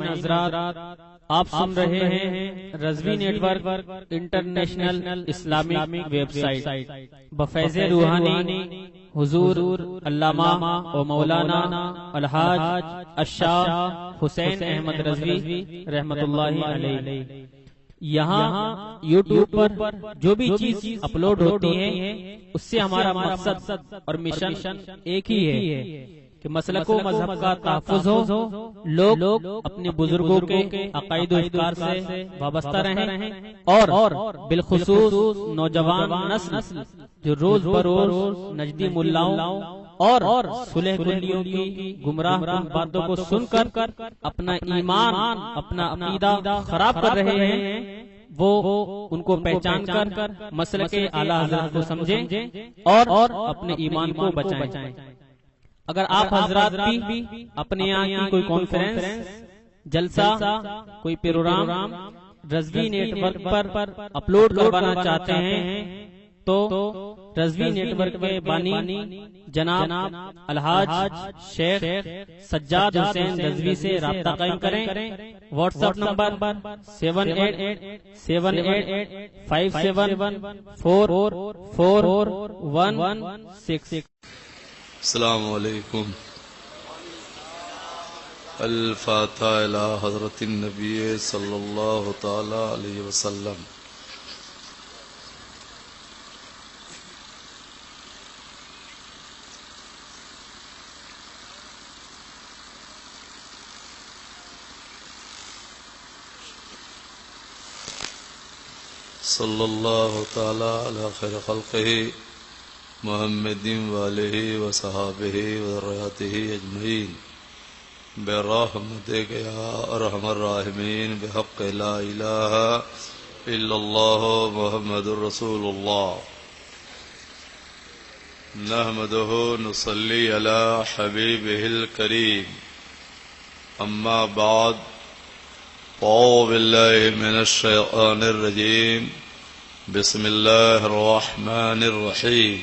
حضرات آپ سن رہے ہیں Rizvi network international Islamic website بفیض روحانی حضور علامہ و مولانا الحاج الشاہ حسین احمد رضوی رحمت اللہ علیہ۔ یہاں یوٹیوب پر جو بھی چیز اپلوڈ ہوتی ہے اس سے ہمارا مقصد اور مشن ایک ہی ہے کہ مسلک و مذہب کا تحفظ ہو، لوگ اپنے بزرگوں کے عقائد و افکار سے وابستہ رہیں اور بالخصوص نوجوان نسل جو روز بروز نجدی ملاؤں اور صلح کلیوں کی گمراہ باتوں کو سن کر اپنا ایمان اپنا عقیدہ خراب کر رہے ہیں، وہ ان کو پہچان کر مسلک اعلیٰ حضرت کو سمجھیں اور اپنے ایمان کو بچائیں۔ اگر آپ حضرات بھی اپنے یہاں کی کوئی کانفرنس، جلسہ، کوئی پروگرام رضوی نیٹ ورک پر اپلوڈ کروانا چاہتے ہیں تو رضوی نیٹ ورک کے بانی جناب الحاج شیخ سجاد حسین رضوی سے رابطہ قائم کریں۔ What's app number 7887574416۔ السلام علیکم۔ الفاتحہ الی حضرت النبی صلی اللہ تعالی علیہ وسلم۔ صلی اللہ تعالی علی خیر خلقہ محمد وآلہ وصحابہ وذریاتہ اجمعین برحمتک یا ارحم الراحمین بحق لا الہ الا اللہ محمد رسول اللہ۔ نحمدہ نصلی علی حبیبہ الکریم، اما بعد، اعوذ باللہ من الشیطان الرجیم، بسم اللہ الرحمن الرحیم۔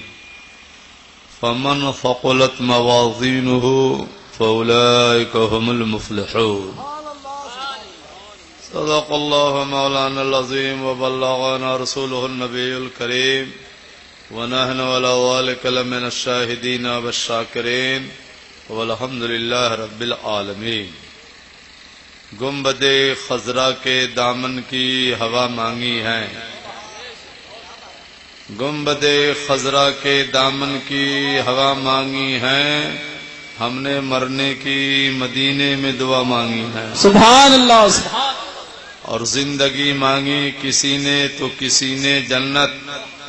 فمن ثقلت موازینہ فاولئک هم المفلحون۔ صدق اللہ مولانا العظیم وبلغنا رسولہ النبی الکریم ونحن علی ذلک لمن الشاہدین والشاکرین والحمد للہ رب العالمین۔ گنبد خضرا کے دامن کی ہوا مانگی ہے، گنبد خضرا کے دامن کی ہوا مانگی ہے، ہم نے مرنے کی مدینے میں دعا مانگی ہے۔ سبحان اللہ، سبحان۔ اور زندگی مانگی کسی نے تو کسی نے جنت،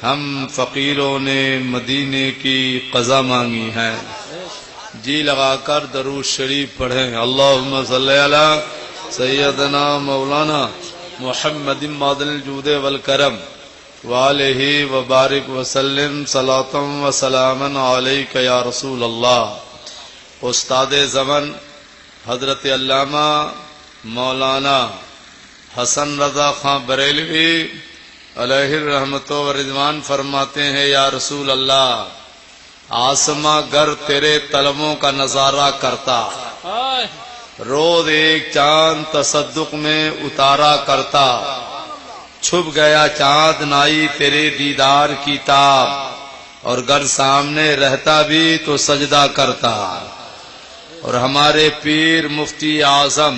ہم فقیروں نے مدینے کی قضا مانگی ہے۔ جی لگا کر درود شریف پڑھیں۔ اللہم صلی علی سیدنا مولانا محمد مادن الجود والکرم وآلہ وبارک وسلم صلاۃ و سلاما علیک یا رسول اللہ۔ استاد زمن حضرت علامہ مولانا حسن رضا خان بریلوی علیہ الرحمت و رضوان فرماتے ہیں، یا رسول اللہ، آسماں گر تیرے طلبوں کا نظارہ کرتا، روز ایک چاند تصدق میں اتارا کرتا، چھپ گیا چاند نائی تیرے دیدار کی تاب، اور گر سامنے رہتا بھی تو سجدہ کرتا۔ اور ہمارے پیر مفتی اعظم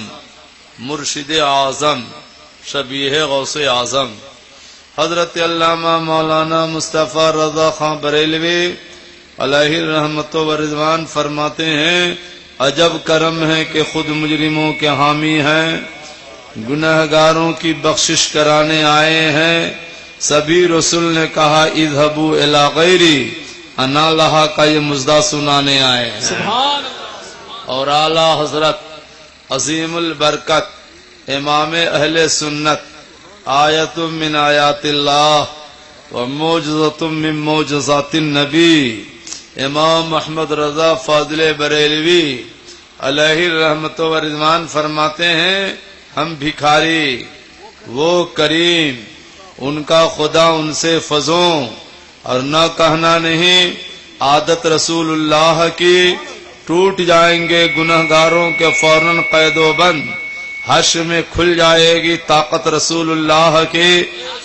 مرشد اعظم شبیہ غوث اعظم حضرت علامہ مولانا مصطفیٰ رضا خان بریلوی علیہ الرحمت و رضوان فرماتے ہیں، عجب کرم ہے کہ خود مجرموں کے حامی ہیں، گنہگاروں کی بخشش کرانے آئے ہیں۔ سبھی رسول نے کہا اذهبوا الی غیری، انا لہا کا یہ مزدہ سنانے آئے ہیں۔ سبحان۔ اور اعلی حضرت عظیم البرکت امام اہل سنت، آیت من آیات اللہ و معجزۃ من معجزات النبی، امام محمد رضا فاضل بریلوی علیہ الرحمت و رضوان فرماتے ہیں، ہم بھکاری، وہ کریم، ان کا خدا ان سے فزوں، اور نہ کہنا نہیں، عادت رسول اللہ کی، ٹوٹ جائیں گے گنہگاروں کے فوراً قید و بند، حشر میں کھل جائے گی طاقت رسول اللہ کی،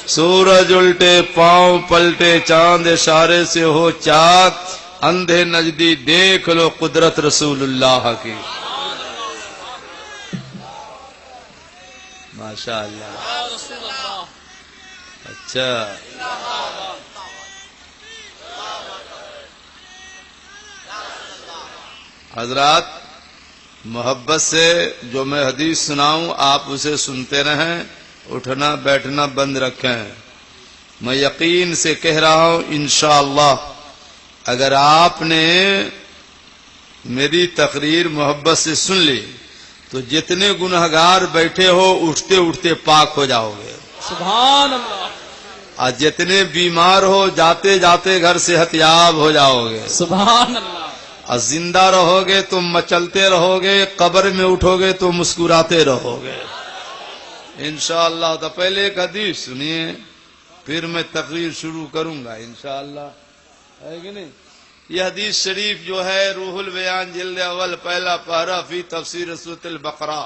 سورج الٹے پاؤں پلٹے چاند اشارے سے ہو چاک، اندھے نجدی دیکھ لو قدرت رسول اللہ کی۔ ماشاء اللہ، اچھا حضرات، محبت سے جو میں حدیث سناؤں آپ اسے سنتے رہیں، اٹھنا بیٹھنا بند رکھیں۔ میں یقین سے کہہ رہا ہوں انشاءاللہ اگر آپ نے میری تقریر محبت سے سن لی تو جتنے گنہگار بیٹھے ہو اٹھتے اٹھتے پاک ہو جاؤ گے، سبحان اللہ، اور جتنے بیمار ہو جاتے جاتے گھر صحت یاب ہو جاؤ گے، سبحان اللہ، اور زندہ رہو گے تو مچلتے رہو گے، قبر میں اٹھو گے تو مسکراتے رہو گے انشاءاللہ۔ تو پہلے ایک حدیث سنیے پھر میں تقریر شروع کروں گا انشاءاللہ، ہے کہ نہیں؟ یہ حدیث شریف جو ہے روح البیان جلد اول پہلا پارہ فی تفسیر سورۃ البقرہ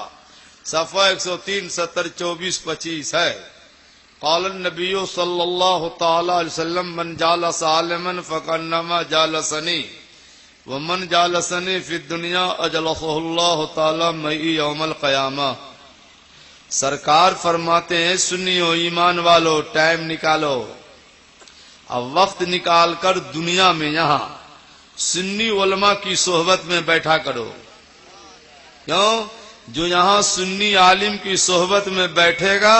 صفحہ 103 70 24 25 ہے۔ قال النبی صلی اللہ تعالی علیہ وسلم من جالس عالما فکانما جالسنی ومن جالسنی فی الدنیا اجلسہ اللہ تعالی معی یوم القیامہ۔ سرکار فرماتے ہیں سنیو ایمان والو، ٹائم نکالو، اب وقت نکال کر دنیا میں یہاں سنی علماء کی صحبت میں بیٹھا کرو۔ کیوں؟ جو یہاں سنی عالم کی صحبت میں بیٹھے گا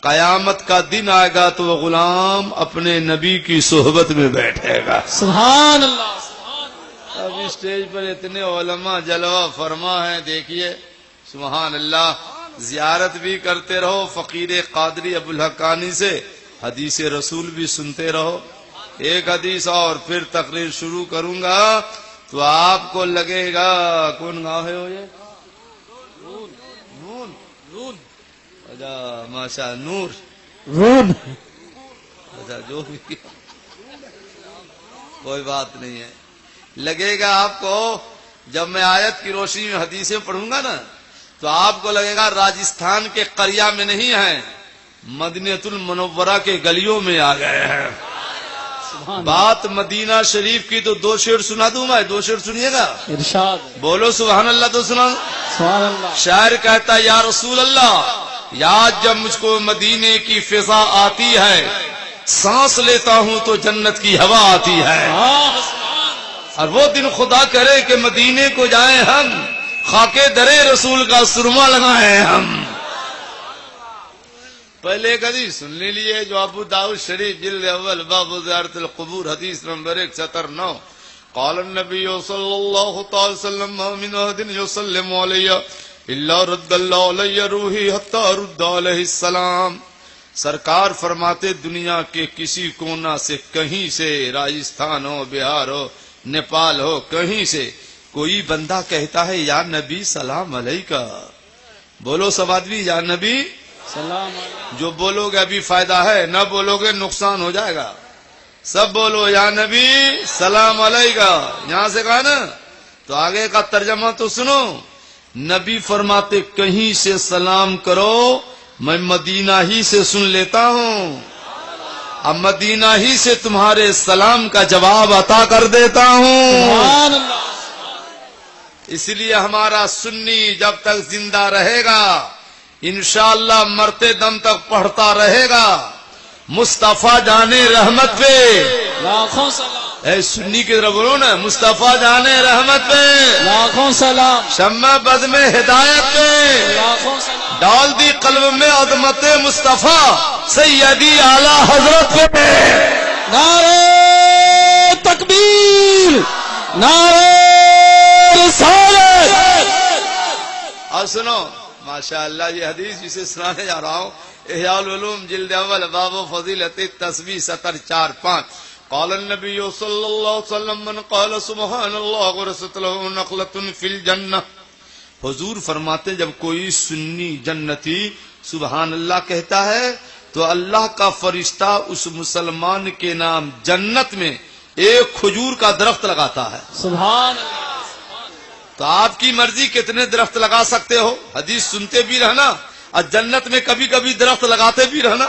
قیامت کا دن آئے گا تو وہ غلام اپنے نبی کی صحبت میں بیٹھے گا۔ سبحان اللہ، اب اسٹیج پر اتنے علماء جلوہ فرما ہیں، دیکھیے سبحان اللہ۔ زیارت بھی کرتے رہو فقیر قادری ابوالحقانی سے، حدیث رسول بھی سنتے رہو۔ ایک حدیث اور پھر تقریر شروع کروں گا تو آپ کو لگے گا کون گاؤں ہے یہ؟ نون، اچھا ماشاء نور، اچھا جو بھی کوئی بات نہیں ہے، لگے گا آپ کو جب میں آیت کی روشنی میں حدیثیں پڑھوں گا نا تو آپ کو لگے گا راجستھان کے قریہ میں نہیں ہیں، مدینہ المنورہ کے گلیوں میں آ گئے ہیں۔ بات مدینہ شریف کی تو دو شعر سنا دوں میں، دو شعر سنیے گا، ارشاد، بولو سبحان اللہ تو سنا۔ سبحان اللہ، شاعر کہتا یا رسول اللہ یاد جب مجھ کو مدینے کی فضا آتی ہے، سانس لیتا ہوں تو جنت کی ہوا آتی ہے، اور وہ دن خدا کرے کہ مدینے کو جائیں ہم، خاکے درے رسول کا سرما لگائیں ہم۔ پہلے ایک حدیث سن لیجیے جو ابو داؤد شریف جلد اول باب زیارت القبور حدیث نمبر 179۔ قال النبی صلی اللہ تعالی وسلم ما من احد یسلم علی الا رد اللہ علی روحی حتی رد علیہ السلام۔ سرکار فرماتے دنیا کے کسی کونا سے، کہیں سے، راجستھان ہو، بہار ہو، نیپال ہو، کہیں سے کوئی بندہ کہتا ہے یا نبی سلام علیکہ، بولو سب آدمی یا نبی سلام علیکم، جو بولو گے ابھی فائدہ ہے، نہ بولو گے نقصان ہو جائے گا، سب بولو یا نبی سلام علیکہ۔ یہاں سے کہا نا تو آگے کا ترجمہ تو سنو، نبی فرماتے کہیں سے سلام کرو، میں مدینہ ہی سے سن لیتا ہوں، اب مدینہ ہی سے تمہارے سلام کا جواب عطا کر دیتا ہوں۔ سبحان اللہ، اس لیے ہمارا سنی جب تک زندہ رہے گا انشاءاللہ مرتے دم تک پڑھتا رہے گا مصطفیٰ جانے رحمت پہ، لاکھوں سلام، اے سنی کی طرف بولو نا، مصطفیٰ جانے رحمت پہ، لاکھوں سلام، شمع بد میں ہدایت پہ، لاکھوں سلام، ڈال دی قلب میں عظمت مصطفیٰ سیدی اعلی حضرت پہ۔ نعرہ تکبیر، نعرہ رسالت۔ اور سنو ماشاءاللہ یہ حدیث جسے سنانے جا رہا ہوں احیاء العلوم جلد اول باب فضیلت التسبیح 74-5۔ قال النبی صلی اللہ علیہ وسلم من قال سبحان اللہ غرست له نخلة فی الجنہ۔ حضور فرماتے جب کوئی سنی جنتی سبحان اللہ کہتا ہے تو اللہ کا فرشتہ اس مسلمان کے نام جنت میں ایک کھجور کا درخت لگاتا ہے۔ سبحان اللہ، تو آپ کی مرضی کتنے درخت لگا سکتے ہو، حدیث سنتے بھی رہنا اور جنت میں کبھی کبھی درخت لگاتے بھی رہنا.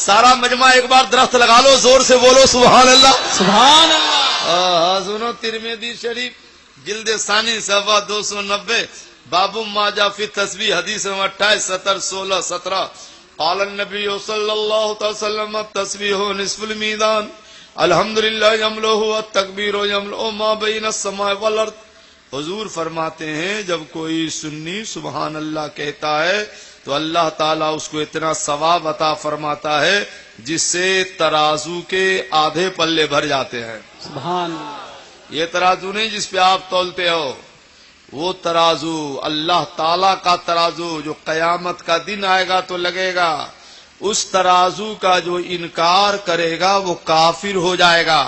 سارا مجمع ایک بار درخت لگا لو، زور سے بولو سبحان اللہ. سبحان اللہ. سنو ترمذی شریف جلد ثانی صفحہ 290 باب ما جاء فی التسبیح حدیث 28 70 16 17 قال النبی صلی اللہ علیہ وسلم التسبیح نصف المیزان الحمدللہ یملؤ التکبیر یملؤ ما بین السماء والارض. حضور فرماتے ہیں جب کوئی سنی سبحان اللہ کہتا ہے تو اللہ تعالیٰ اس کو اتنا ثواب عطا فرماتا ہے جس سے ترازو کے آدھے پلے بھر جاتے ہیں. سبحان اللہ. یہ ترازو نہیں جس پہ آپ تولتے ہو، وہ ترازو اللہ تعالیٰ کا ترازو جو قیامت کا دن آئے گا تو لگے گا. اس ترازو کا جو انکار کرے گا وہ کافر ہو جائے گا.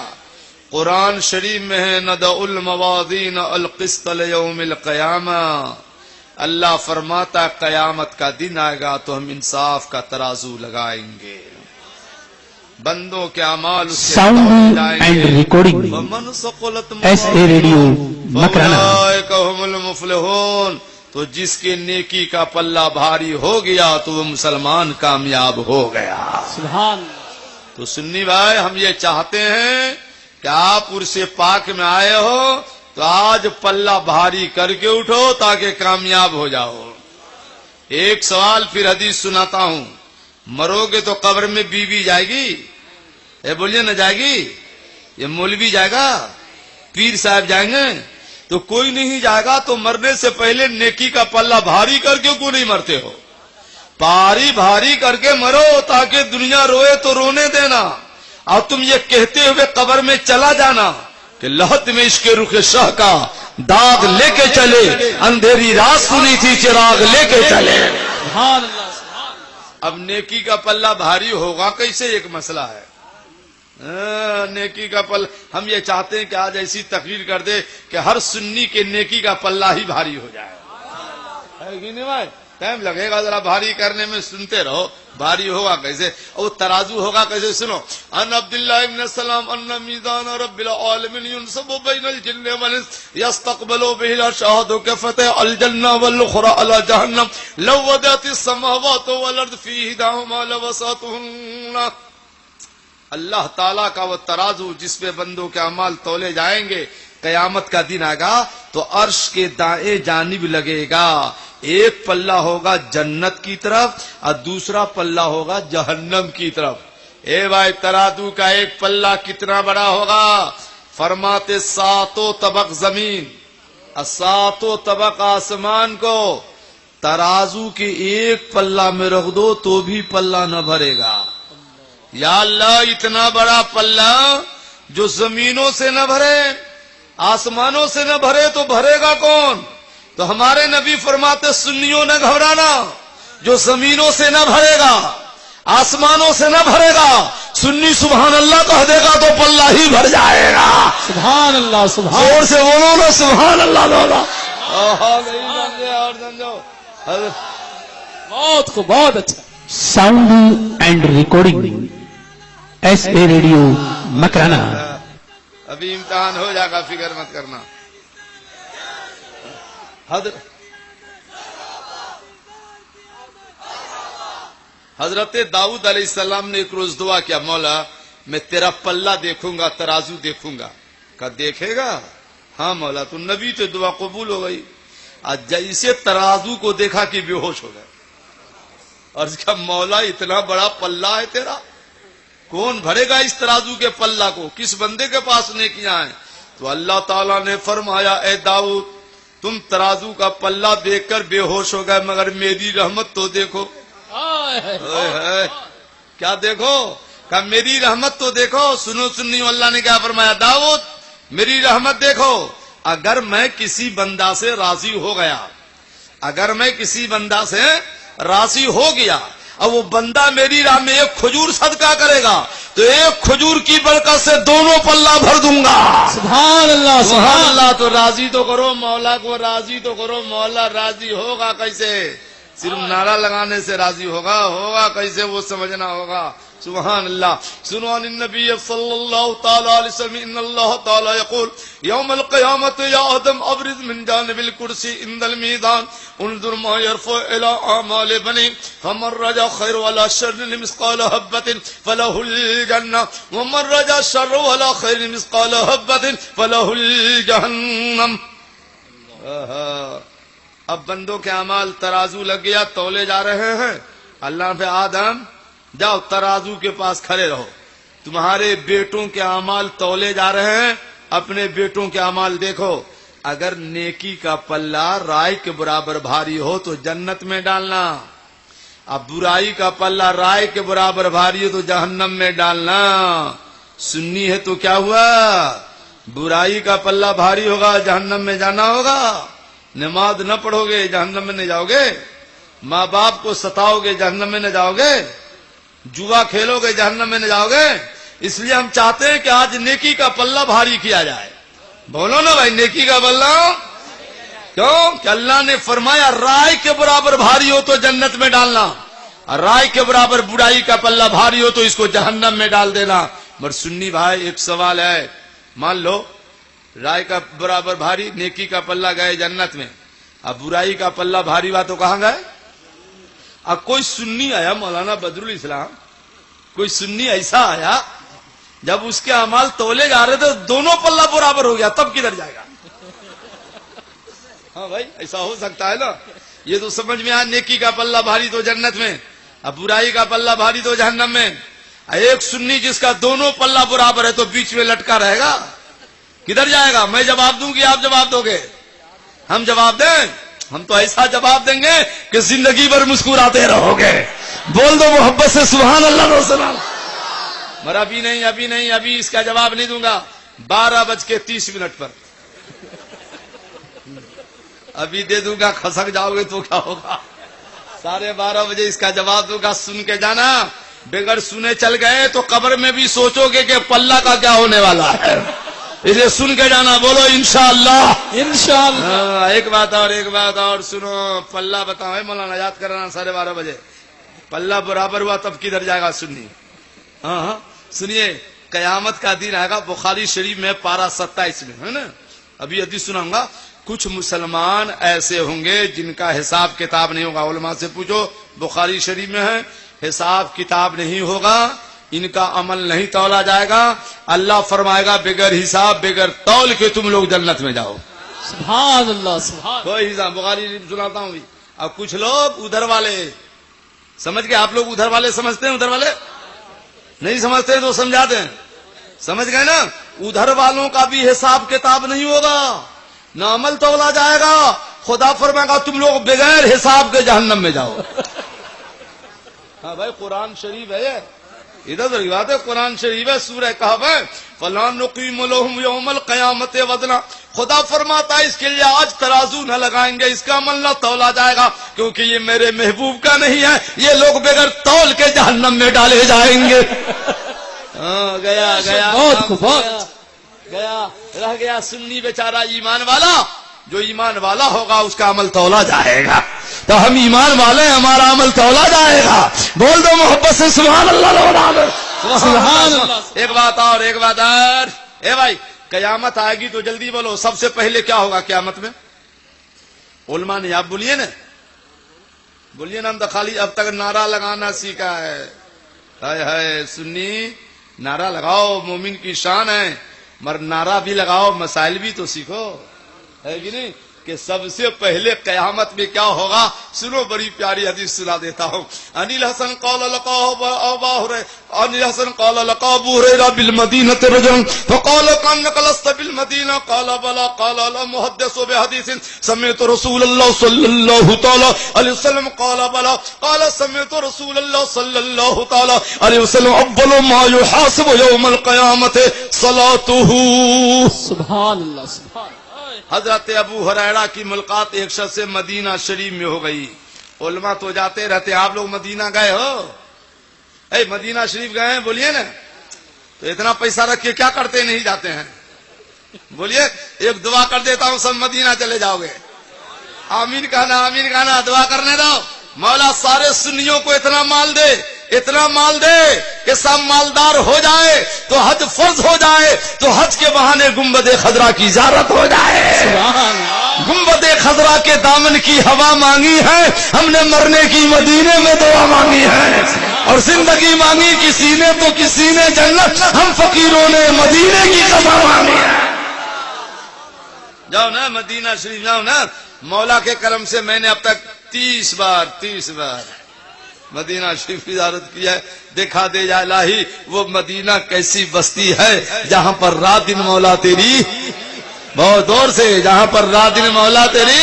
قرآن شریف میں ہے ندع الموازین القسط لیوم القیامہ. اللہ فرماتا قیامت کا دن آئے گا تو ہم انصاف کا ترازو لگائیں گے، بندوں کے اعمال اس سے ساؤنڈ اینڈ ریکارڈنگ ومن ثقلت ایس اے ریڈیو مکرانا. فاولئک هم المفلحون. تو جس کے نیکی کا پلہ بھاری ہو گیا تو وہ مسلمان کامیاب ہو گیا. سبحان اللہ. تو سنی بھائی ہم یہ چاہتے ہیں کہ آپ عرص پاک میں آئے ہو تو آج پلہ بھاری کر کے اٹھو تاکہ کامیاب ہو جاؤ. ایک سوال پھر حدیث سناتا ہوں. مرو گے تو قبر میں بیوی جائے گی؟ بولیے نہ جائے گی؟ یہ مولوی جائے گا؟ پیر صاحب جائیں گے؟ تو کوئی نہیں جائے گا. تو مرنے سے پہلے نیکی کا پلہ بھاری کر کے کیوں نہیں مرتے ہو؟ بھاری کر کے مرو تاکہ دنیا روئے تو رونے دینا، اور تم یہ کہتے ہوئے قبر میں چلا جانا کہ لحد میں عشق رخ شاہ کا داغ لے کے چلے، اندھیری رات سنی تھی چراغ لے کے چلے. سبحان اللہ. اب نیکی کا پلہ بھاری ہوگا کیسے؟ ایک مسئلہ ہے. نیکی کا پلہ ہم یہ چاہتے ہیں کہ آج ایسی تقریر کر دے کہ ہر سنی کے نیکی کا پلہ ہی بھاری ہو جائے. ہے کہ نہیں بھائی؟ ٹائم لگے گا ذرا بھاری کرنے میں، سنتے رہو. بھاری ہوگا کیسے؟ اور ترازو ہوگا کیسے؟ سنو. ان عبداللہ ابن السلام ان میزان رب العالمین ينصب بین الجن والانس يستقبل به الاشهاد كفتح الجنہ والاخرى على جہنم لو وضعت السماوات والارض فيه داهما لوسعتهن. اللہ تعالیٰ کا وہ ترازو جس پہ بندوں کے اعمال تولے جائیں گے، قیامت کا دن آئے گا تو عرش کے دائیں جانب لگے گا. ایک پلہ ہوگا جنت کی طرف اور دوسرا پلہ ہوگا جہنم کی طرف. اے بھائی ترازو کا ایک پلہ کتنا بڑا ہوگا؟ فرماتے 7 طبق زمین اور 7 طبق آسمان کو ترازو کے ایک پلہ میں رکھ دو تو بھی پلہ نہ بھرے گا. یا اللہ اتنا بڑا پلہ جو زمینوں سے نہ بھرے آسمانوں سے نہ بھرے تو بھرے گا کون؟ تو ہمارے نبی فرماتے سنیوں نے گھبرانا، جو زمینوں سے نہ بھرے گا آسمانوں سے نہ بھرے گا، سنی سبحان اللہ کہہ دے گا تو پلہ ہی بھر جائے گا. سبحان اللہ. سبحان زور سے بولو نا سبحان اللہ. بولا بہت اچھا. Sound and recording S A radio Makrana. ابھی امتحان ہو جائے گا، فکر مت کرنا. حضرت داؤد علیہ السلام نے ایک روز دعا کیا، مولا میں تیرا پلہ دیکھوں گا، ترازو دیکھوں گا. کہا دیکھے گا؟ ہاں مولا. تو نبی تو دعا قبول ہو گئی. آج جیسے ترازو کو دیکھا کہ بے ہوش ہو گئے. اور اس کا مولا اتنا بڑا پلہ ہے تیرا، کون بھرے گا اس ترازو کے پلہ کو؟ کس بندے کے پاس نیکیاں ہیں؟ تو اللہ تعالیٰ نے فرمایا اے داؤد تم ترازو کا پلہ دیکھ کر بے ہوش ہو گئے، مگر میری رحمت تو دیکھو. کیا دیکھو؟ کہا میری رحمت تو دیکھو. سنو سنیو اللہ نے کیا فرمایا؟ داؤد میری رحمت دیکھو. اگر میں کسی بندہ سے راضی ہو گیا، اگر میں کسی بندہ سے راضی ہو گیا اور وہ بندہ میری راہ میں ایک کھجور صدقہ کرے گا تو ایک کھجور کی برکت سے دونوں پلہ بھر دوں گا. سبحان اللہ. سبحان اللہ. تو راضی تو کرو مولا کو، راضی تو کرو. مولا راضی ہوگا کیسے؟ صرف نعرہ لگانے سے راضی ہوگا کیسے وہ سمجھنا ہوگا. سبحان اللہ. سنوان النبی صلی اللہ تعالی علیہ وسلم ان اللہ تعالی یقول یوم القیامت یا آدم ابرز من جانب الکرسی عند المیزان انظر ما یرفع الى اعمال بنی فمن رجا خیر ولا شر مثقال حبۃ فلہ الجنہ ومن رجا شر ولا خیر مثقال حبۃ فلہ الجہنم. اب بندوں کے اعمال ترازو لگ گیا، تولے جا رہے ہیں. اللہ پہ آدم جاؤ ترازو کے پاس کھڑے رہو، تمہارے بیٹوں کے اعمال تولے جا رہے ہیں، اپنے بیٹوں کے اعمال دیکھو. اگر نیکی کا پلہ رائے کے برابر بھاری ہو تو جنت میں ڈالنا، اب برائی کا پلہ رائے کے برابر بھاری ہو تو جہنم میں ڈالنا. سنی ہے تو کیا ہوا؟ برائی کا پلہ بھاری ہوگا جہنم میں جانا ہوگا. نماز نہ پڑھو گے جہنم میں نہ جاؤ گے، ماں باپ کو ستاؤ گے جہنم میں نہ جاؤ گے، جوا کھیلو گے جہنم میں نہ جاؤ گے. اس لیے ہم چاہتے ہیں کہ آج نیکی کا پلہ بھاری کیا جائے. بولو نا بھائی، نیکی کا پلہ. کیوں کہ اللہ نے فرمایا رائے کے برابر بھاری ہو تو جنت میں ڈالنا، رائے کے برابر برائی کا پلہ بھاری ہو تو اس کو جہنم میں ڈال دینا. مگر سنی بھائی ایک سوال ہے، مان لو رائے کا برابر بھاری نیکی کا پلہ گئے جنت میں، اب برائی کا پلہ بھاری ہوا تو کہاں گئے؟ اب کوئی سنی آیا مولانا بدر الاسلام، کوئی سنی ایسا آیا جب اس کے اعمال تولے جا رہے تھے دونوں پلہ برابر ہو گیا، تب کدھر جائے گا؟ ہاں بھائی ایسا ہو سکتا ہے نا. یہ تو سمجھ میں آیا نیکی کا پلہ بھاری تو جنت میں، اب برائی کا پلہ بھاری تو جہنم میں. ایک سنی جس کا دونوں پلہ برابر ہے تو بیچ میں لٹکا رہے گا، کدھر جائے گا؟ میں جواب دوں گی آپ جواب دو گے؟ ہم جواب دیں؟ ہم تو ایسا جواب دیں گے کہ زندگی بھر مسکراتے رہو گے. بول دو محبت سے سبحان اللہ رسول. مگر ابھی نہیں، ابھی اس کا جواب نہیں دوں گا. 12:30 پر ابھی دے دوں گا، کھسک جاؤ گے تو کیا ہوگا؟ 12:30 بجے اس کا جواب دوں گا. سن کے جانا، بغیر سنے چل گئے تو قبر میں بھی سوچو گے کہ پلہ کا کیا ہونے والا ہے. اسے سن کے جانا. بولو انشاءاللہ. انشاءاللہ. ایک بات اور سنو، پلہ بتاؤ مولانا، یاد کرانا 12:30 بجے. پلہ برابر ہوا تب کدھر جائے گا؟ سنیے. ہاں سنیے، قیامت کا دن آئے گا. بخاری شریف میں پارہ 27 میں ہے نا. ابھی حدیث سناؤں گا. کچھ مسلمان ایسے ہوں گے جن کا حساب کتاب نہیں ہوگا. علماء سے پوچھو، بخاری شریف میں ہے، حساب کتاب نہیں ہوگا، ان کا عمل نہیں تولا جائے گا. اللہ فرمائے گا بغیر حساب بغیر تول کے تم لوگ جنت میں جاؤ. سبحان اللہ. سبحان. کوئی حساب بخاری سناتا ہوں. اب کچھ لوگ ادھر والے سمجھ کے، آپ لوگ ادھر والے سمجھتے ہیں، ادھر والے نہیں سمجھتے تو سمجھا دیں. سمجھ گئے نا؟ ادھر والوں کا بھی حساب کتاب نہیں ہوگا، نہ عمل تولا جائے گا. خدا فرمائے گا تم لوگ بغیر حساب کے جہنم میں جاؤ. ہاں بھائی قرآن شریف ہے، ادھر روایت ہے، قرآن شریف ہے، سورہ کہف ہے. فَلَا نُقِيمُ لَهُمْ يَوْمَ الْقِيَامَةِ وَزْنًا. خدا فرماتا ہے اس کے لیے آج ترازو نہ لگائیں گے، اس کا عمل نہ تولا جائے گا، کیونکہ یہ میرے محبوب کا نہیں ہے. یہ لوگ بغیر تول کے جہنم میں ڈالے جائیں گے. گیا رہ گیا سنی بیچارہ ایمان والا. جو ایمان والا ہوگا اس کا عمل تولا جائے گا. تو ہم ایمان والے ہیں، ہمارا عمل تولا جائے گا. بول دو محبت سے سبحان اللہ. سبحان اللہ. ایک بات اور اے بھائی، قیامت آئے گی تو جلدی بولو، سب سے پہلے کیا ہوگا قیامت میں؟ علماء نے آپ بولیے نا. ہم تو خالی اب تک نعرہ لگانا سیکھا ہے. ہائے سنی، نعرہ لگاؤ، مومن کی شان ہے، مگر نعرہ بھی لگاؤ، مسائل بھی تو سیکھو، ہے کہ نہیں؟ کہ سب سے پہلے قیامت میں کیا ہوگا. سنو، بڑی پیاری حدیث سنا دیتا ہوں. انیل حسن قال لقى ابو هريره بالمدينه رجل فقال كانك لست بالمدينه قال بلى قال لا محدث بحديث سمعت رسول الله صلى الله تعالى عليه وسلم قال بلى قال سمعت رسول الله صلى الله تعالى عليه وسلم اول ما يحاسب يوم القيامه صلاته. سبحان اللہ. سبحان. حضرت ابو ہریرہ کی ملاقات ایک شخص سے مدینہ شریف میں ہو گئی. علماء تو جاتے رہتے ہیں. آپ لوگ مدینہ گئے ہو؟ مدینہ شریف گئے ہیں؟ بولیے نا. تو اتنا پیسہ رکھ کے کیا کرتے نہیں جاتے ہیں؟ بولیے. ایک دعا کر دیتا ہوں، سب مدینہ چلے جاؤ گے. آمین کہنا، آمین کہنا. دعا کرنے دو. مولا سارے سنیوں کو اتنا مال دے، اتنا مال دے کہ سب مالدار ہو جائے تو حج فرض ہو جائے، تو حج کے بہانے گنبد خضرا کی زیارت ہو جائے۔ گنبد خضرا کے دامن کی ہوا مانگی ہے ہم نے، مرنے کی مدینے میں دعا مانگی ہے، اور زندگی مانگی کسی نے تو کسی نے جنت، ہم فقیروں نے مدینے کی قضا مانگی ہے۔ جاؤ نا مدینہ شریف، جاؤ نا، مولا کے کرم سے میں نے اب تک 30 بار مدینہ شریف کی زیارت کی ہے۔ دکھا دے یا الہی وہ مدینہ کیسی بستی ہے جہاں پر رات دن مولا تیری، بہت دور سے، جہاں پر رات دن مولا تیری۔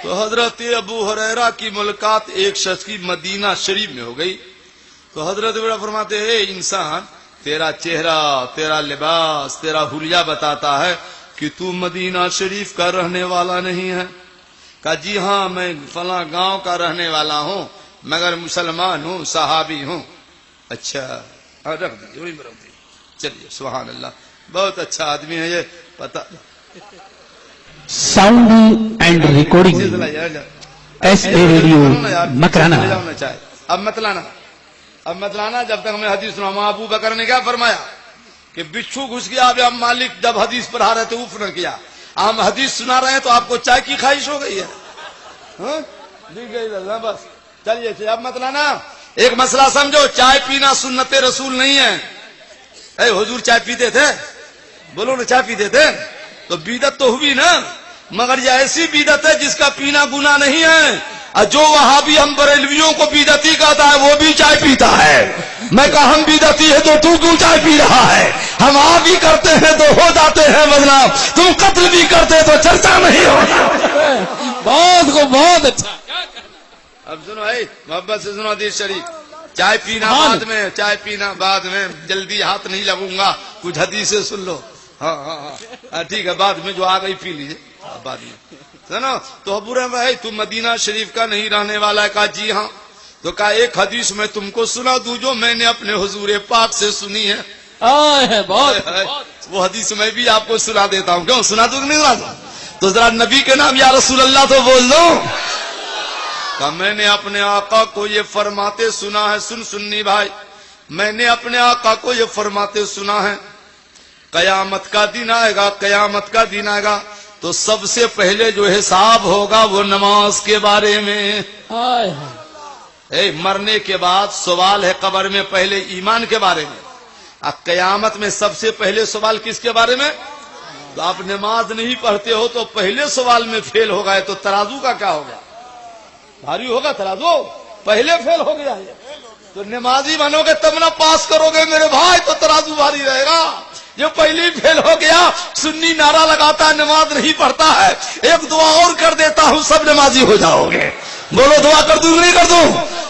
تو حضرت ابو ہریرہ کی ملاقات ایک شخص کی مدینہ شریف میں ہو گئی، تو حضرت بڑا فرماتے ہیں انسان تیرا چہرہ، تیرا لباس، تیرا حلیہ بتاتا ہے کہ تو مدینہ شریف کا رہنے والا نہیں ہے۔ کہا جی ہاں میں فلاں گاؤں کا رہنے والا ہوں مگر مسلمان ہوں، صحابی ہوں۔ اچھا رکھ دیجیے، وہیں رکھ دیجیے، چلیے سبحان اللہ، بہت اچھا آدمی ہے یہ، پتا sound and recording S A radio Makrana. اب مت لانا جب تک ہمیں حدیث سنا۔ ابو بکر نے کیا فرمایا کہ بچھو گھس گیا، اب ہم مالک جب حدیث پڑھا رہے تھے اوف نہ کیا، ہم حدیث سنا رہے ہیں تو آپ کو چائے کی خواہش ہو گئی ہے، بس چلیے اب مت لانا۔ ایک مسئلہ سمجھو، چائے پینا سنت رسول نہیں ہے۔ اے حضور چائے پیتے تھے؟ بولو نا، چائے پیتے تھے تو بدعت تو ہوئی نا، مگر یہ ایسی بدعت ہے جس کا پینا گناہ نہیں ہے۔ اور جو وہابی ہم بریلویوں کو بدعتی کہتا ہے وہ بھی چائے پیتا ہے۔ میں کہا ہم بدعتی ہے تو کیوں چائے پی رہا ہے؟ ہم آپ بھی کرتے ہیں تو ہو جاتے ہیں بدنام، تم قتل بھی کرتے تو چرچا نہیں ہوتا۔ بہت اچھا۔ اب سنو محبت سے سنو حدیث شریف، چائے پینا بعد میں، چائے پینا بعد میں، جلدی ہاتھ نہیں لگوں گا، کچھ حدیثیں سن لو۔ ہاں ٹھیک ہے، بعد میں جو آ گئی پی لیجیے بعد میں، سنو۔ تو ابو رحمہ بھائی تم مدینہ شریف کا نہیں رہنے والا ہے؟ کہا جی ہاں۔ تو کہا ایک حدیث میں تم کو سنا دوں جو میں نے اپنے حضور پاک سے سنی ہے۔ وہ حدیث میں بھی آپ کو سنا دیتا ہوں، کیوں سنا دوں کہ نہیں سنا دوں؟ تو ذرا نبی کے نام یا رسول اللہ تو بول دو۔ کہ میں نے اپنے آقا کو یہ فرماتے سنا ہے، سنی بھائی، میں نے اپنے آقا کو یہ فرماتے سنا ہے قیامت کا دن آئے گا، قیامت کا دن آئے گا تو سب سے پہلے جو حساب ہوگا وہ نماز کے بارے میں۔ مرنے کے بعد سوال ہے قبر میں پہلے ایمان کے بارے میں، قیامت میں سب سے پہلے سوال کس کے بارے میں؟ تو آپ نماز نہیں پڑھتے ہو تو پہلے سوال میں فیل ہو گئے تو ترازو کا کیا ہوگا؟ بھاری ہوگا ترازو، پہلے فیل ہو گیا ہے تو نمازی بنو گے تب نہ پاس کرو گے میرے بھائی، تو ترازو بھاری رہے گا۔ جو پہلی فیل ہو گیا، سنی نعرہ لگاتا ہے نماز نہیں پڑھتا ہے، ایک دعا اور کر دیتا ہوں سب نمازی ہو جاؤ گے۔ بولو دعا کر دوں نہیں کر دوں؟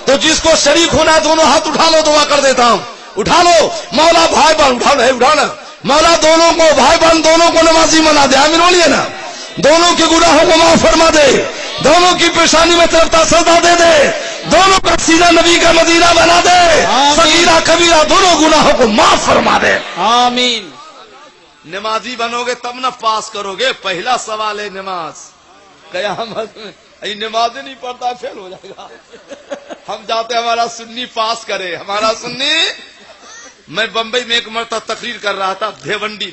تو جس کو شریک ہونا ہے دونوں ہاتھ اٹھا لو، دعا کر دیتا ہوں، اٹھا لو۔ مولا بھائی بہن اٹھانا، مولا دونوں کو بھائی بہن دونوں کو نمازی بنا دے، آمین بولیے نا۔ دونوں کے گناہوں کو معاف فرما دے، دونوں کی پیشانی میں طرف سزا دے دے، دونوں کا سینہ نبی کا مدینہ بنا دے، صغیرہ کبیرہ دونوں گناہوں کو معاف فرما دے، آمین۔ نمازی بنو گے تب نہ پاس کرو گے۔ پہلا سوال ہے نماز، قیامت میں نماز نہیں پڑھتا فیل ہو جائے گا۔ ہم جاتے ہمارا سنی پاس کرے، ہمارا سنی۔ میں بمبئی میں ایک مرتبہ تقریر کر رہا تھا، بھیونڈی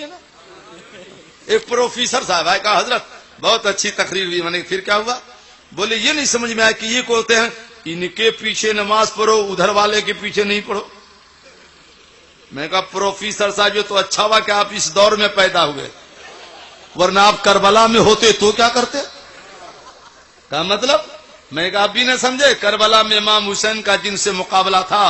ہے نا، ایک پروفیسر صاحب آئے، کہا حضرت بہت اچھی تقریر ہوئی۔ میں نے پھر کیا ہوا؟ بولے یہ نہیں سمجھ میں آیا کہ یہ کہتے ہیں ان کے پیچھے نماز پڑھو ادھر والے کے پیچھے نہیں پڑھو۔ میں کہا پروفیسر صاحب یہ تو اچھا ہوا کہ آپ اس دور میں پیدا ہوئے، ورنہ آپ کربلا میں ہوتے تو کیا کرتے؟ کہا مطلب؟ میں کہا آپ بھی نہ سمجھے، کربلا میں امام حسین کا جن سے مقابلہ تھا،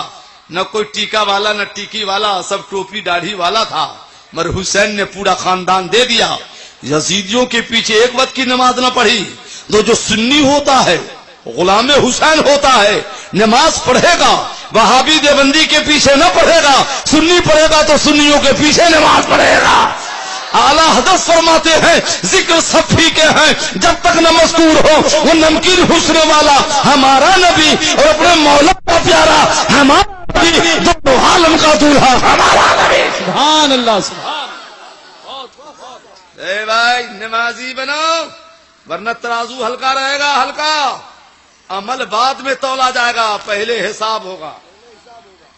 نہ کوئی ٹیکا والا نہ ٹیکی والا، سب ٹوپی داڑھی والا تھا، مگر حسین نے پورا خاندان دے دیا۔ یزیدیوں کے پیچھے ایک وقت کی نماز نہ پڑھی، تو جو سنی ہوتا ہے غلام حسین ہوتا ہے نماز پڑھے گا، وہابی دیوبندی کے پیچھے نہ پڑھے گا، سنی پڑھے گا تو سنیوں کے پیچھے نماز پڑھے گا۔ اعلیٰ حضرت فرماتے ہیں ذکر صفی کے ہیں جب تک نہ مذکور ہو وہ نمکین حسن والا ہمارا نبی، اور اپنے مولا کا پیارا ہمارا نبی، دونوں عالم کا دولہا ہمارا نبی۔ سبحان اللہ، سبحان۔ اے بھائی نمازی بنو ورنہ ترازو ہلکا رہے گا، ہلکا۔ عمل بعد میں تولا جائے گا، پہلے حساب ہوگا،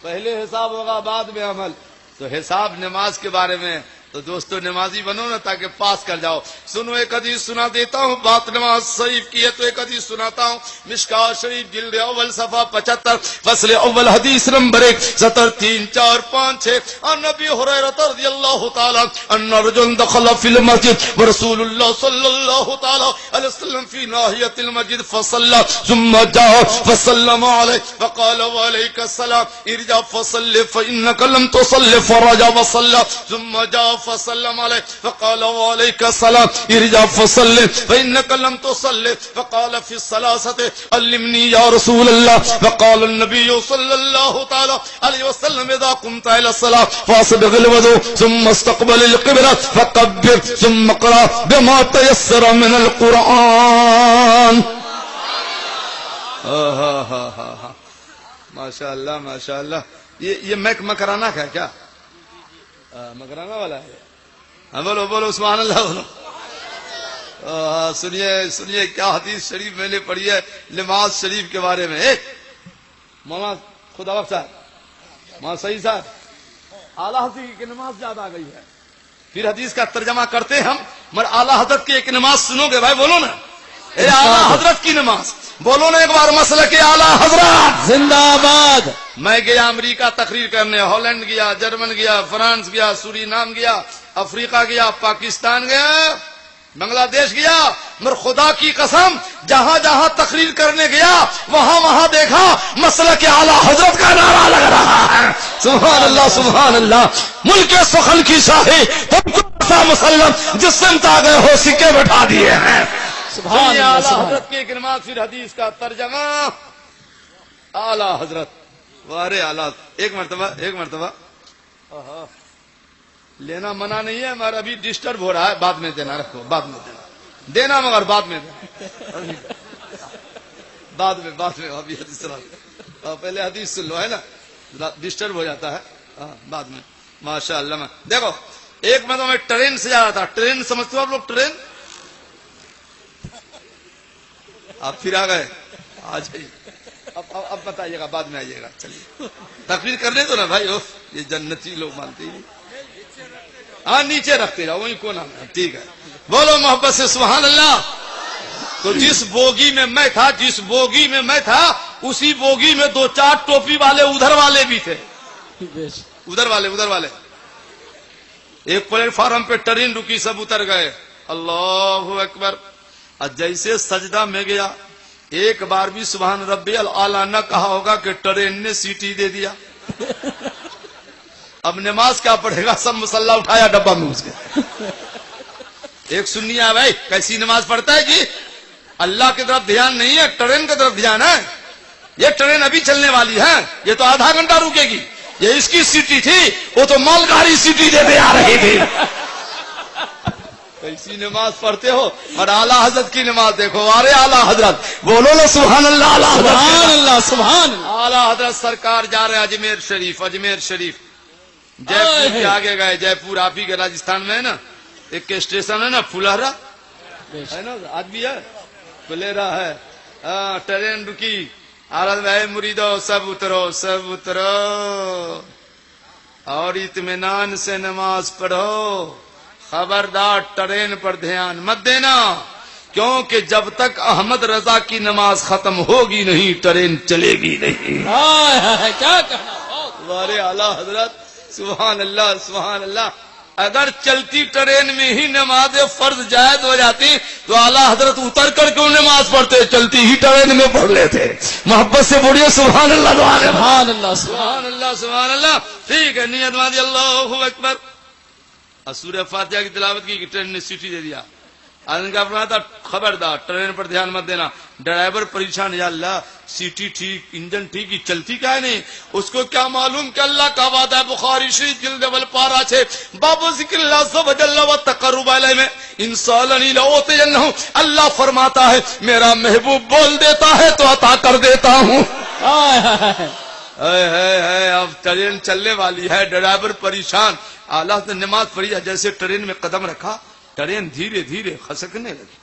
پہلے حساب ہوگا بعد میں عمل. تو حساب نماز کے بارے میں، تو دوستو نمازی بنو نا تاکہ پاس کر جاؤ. سنو ایک حدیث سنا دیتا ہوں، بات نماز شریف کی ہے تو ایک حدیث سناتا ہوں. مشکات شریف جلد اول صفحہ 75 فصل اول حدیث نمبر 1 70 3 4 5 6 عن ابي هريره رضي الله تعالى ان رجلا دخل في المسجد ورسول الله صلى الله تعالى عليه وسلم في ناحيه المسجد فصلى ثم جاء فسلم عليه فقال وعليك السلام ارجع فصل فانك لم تصل فرجع وصلى ثم جاء فسلم عليه فقال وعليك السلام ارجع فصل فإنك لم تصل فقال في الثلاثة علمني يا رسول الله فقال النبي صلى الله تعالى عليه وسلم إذا قمت إلى الصلاة فاصبغ الوضوء ثم استقبل القبلة فكبر ثم اقرأ بما تيسر من القرآن. ماشاء اللہ ماشاء اللہ. یہ مکرانا کا کیا مکرانا والا ہے؟ ہاں بولو بولو سبحان اللہ بولو. سنیے سنیے کیا حدیث شریف میں نے پڑھی ہے نماز شریف کے بارے میں. ایک مولانا خدا بخش صاحب مولانا صحیح صاحب اعلیٰ حضرت کی نماز یاد آ گئی ہے. پھر حدیث کا ترجمہ کرتے ہم، مگر اعلیٰ حضرت کی ایک نماز سنو گے بھائی؟ بولو نا اے اعلیٰ حضرت کی نماز، بولو نا ایک بار مسئلہ کہ اعلیٰ حضرت زندہ آباد. میں گیا امریکہ تقریر کرنے، ہالینڈ گیا، جرمن گیا، فرانس گیا، سورینام گیا، افریقہ گیا، پاکستان گیا، بنگلہ دیش گیا، مگر خدا کی قسم جہاں جہاں تقریر کرنے گیا وہاں وہاں دیکھا مسئلہ کہ اعلیٰ حضرت کا نعرہ لگ رہا ہے. سبحان اللہ سبحان اللہ. ملک سخن کی شاہی تم کو ایسا مسلم جس سمت آ گئے ہو سکے بٹھا دیے ہیں. سبحان اللہ اعلیٰ حضرت کی ایک نماز. پھر حدیث کا ترجمہ اعلیٰ حضرت وارے اعلیٰ. ایک مرتبہ لینا منع نہیں ہے مگر ابھی ڈسٹرب ہو رہا ہے، بعد میں دینا، رکھو بعد میں دینا مگر بعد میں دینا، بعد میں ابھی حدیث سنا، پہلے حدیث سن لو ہے نا، ڈسٹرب ہو جاتا ہے بعد میں. ماشاء اللہ. دیکھو ایک مرتبہ میں ٹرین سے جا رہا تھا. ٹرین سمجھتے ہو آپ لوگ؟ ٹرین آپ پھر آ گئے، آ جائیے اب بتائیے گا، بعد میں آئیے گا. چلیے تقریر کرنے تو نا بھائی، یہ جنتی لوگ مانتے ہی نہیں. ہاں نیچے رکھتے جاؤ وہیں کونا میں. ٹھیک ہے بولو محبت سے سبحان اللہ. تو جس بوگی میں میں تھا اسی بوگی میں 2-4 ٹوپی والے ادھر والے بھی تھے، ادھر والے. ایک پلیٹ فارم پہ ٹرین رکی، سب اتر گئے. اللہ اکبر. جیسے سجدہ میں گیا ایک بار بھی سبحان ربی الاعلیٰ نہ کہا ہوگا کہ ٹرین نے سیٹی دے دیا. اب نماز کیا پڑھے گا؟ سب مسلح اٹھایا ڈبہ میں اس کے. ایک سنی ہے بھائی کیسی نماز پڑھتا ہے جی؟ اللہ کی طرف دھیان نہیں ہے، ٹرین کی طرف دھیان ہے. یہ ٹرین ابھی چلنے والی ہے، یہ تو آدھا گھنٹہ رکے گی. یہ اس کی سیٹی تھی، وہ تو مال گاڑی سیٹی دیتے آ رہی تھی. کیسی نماز پڑھتے ہو؟ اور اعلیٰ حضرت کی نماز دیکھو. ارے اعلیٰ حضرت بولو نا سبحان اللہ. سبحان اللہ سبحان اللہ. اعلیٰ حضرت سرکار جا رہے اجمیر شریف. جے پور کے آگے گئے. جے پور آپ ہی کے راجستھان میں ہے نا، ایک اسٹیشن ہے نا پھلہرا ہے نا، آج بھی ہے پھلیرا ہے. ٹرین رکی، عرض ہے مریدو سب اترو اور اطمینان سے نماز پڑھو. خبردار ٹرین پر دھیان مت دینا، کیونکہ جب تک احمد رضا کی نماز ختم ہوگی نہیں ٹرین چلے گی نہیں. کیا کہنا. ہمارے اعلیٰ حضرت سبحان اللہ سبحان اللہ. اگر چلتی ٹرین میں ہی نماز فرض جائز ہو جاتی تو اعلیٰ حضرت اتر کر کیوں نماز پڑھتے؟ چلتی ہی ٹرین میں پڑھ لیتے. محبت سے بولیے سبحان اللہ. سبحان اللہ سبحان اللہ سبحان اللہ. ٹھیک ہے نیت ماندی اللہ اکبر. سورہ فاتحہ کی تلاوت کی کہ ٹرین نے سیٹی دے دیا. آدمی کا فرمایا تھا خبردار ٹرین پر دھیان مت دینا. ڈرائیور پریشان، یا اللہ سیٹی ٹھیک، انجن ٹھیک، ہی چلتی کیا نہیں؟ اس کو کیا معلوم کہ اللہ کا وعدہ ہے بخاری شریف جلد اول پارہ 6 باب ذکر اللہ عز و جل و تقرب الیہ میں انسان لأوتینہ. اللہ فرماتا ہے میرا محبوب بول دیتا ہے تو عطا کر دیتا ہوں. اب ٹرین چلنے والی ہے، ڈرائیور پریشان. اعلیٰ نے نماز پڑھی، جیسے ٹرین میں قدم رکھا ٹرین دھیرے دھیرے خسکنے لگی.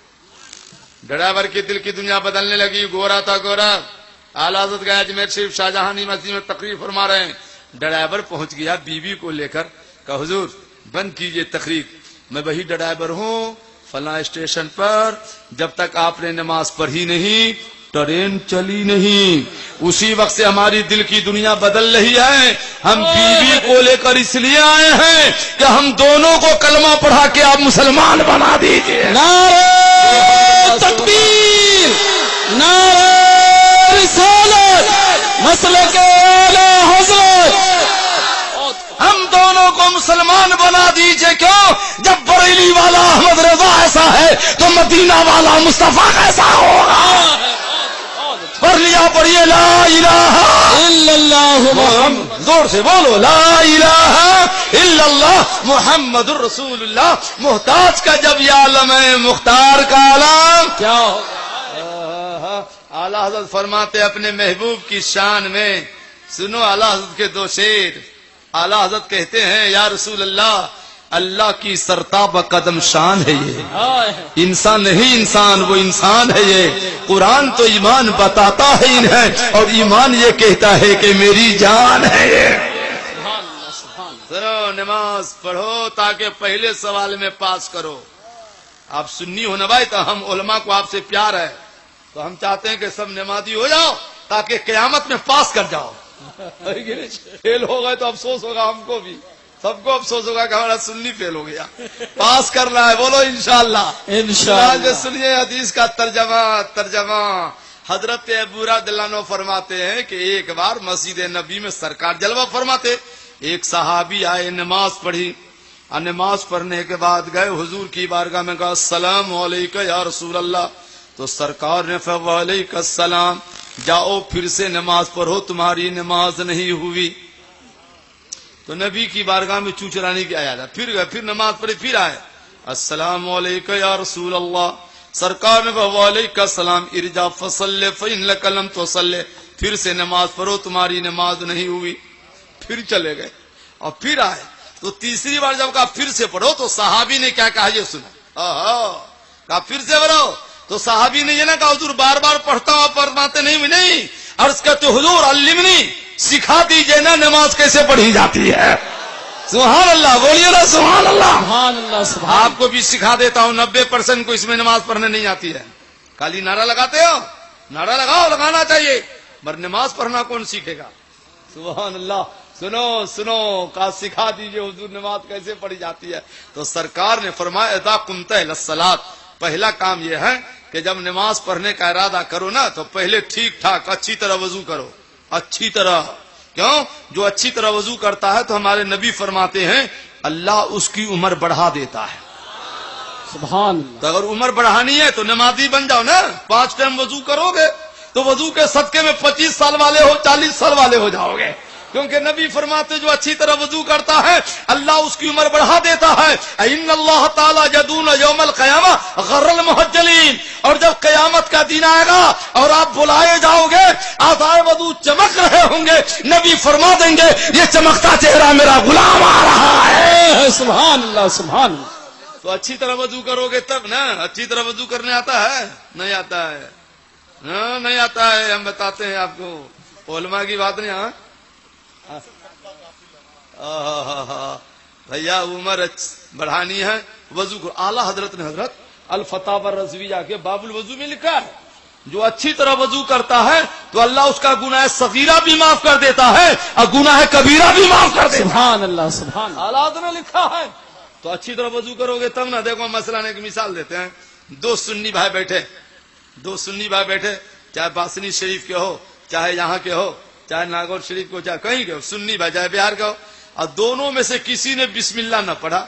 ڈرائیور کے دل کی دنیا بدلنے لگی. گورا تھا گورا. اعلی حضرت گیا اجمیر شریف شاہجہانی مسجد میں تقریر فرما رہے ہیں. ڈرائیور پہنچ گیا بیوی کو لے کر. کہا حضور بند کیجئے تقریر, میں وہی ڈرائیور ہوں فلاں اسٹیشن پر, جب تک آپ نے نماز پڑھی نہیں ٹرین چلی نہیں. اسی وقت سے ہماری دل کی دنیا بدل رہی ہے. ہم بیوی کو لے کر اس لیے آئے ہیں کہ ہم دونوں کو کلمہ پڑھا کے آپ مسلمان بنا دیجئے. نعرہ تکبیر, نعرہ رسالت, مسلک اعلی حضرت. ہم دونوں کو مسلمان بنا دیجئے. کیوں؟ جب بریلی والا احمد رضا ایسا ہے تو مدینہ والا مصطفیٰ کیسا ہوگا. پڑھ لیا پڑھیے لا الہ الا اللہ محمد, زور سے بولو لا الہ الا اللہ محمد الرسول اللہ. محتاج کا جب یہ عالم ہے مختار کا عالم کیا ہوگا. اعلی حضرت فرماتے اپنے محبوب کی شان میں, سنو اعلی حضرت کے دو شعر. اعلی حضرت کہتے ہیں یا رسول اللہ, اللہ کی سرتاب قدم شان ہے یہ, انسان نہیں انسان وہ انسان ہے یہ. قرآن تو ایمان بتاتا ہے انہیں اور ایمان یہ کہتا ہے کہ میری جان ہے یہ. سنو نماز پڑھو تاکہ پہلے سوال میں پاس کرو. آپ سنی ہو نا بھائی, تو ہم علماء کو آپ سے پیار ہے تو ہم چاہتے ہیں کہ سب نمازی ہو جاؤ تاکہ قیامت میں پاس کر جاؤ. فیل ہو گئے تو افسوس ہوگا ہم کو بھی, سب کو افسوس ہوگا کہ ہمارا سنی فیل ہو گیا. پاس کرنا ہے, بولو انشاءاللہ. انشاءاللہ. سنیے حدیث کا ترجمہ. حضرت ابو رضی اللہ عنہ فرماتے ہیں کہ ایک بار مسجد نبی میں سرکار جلوہ فرماتے. ایک صحابی آئے, نماز پڑھی, اور نماز پڑھنے کے بعد گئے حضور کی بارگاہ میں, کہا السلام علیکم یا رسول اللہ. تو سرکار نے وعلیکم السلام, جاؤ پھر سے نماز پڑھو تمہاری نماز نہیں ہوئی. تو نبی کی بارگاہ میں چوچرانے کی آیا تھا. پھر گئے, پھر نماز پڑھی, پھر آئے السلام علیکم یا رسول اللہ. سرکار نے وعلیکم السلام, ارجع فصلی فإنک لم تصلی, پھر سے نماز پڑھو تمہاری نماز نہیں ہوئی. پھر چلے گئے اور پھر آئے. تو تیسری بار جب کہا پھر سے پڑھو تو صحابی نے کیا کہا یہ سنا. کہا پھر سے پڑھو تو صحابی نے یہ نہ کہا حضور بار بار پڑھتا ہوں آپ فرماتے نہیں. عرض کرتے حضور علمنی, سکھا دیجئے نا نماز کیسے پڑھی جاتی ہے. سبحان اللہ, بولیے نا سبحان اللہ. سبحان اللہ. سبحان آپ کو بھی سکھا دیتا ہوں, 90% کو اس میں نماز پڑھنے نہیں آتی ہے. خالی نعرہ لگاتے ہو, نعرہ لگاؤ, لگانا چاہیے, مگر نماز پڑھنا کون سیکھے گا. سبحان اللہ. سنو کا سکھا دیجئے حضور نماز کیسے پڑھی جاتی ہے. تو سرکار نے فرمایا اذا قمت الی الصلاۃ, پہلا کام یہ ہے کہ جب نماز پڑھنے کا ارادہ کرو نا تو پہلے ٹھیک ٹھاک اچھی طرح وضو کرو. اچھی طرح, کیوں؟ جو اچھی طرح وضو کرتا ہے تو ہمارے نبی فرماتے ہیں اللہ اس کی عمر بڑھا دیتا ہے. سبحان. تو اگر عمر بڑھانی ہے تو نمازی بن جاؤ نا. 5 ٹائم وضو کرو گے تو وضو کے صدقے میں 25 سال والے ہو, 40 سال والے ہو جاؤ گے. کیونکہ نبی فرماتے جو اچھی طرح وضو کرتا ہے اللہ اس کی عمر بڑھا دیتا ہے. ان اللہ تعالی یدون یوم القیامہ غر المحجلین, اور جب قیامت کا دن آئے گا اور آپ بلائے جاؤ گے آثار وضو چمک رہے ہوں گے, نبی فرما دیں گے یہ چمکتا چہرہ میرا غلام آ رہا ہے. سبحان اللہ. سبحان اللہ. تو اچھی طرح وضو کرو گے تب نا. اچھی طرح وضو کرنے آتا ہے؟ نہیں آتا ہے, نہیں آتا ہے. ہم بتاتے ہیں آپ کو, علماء کی بات نہیں. ہاں بھیا عمر بڑھانی ہے وضو کو. اعلی حضرت نے حضرت الفتاوی الرضویہ کے باب الوضو میں لکھا ہے جو اچھی طرح وضو کرتا ہے تو اللہ اس کا گناہ صغیرہ بھی معاف کر دیتا ہے اور گناہ کبیرہ بھی معاف کر دیتا ہے. سبحان اللہ. سبحان اللہ. اعلی حضرت نے لکھا ہے. تو اچھی طرح وضو کرو گے تب نا. دیکھو مثلا ایک مثال دیتے ہیں. 2 سنی بھائی بیٹھے, چاہے باسنی شریف کے ہو, چاہے یہاں کے ہو, چاہے ناگور شریف کو, چاہے کہیں کے ہو, سنی بھائی چاہے بہار کا ہو, اور دونوں میں سے کسی نے بسم اللہ نہ پڑھا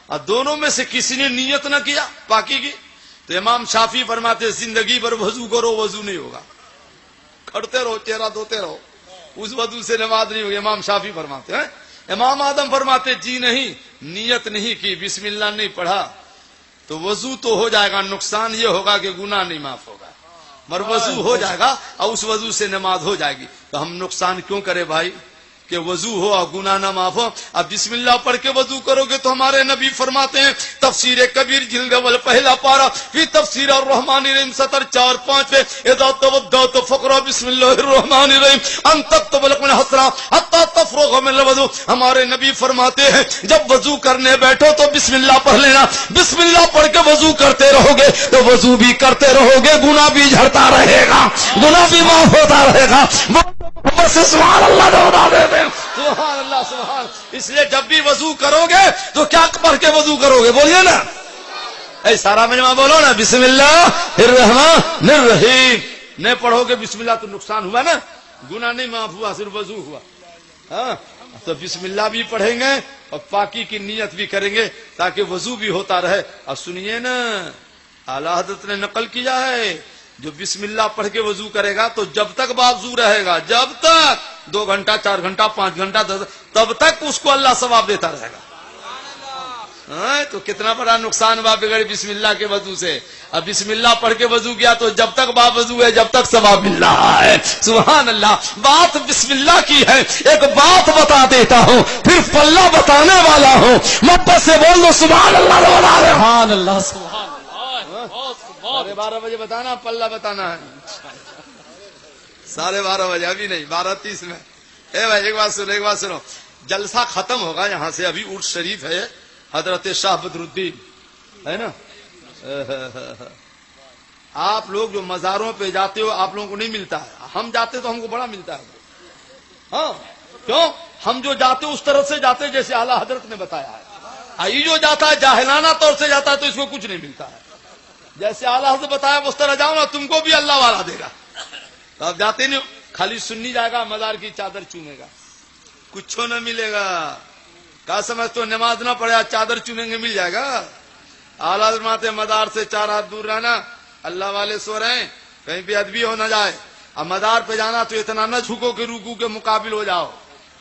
اور دونوں میں سے کسی نے نیت نہ کیا پاکی کی, تو امام شافعی فرماتے زندگی بھر وضو کرو وضو نہیں ہوگا. کھڑتے رہو, چہرہ دھوتے رہو, اس وضو سے نماز نہیں ہوگی. امام شافعی فرماتے ہیں. امام آدم فرماتے جی نہیں, نیت نہیں کی, بسم اللہ نہیں پڑھا تو وضو تو ہو جائے گا, نقصان یہ ہوگا کہ گناہ نہیں معاف ہوگا, مگر وضو ہو جائے گا اور اس وضو سے نماز ہو جائے گی. تو ہم نقصان کیوں کرے بھائی. کہ وضو ہو اور گناہ نہ معاف ہو. اب بسم اللہ پڑھ کے وضو کرو گے تو ہمارے نبی فرماتے ہیں تفسیر کبیر جلد اول پہلا پارہ فی تفسیر الرحمن الرحیم سطر 4-5 پہ اذا توضأت فقرأ بسم اللہ الرحمن الرحیم ان تكتب لك من حسنات حتى تفرغ من الوضوء. ہمارے نبی فرماتے ہیں جب وضو کرنے بیٹھو تو بسم اللہ پڑھ لینا. بسم اللہ پڑھ کے وضو کرتے رہو گے تو وضو بھی کرتے رہو گے, گناہ بھی جھڑتا رہے گا, گناہ بھی معاف ہوتا رہے گا. بس سبحان اللہ بتا دیتے ہیں سبحان اللہ سبحان. اس لیے جب بھی وضو کرو گے تو کیا پڑھ کے وضو کرو گے؟ بولیے نا, اے سارا مجمع بولو نا بسم اللہ الرحمن الرحیم. نہیں پڑھو گے بسم اللہ تو نقصان ہوا نا, گناہ نہیں معاف ہوا, صرف وضو ہوا. ہاں تو بسم اللہ بھی پڑھیں گے اور پاکی کی نیت بھی کریں گے تاکہ وضو بھی ہوتا رہے. اور سنیے نا, اعلیٰ حضرت نے نقل کیا ہے جو بسم اللہ پڑھ کے وضو کرے گا تو جب تک بازو رہے گا, جب تک 2 گھنٹہ 4 گھنٹہ 5 گھنٹہ 10 تب تک اس کو اللہ ثواب دیتا رہے گا. تو کتنا بڑا نقصان ہوا بغیر بسم اللہ کے وضو سے. اب بسم اللہ پڑھ کے وضو کیا تو جب تک وضو ہے جب تک ثواب مل رہا ہے. سبحان اللہ. بات بسم اللہ کی ہے. ایک بات بتا دیتا ہوں پھر پلہ بتانے والا ہوں, محبت سے بول دو سبحان اللہ. سبحان اللہ سبحان اللہ. 12:30 بجے بتانا, پلہ بتانا ہے 12:30 بجے, ابھی نہیں 12:30 میں. اے بھائی ایک بات سنو, جلسہ ختم ہوگا یہاں سے, ابھی عرس شریف ہے حضرت شاہ بدر الدین ہے نا. آپ لوگ جو مزاروں پہ جاتے ہو آپ لوگوں کو نہیں ملتا ہے, ہم جاتے تو ہم کو بڑا ملتا ہے. ہاں کیوں؟ ہم جو جاتے اس طرح سے جاتے جیسے اعلیٰ حضرت نے بتایا ہے. یہ جو جاتا ہے جاہلانہ طور سے جاتا ہے تو اس کو کچھ نہیں ملتا ہے. جیسے اعلیٰ حضرت بتایا اس طرح جاؤ نا, تم کو بھی اللہ والا دے گا. تو آپ جاتے نہیں, خالی سننی جائے گا, مزار کی چادر چومے گا, کچھ نہ ملے گا. کیا سمجھتے ہو نماز نہ پڑھے چادر چومیں گے مل جائے گا؟ اعلیٰ حضرت مدار سے 4 ہاتھ دور رہنا, اللہ والے سو رہے ہیں کہیں بھی ادبی ہو نہ جائے. اب مدار پہ جانا تو اتنا نہ جھکو کہ رکوع کے مقابل ہو جاؤ,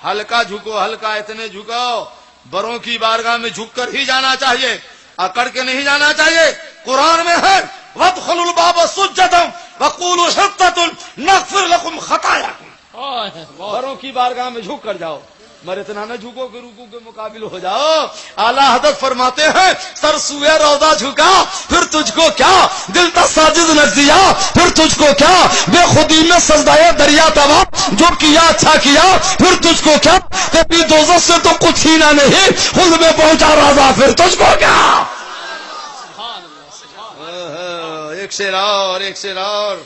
ہلکا جھکو, ہلکا اتنے جھکاؤ, بڑوں کی بارگاہ میں جھک کر ہی جانا چاہیے, اکڑ کے نہیں جانا چاہیے. قرآن میں ہے وادخلوا الباب سجدا وقولوا حطة نغفر لكم خطاياكم. بڑوں کی بارگاہ میں جھک کر جاؤ, مگر اتنا نہ جھکو کہ رکوع کے مقابل ہو جاؤ. اعلیٰ حضرت فرماتے ہیں سر سوئے روضہ جھکا پھر تجھ کو کیا, دل تا ساجد نزدیا پھر تجھ کو کیا, بے خودی میں سجدہ دریا تبا جو کیا اچھا کیا پھر تجھ کو کیا, تیری دوزخ سے تو کچھ ہی نہ نہیں, خود میں پہنچا راضا پھر تجھ کو کیا. ایک شعر اور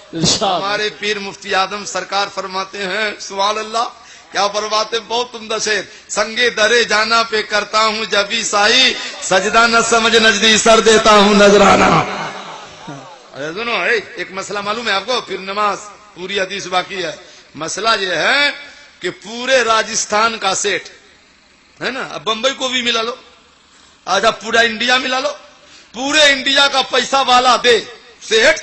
ہمارے پیر مفتی اعظم سرکار فرماتے ہیں سبحان اللہ, کیا فرماتے, بہت عمدہ شعر. سنگے درے جانا پہ کرتا ہوں جبھی سائی, سجدہ نہ سمجھ نجدی سر دیتا ہوں نذرانہ. سنو ایک مسئلہ معلوم ہے آپ کو, پھر نماز پوری حدیث باقی ہے. مسئلہ یہ ہے کہ پورے راجستھان کا سیٹ ہے نا, اب بمبئی کو بھی ملا لو, آج اب پورا انڈیا ملا لو, پورے انڈیا کا پیسہ والا دے سیٹ,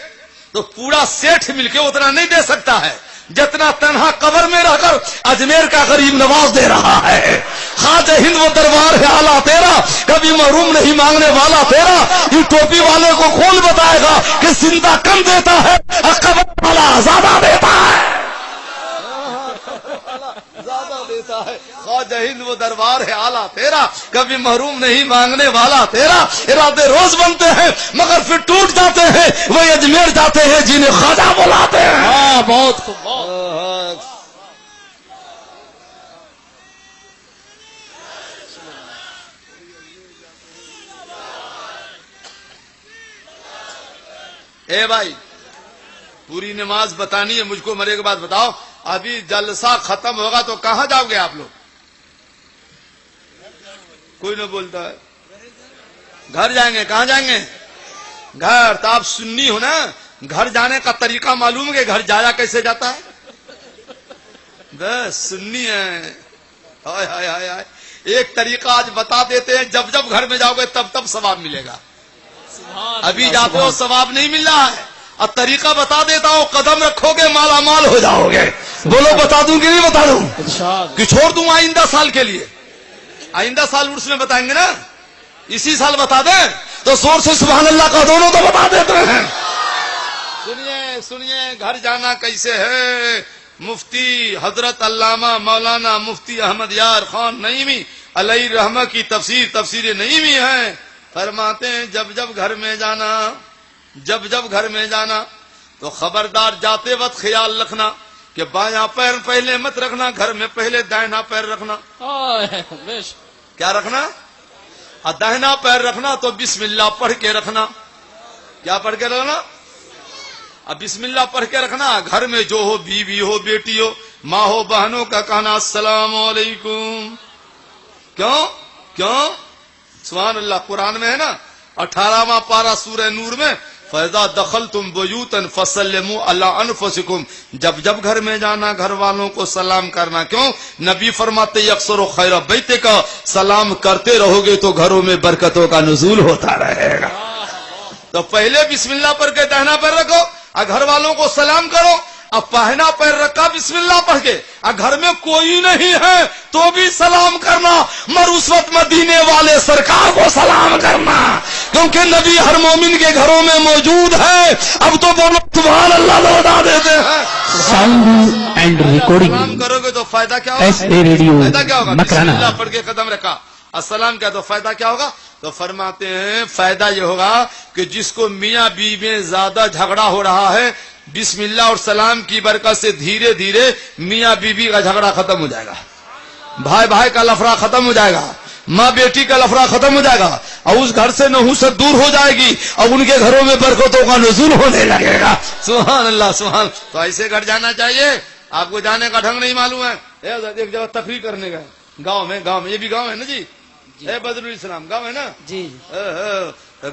تو پورا سیٹ مل کے اتنا نہیں دے سکتا ہے جتنا تنہا قبر میں رہ کر اجمیر کا غریب نواز دے رہا ہے. خواجہ ہند وہ دربار ہے اعلیٰ تیرا, کبھی محروم نہیں مانگنے والا تیرا. یہ ٹوپی والے کو کون بتائے گا کہ زندہ کم دیتا ہے اور قبر والا زیادہ دیتا ہے, زیادہ دیتا ہے. خواجہ ہند وہ دربار ہے اعلیٰ تیرا, کبھی محروم نہیں مانگنے والا تیرا. ارادے روز بنتے ہیں مگر پھر ٹوٹ جاتے ہیں, وہ اجمیر جاتے ہیں جنہیں خواجہ بلاتے ہیں. ہاں بہت خوب. اے بھائی پوری نماز بتانی ہے مجھ کو, مرے کے بعد بتاؤ. ابھی جلسہ ختم ہوگا تو کہاں جاؤ گے آپ لوگ؟ کوئی نہ بولتا ہے. گھر جائیں گے. کہاں جائیں گے؟ گھر. تو آپ سننی ہو نا, گھر جانے کا طریقہ معلوم ہے کہ گھر جایا کیسے جاتا ہے؟ بس سننی ہے. ہائے ہائے ہائے ہائے, ایک طریقہ آج بتا دیتے ہیں, جب جب گھر میں جاؤ گے تب تب ثواب ملے گا. ابھی جاتے ہو ثواب نہیں مل رہا ہے. اب طریقہ بتا دیتا ہوں, قدم رکھو گے مالا مال ہو جاؤ گے. بولو بتا دوں کہ نہیں بتا دوں کہ چھوڑ دوں آئندہ سال کے لیے؟ آئندہ سال عرس میں بتائیں گے نا, اسی سال بتا دیں تو زور سے سبحان اللہ کا دونوں تو بتا دیتے ہیں. سنیے گھر جانا کیسے ہے, مفتی حضرت علامہ مولانا مفتی احمد یار خان نعیمی علیہ رحمہ کی تفسیر نعیمی ہے، فرماتے ہیں جب جب گھر میں جانا تو خبردار جاتے وقت خیال رکھنا کہ بایاں پیر پہلے مت رکھنا، گھر میں پہلے دائنا پیر رکھنا۔ کیا رکھنا؟ دائنا پیر رکھنا تو بسم اللہ پڑھ کے رکھنا۔ کیا پڑھ کے رکھنا؟ اب بسم اللہ پڑھ کے رکھنا۔ گھر میں جو ہو، بیوی ہو، بیٹی ہو، ماں ہو، بہنوں کا کہنا السلام علیکم۔ کیوں؟ سبحان اللہ، قرآن میں ہے نا 18واں پارہ سورہ نور میں، فَإِذَا دَخَلْتُمْ بُيُوتًا فَسَلِّمُوا عَلَىٰ أَنفُسِكُمْ، جب گھر میں جانا گھر والوں کو سلام کرنا۔ کیوں؟ نبی فرماتے یکثر خیر بیتک، سلام کرتے رہو گے تو گھروں میں برکتوں کا نزول ہوتا رہے گا۔ تو پہلے بسم اللہ پڑھ کے دہنا پیر رکھو، گھر والوں کو سلام کرو۔ اب پہنا پیر رکھا بسم اللہ پڑھ کے، گھر میں کوئی نہیں ہے تو بھی سلام کرنا، مر اس وقت مدینے والے سرکار کو سلام کرنا، کیونکہ نبی ہر مومن کے گھروں میں موجود ہے۔ اب تو بولو سبحان اللہ لوٹا دیتے ہیں۔ ساؤنڈ اینڈ ریکارڈنگ سلام کرو گے تو فائدہ کیا ہوگا؟ SA ریڈیو فائدہ کیا ہوگا؟ بسم مکرانا۔ اللہ پڑھ کے قدم رکھا، السلام کیا تو فائدہ کیا ہوگا؟ تو فرماتے ہیں فائدہ یہ ہوگا کہ جس کو میاں بیوی میں زیادہ جھگڑا ہو رہا ہے، بسم اللہ اور سلام کی برکت سے دھیرے دھیرے میاں بیوی کا جھگڑا ختم ہو جائے گا، بھائی کا لفڑا ختم ہو جائے گا، ماں بیٹی کا لفڑا ختم ہو جائے گا، اور اس گھر سے نحوست دور ہو جائے گی، اور ان کے گھروں میں برکتوں کا نزول ہونے لگے گا۔ سبحان اللہ سبحان۔ تو ایسے گھر جانا چاہیے۔ آپ کو جانے کا ڈھنگ نہیں معلوم ہے، ایک جگہ تقریر کرنے گئے گاؤں میں، یہ بھی گاؤں ہے نا جی، بدر الاسلام گاؤں ہے نا جی،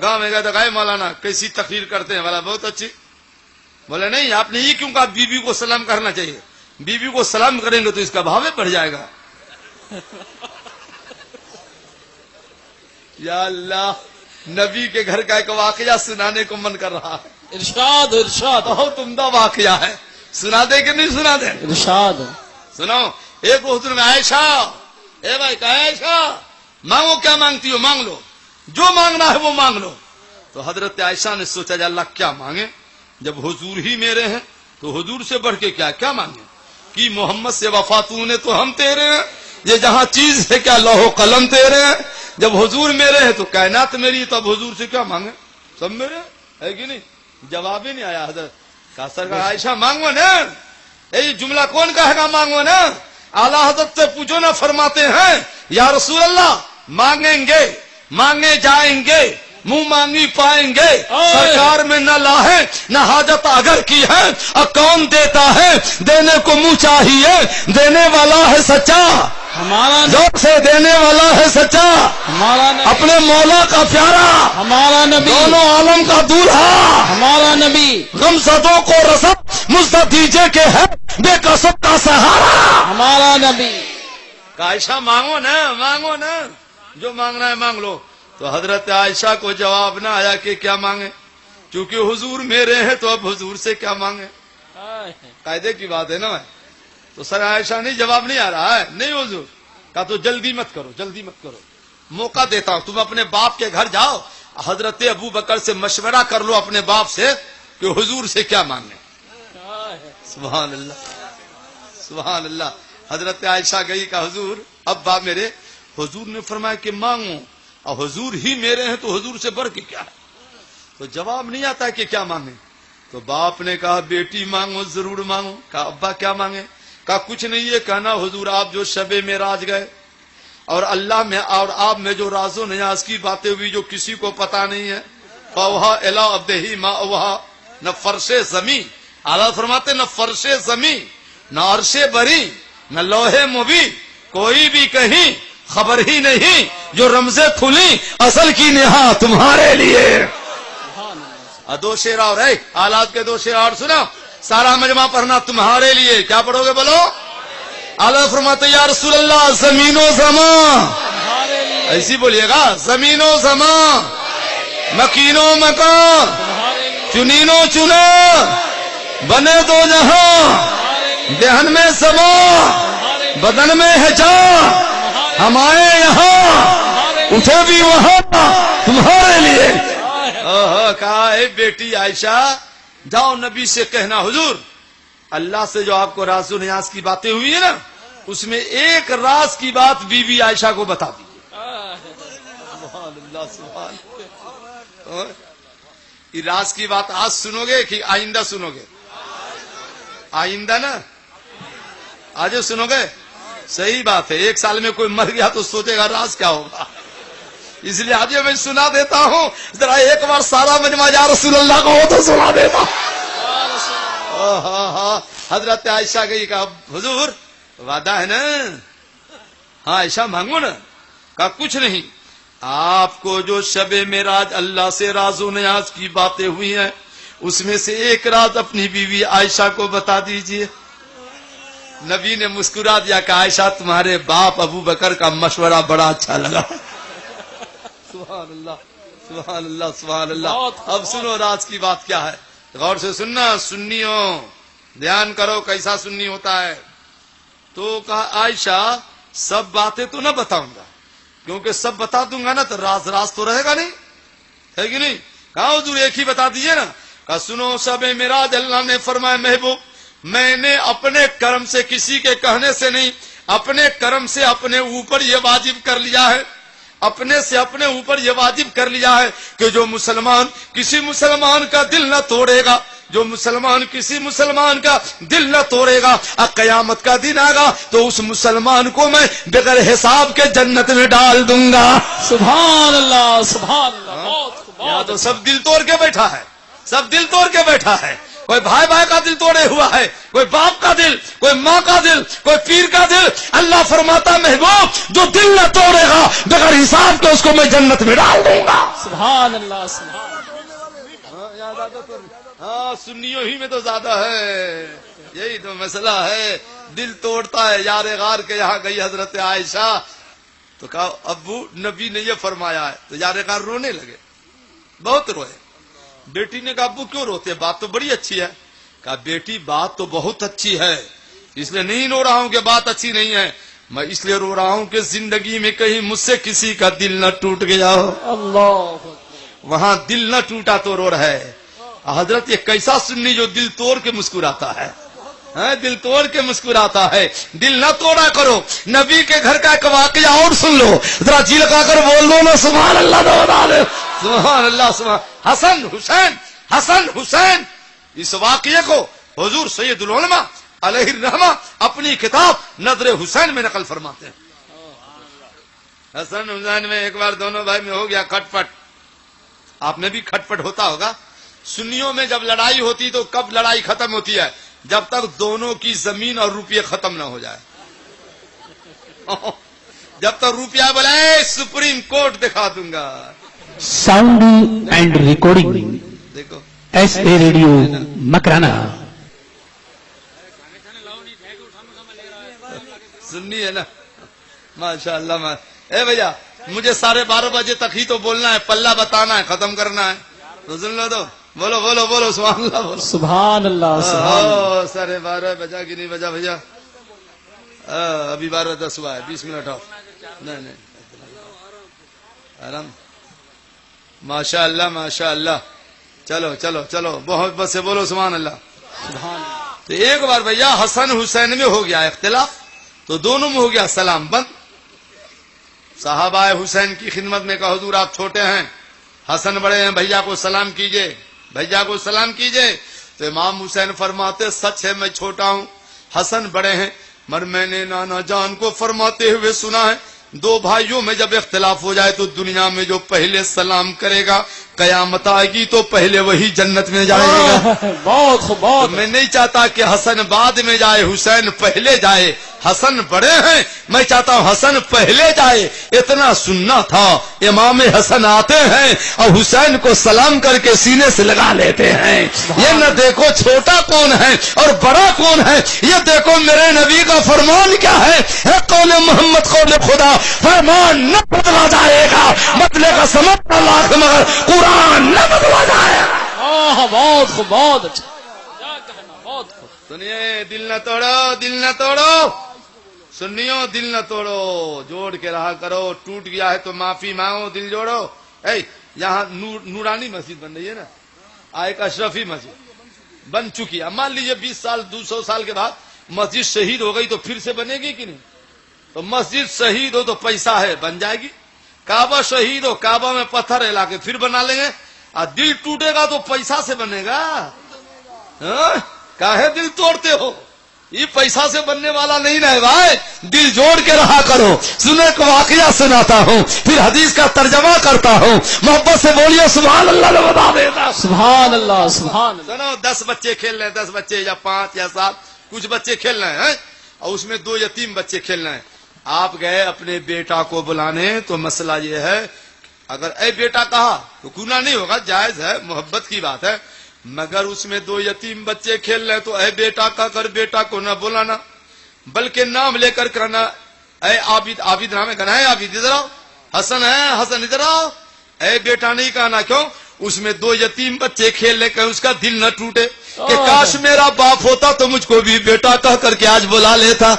گاؤں میں گئے تو گئے مولانا کیسی تقریر کرتے ہیں، والا بہت اچھی۔ بولے نہیں آپ نے یہ کیوں کہا بیوی کو سلام کرنا چاہیے، بیوی کو سلام کریں گے تو اس کا بھاو بڑھ جائے گا۔ یا اللہ، نبی کے گھر کا ایک واقعہ سنانے کو من کر رہا ہے۔ ارشاد بہت عمدہ واقعہ ہے، سنا دے کہ نہیں سنا دے؟ ارشاد سنو۔ ایک حضور میں عائشہ، اے بھائی عائشہ مانگو، کیا مانگتی ہو مانگ لو، جو مانگنا ہے وہ مانگ لو۔ تو حضرت عائشہ نے سوچا جی اللہ کیا مانگے، جب حضور ہی میرے ہیں تو حضور سے بڑھ کے کیا مانگے، کہ محمد سے وفاتوں نے تو ہم تیرے ہیں، یہ جہاں چیز ہے کیا لوح و قلم تیرے ہیں، جب حضور میرے ہیں تو کائنات میری، تو اب حضور سے کیا مانگے، سب میرے ہے کہ نہیں؟ جواب ہی نہیں آیا۔ حضرت کہا سرکار عائشہ مانگو نا، یہ جملہ کون کہے گا مانگو نا؟ اعلیٰ حضرت سے پوچھو نا، فرماتے ہیں یا رسول اللہ مانگیں گے، مانگے جائیں گے، منہ مانگی پائیں گے، سرکار میں نہ لاہیں نہ حاجت اگر کی ہے، اور کون دیتا ہے، دینے کو منہ چاہیے، دینے والا ہے سچا، ہمارا زور سے دینے والا ہے سچا، ہمارا نبی، اپنے مولا کا پیارا، ہمارا نبی، دونوں عالم کا دولہا، ہمارا نبی، غمزدوں کو رسد مستدیجے کے ہے بے کسب کا سہارا، ہمارا نبی۔ عائشہ مانگو نا، جو مانگنا ہے مانگ لو۔ تو حضرت عائشہ کو جواب نہ آیا کہ کیا مانگے، چونکہ حضور میرے ہیں تو اب حضور سے کیا مانگے، قاعدے کی بات ہے نا بھائی۔ تو سر عائشہ نہیں، جواب نہیں آ رہا ہے، نہیں حضور کہا تو جلدی مت کرو، موقع دیتا ہوں، تم اپنے باپ کے گھر جاؤ، حضرت ابو بکر سے مشورہ کر لو اپنے باپ سے کہ حضور سے کیا مانگے۔ سبحان اللہ سبحان اللہ۔ حضرت عائشہ گئی کہ حضور اب باپ میرے، حضور نے فرمایا کہ مانگو، اور حضور ہی میرے ہیں تو حضور سے بڑھ کے کیا ہے، تو جواب نہیں آتا کہ کیا مانگے۔ تو باپ نے کہا بیٹی مانگو، ضرور مانگو۔ کہا ابا کیا مانگے؟ کہا کچھ نہیں، یہ کہنا حضور آپ جو شب معراج گئے اور اللہ میں اور آپ میں جو راز و نیاز کی باتیں ہوئی جو کسی کو پتا نہیں ہے، فوہا الی عبدہ ما اوہا، نہ فرش زمین، اعلیٰ فرماتے نہ فرش زمین، نہ عرش بری، نہ لوح مبین، کوئی بھی کہیں خبر ہی نہیں، جو رمزیں کھلی اصل کی نہا تمہارے لیے۔ دو شعر اور ہے، آلات کے دو شعر اور سنا، سارا مجمع پڑھنا تمہارے لیے۔ کیا پڑھو گے بولو؟ اعلیٰ فرماتے یا رسول اللہ زمین و زمان، ایسی بولیے گا، زمین و زمان، مکین و مکان، چنین و چنا، بنے دو جہاں، دہن میں زبان، بدن میں ہے جان، ہم آئے یہاں اٹھے بھی وہاں تمہارے لیے۔ کہا اے بیٹی عائشہ جاؤ نبی سے کہنا حضور اللہ سے جو آپ کو راز و نیاز کی باتیں ہوئی ہیں نا، اس میں ایک راز کی بات بی بی عائشہ کو بتا دیجیے۔ سبحان اللہ، سبحان اللہ۔ یہ راز کی بات آج سنو گے کہ آئندہ سنو گے؟ آئندہ نا، آج سنو گے؟ صحیح بات ہے، ایک سال میں کوئی مر گیا تو سوچے گا راز کیا ہوگا، اس لیے آج میں سنا دیتا ہوں، ذرا ایک بار سارا مجمع یا رسول اللہ کا ہو تو سنا دیتا۔ حضرت عائشہ گئی، کہا حضور وعدہ ہے نا؟ ہاں عائشہ مانگو نا۔ کہا کچھ نہیں، آپ کو جو شب معراج اللہ سے راز و نیاز کی باتیں ہوئی ہیں اس میں سے ایک راز اپنی بیوی عائشہ کو بتا دیجئے۔ نبی نے مسکرا دیا کہ عائشہ تمہارے باپ ابو بکر کا مشورہ بڑا اچھا لگا۔ سبحان اللہ، سبحان اللہ، سبحان اللہ۔ اب سنو راز کی بات کیا ہے، غور سے سننا سنیوں، دھیان کرو کیسا سنی ہوتا ہے۔ تو کہا عائشہ سب باتیں تو نہ بتاؤں گا، کیونکہ سب بتا دوں گا نا تو راز راز تو رہے گا نہیں، ہے کہ نہیں؟ کہا حضور ایک ہی بتا دیجئے نا۔ کہا سنو شب معراج اللہ نے فرمایا محبوب میں نے اپنے کرم سے، کسی کے کہنے سے نہیں، اپنے کرم سے اپنے اوپر یہ واجب کر لیا ہے، اپنے سے اپنے اوپر یہ واجب کر لیا ہے کہ جو مسلمان کسی مسلمان کا دل نہ توڑے گا، جو مسلمان کسی مسلمان کا دل نہ توڑے گا، قیامت کا دن آگا تو اس مسلمان کو میں بغیر حساب کے جنت میں ڈال دوں گا۔ سبحان اللہ، سبحان اللہ۔ یا تو سب دل توڑ کے بیٹھا ہے، سب دل توڑ کے بیٹھا ہے، کوئی بھائی بھائی کا دل توڑے ہوا ہے، کوئی باپ کا دل، کوئی ماں کا دل، کوئی پیر کا دل۔ اللہ فرماتا محبوب جو دل نہ توڑے گا بغیر حساب کے اس کو میں جنت میں ڈال دوں گا۔ سبحان اللہ، سبحان ہاں سنیوں ہی میں تو زیادہ ہے، یہی تو مسئلہ ہے، دل توڑتا ہے۔ یار غار کے یہاں گئی حضرت عائشہ تو کہا ابو نبی نے یہ فرمایا ہے، تو یار غار رونے لگے، بہت روئے۔ بیٹی نے کہا ابو کیوں روتے، بات تو بڑی اچھی ہے۔ کہا بیٹی بات تو بہت اچھی ہے، اس لیے نہیں رو رہا ہوں کہ بات اچھی نہیں ہے، میں اس لیے رو رہا ہوں کہ زندگی میں کہیں مجھ سے کسی کا دل نہ ٹوٹ گیا ہو۔ اللہ، وہاں دل نہ ٹوٹا تو رو رہا ہے۔ حضرت یہ کیسا سنی جو دل توڑ کے مسکراتا ہے، دل توڑ کے مسکراتا ہے۔ دل نہ توڑا کرو۔ نبی کے گھر کا ایک واقعہ اور سن لو، ذرا جی لگا کر بول دو نا سبحان اللہ، سبحان اللہ، سبحان۔ حسن حسین اس واقعے کو حضور سید العلماء علیہ الرحمہ اپنی کتاب نظر حسین میں نقل فرماتے ہیں۔ حسن حسین میں ایک بار دونوں بھائی میں ہو گیا کھٹ پٹ، آپ میں بھی کھٹ پٹ ہوتا ہوگا۔ سنیوں میں جب لڑائی ہوتی تو کب لڑائی ختم ہوتی ہے؟ جب تک دونوں کی زمین اور روپیے ختم نہ ہو جائے۔ جب تک روپیہ بلائے سپریم کورٹ دکھا دوں گا۔ ساؤنڈ اینڈ ریکارڈنگ دیکھو ایس اے ریڈیو مکرانا۔ سننی ہے نا، ماشاء اللہ۔ اے بھیا مجھے 12:30 بجے تک ہی تو بولنا ہے، پلہ بتانا ہے، ختم کرنا ہے، تو سن لو تو بولو بولو بولو سبحان اللہ بولو۔ سبحان اللہ، سبحان اللہ۔ 12:30 بجا کہ نہیں بجا بھیا؟ ابھی 12:10 ہوا ہے، 20 منٹ آف۔ نہیں آرام، ماشاء اللہ ماشاء اللہ۔ چلو چلو چلو بہت بس سے بولو سبحان اللہ، سبحان اللہ۔ تو ایک بار بھیا حسن حسین میں ہو گیا اختلاف، تو دونوں میں ہو گیا سلام بند۔ صحابہ حسین کی خدمت میں کہا حضور آپ چھوٹے ہیں، حسن بڑے ہیں، بھیا کو سلام کیجئے، بھیا کو سلام کیجئے۔ تو امام حسین فرماتے سچ ہے میں چھوٹا ہوں، حسن بڑے ہیں، مگر میں نے نانا جان کو فرماتے ہوئے سنا ہے دو بھائیوں میں جب اختلاف ہو جائے تو دنیا میں جو پہلے سلام کرے گا قیامت آئے گی تو پہلے وہی جنت میں جائے گا۔ بہت خوب، بہت۔ میں نہیں چاہتا کہ حسن بعد میں جائے حسین پہلے جائے، حسن بڑے ہیں، میں چاہتا ہوں حسن پہلے جائے۔ اتنا سننا تھا، امام حسن آتے ہیں اور حسین کو سلام کر کے سینے سے لگا لیتے ہیں۔ یہ نہ دیکھو چھوٹا کون ہے اور بڑا کون ہے، یہ دیکھو میرے نبی کا فرمان کیا ہے، قول محمد قول خدا، فرمان نہ بدلا جائے گا، بدلے کا سمجھ لاکھ مگر قرآن نہ بدلا جائے گا۔ بہت خوب، بہت اچھا، کیا کہنا، بہت خوب۔ سنیے دل نہ توڑو، دل نہ توڑو، سنیو دل نہ توڑو، جوڑ کے رہا کرو، ٹوٹ گیا ہے تو معافی مانگو، دل جوڑو۔ یہاں نورانی مسجد بن رہی ہے نا، ایک اشرفی مسجد بن چکی ہے. مان لیجیے 20 سال 200 سال کے بعد مسجد شہید ہو گئی تو پھر سے بنے گی کہ نہیں؟ تو مسجد شہید ہو تو پیسہ ہے بن جائے گی. کعبہ شہید ہو کعبہ میں پتھر ہلا کے پھر بنا لیں گے. اور دل ٹوٹے گا تو پیسہ سے بنے گا. کاہے دل توڑتے ہو؟ یہ پیسہ سے بننے والا نہیں رہے بھائی. دل جوڑ کے رہا کرو. سنے کو واقعہ سناتا ہوں پھر حدیث کا ترجمہ کرتا ہوں. محبت سے بولیے سبحان اللہ. نے بتا دیتا سبحان اللہ سبحان اللہ. سنو 10 بچے کھیل رہے ہیں 10 بچے یا 5 یا 7 کچھ بچے کھیل رہے ہیں اور اس میں 2 یا 3 بچے کھیل رہے ہیں. آپ گئے اپنے بیٹا کو بلانے تو مسئلہ یہ ہے اگر اے بیٹا کہا تو گناہ نہیں ہوگا جائز ہے محبت کی بات ہے. مگر اس میں 2 یا 3 بچے کھیل رہے تو اے بیٹا کا کر بیٹا کو نہ بلانا بلکہ نام لے کر کہنا اے عابد. عابد نام ہے کہنا ہے عابد ادھر آؤ. حسن ہے حسن ادھر آؤ. اے بیٹا نہیں کہنا. کیوں؟ اس میں 2 یا 3 بچے کھیل لے کہ اس کا دل نہ ٹوٹے کہ کاش میرا باپ ہوتا تو مجھ کو بھی بیٹا کہہ کر کے آج بلا لیتا.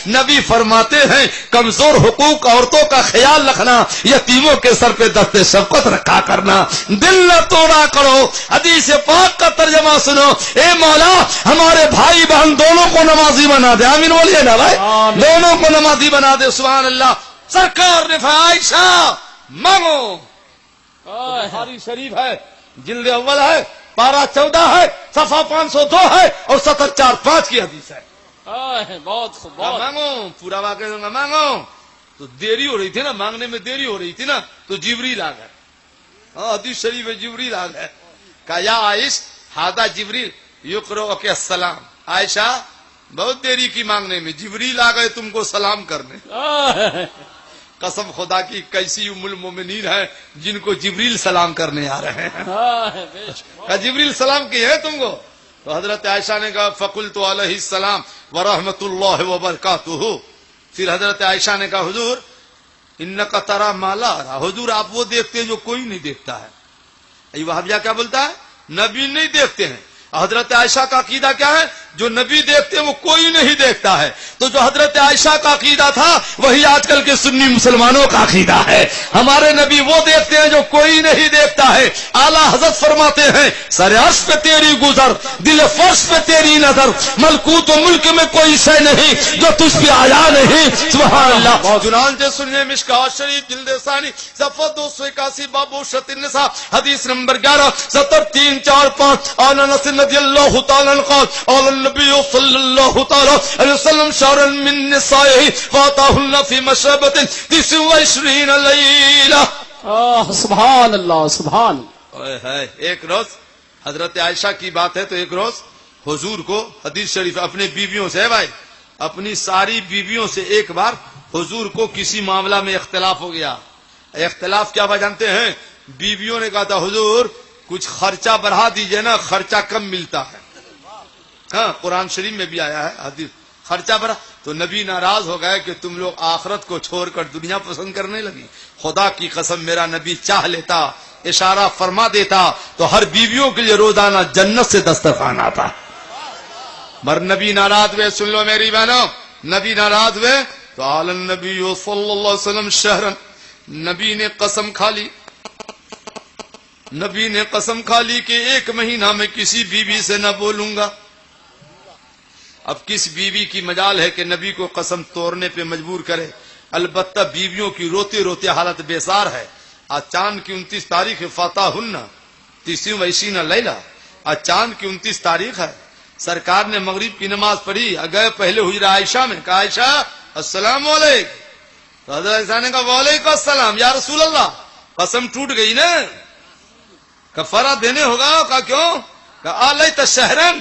نبی فرماتے ہیں کمزور حقوق عورتوں کا خیال رکھنا یتیموں کے سر پہ دست شفقت رکھا کرنا. دل نہ توڑا کرو. حدیث پاک کا ترجمہ سنو. اے مولا ہمارے بھائی بہن دونوں کو نمازی بنا دے. آمین بولیے نا بھائی. دونوں کو نمازی بنا دے. سبحان اللہ. سرکار نے عائشہ مانگو. بخاری شریف ہے جلد اول ہے پارہ 14 ہے صفحہ 502 ہے اور 745 کی حدیث ہے. بہت خوب بہت. مانگو پورا واقعہ دوں گا. مانگو تو دیری ہو رہی تھی نا مانگنے میں دیری ہو رہی تھی نا تو جبریل آ گئے. حدیث شریف میں جبریل آ گئے. کہا یا عائش ہاذا جبریل یقرؤک السلام. عائشہ بہت دیری کی مانگنے میں جبریل آ گئے تم کو سلام کرنے. قسم خدا کی کیسی ام المومنین ہے جن کو جبریل سلام کرنے آ رہے ہیں. کہا جبریل سلام کیے ہیں تم کو. تو حضرت عائشہ نے کہا فقلت علیہ السلام ورحمۃ اللہ وبرکاتہ. پھر حضرت عائشہ نے کہا حضور انک تری ما لا ارى. حضور آپ وہ دیکھتے ہیں جو کوئی نہیں دیکھتا ہے. یہ وہابیہ کیا بولتا ہے؟ نبی نہیں دیکھتے ہیں. حضرت عائشہ کا عقیدہ کیا ہے؟ جو نبی دیکھتے ہیں وہ کوئی نہیں دیکھتا ہے. تو جو حضرت عائشہ کا عقیدہ تھا وہی آج کل کے سنی مسلمانوں کا عقیدہ ہے. ہمارے نبی وہ دیکھتے ہیں جو کوئی نہیں دیکھتا ہے. اعلیٰ حضرت فرماتے ہیں سر عرش پہ تیری گزر دل فرش پہ تیری نظر ملکوت و ملک میں کوئی شے نہیں جو تجھ پہ آیا نہیں. سبحان اللہ. چنانچہ سنیے مشکوٰۃ شریف جلد ثانی صفحہ 281 باب وشت النساء حدیث نمبر 11 70 3 4 5 عن انس رضی اللہ تعالی عنہ قال قال النبی صلی اللہ تعالی علیہ وسلم شهرا من نسائه فاتاهن في مشربة 29 لیلہ. سبحان اللہ سبحان. ایک روز حضرت عائشہ کی بات ہے تو ایک روز حضور کو حدیث شریف اپنے بیویوں سے بھائی اپنی ساری بیویوں سے ایک بار حضور کو کسی معاملہ میں اختلاف ہو گیا. اختلاف کیا جانتے ہیں؟ بیویوں نے کہا تھا حضور کچھ خرچہ بڑھا دیجئے نا خرچہ کم ملتا ہے. ہاں قرآن شریف میں بھی آیا ہے حدیث خرچہ بڑھا. تو نبی ناراض ہو گئے کہ تم لوگ آخرت کو چھوڑ کر دنیا پسند کرنے لگی. خدا کی قسم میرا نبی چاہ لیتا اشارہ فرما دیتا تو ہر بیویوں کے لیے روزانہ جنت سے دسترخوان آتا. مر نبی ناراض ہوئے. سن لو میری بہنوں نبی ناراض ہوئے تو قال النبی صلی اللہ علیہ وسلم شہرا. نبی نے قسم کھا لی. نبی نے قسم کھا لی کہ 1 مہینہ میں کسی بیوی سے نہ بولوں گا. اب کس بیوی کی مجال ہے کہ نبی کو قسم توڑنے پہ مجبور کرے؟ البتہ بیویوں کی روتے روتے حالت بیزار ہے. آج چاند کی 29 تاریخ فاتحہن 29 لیلہ. آج چاند کی 29 تاریخ ہے. سرکار نے مغرب کی نماز پڑھی. گئے پہلے حجرہ عائشہ میں. کہا عائشہ السلام علیکم. تو حضرت عائشہ نے کہا وعلیکم السلام یا رسول اللہ. قسم ٹوٹ گئی نا کفارہ دینے ہوگا. کہا کیوں؟ کہا الیت شہرن.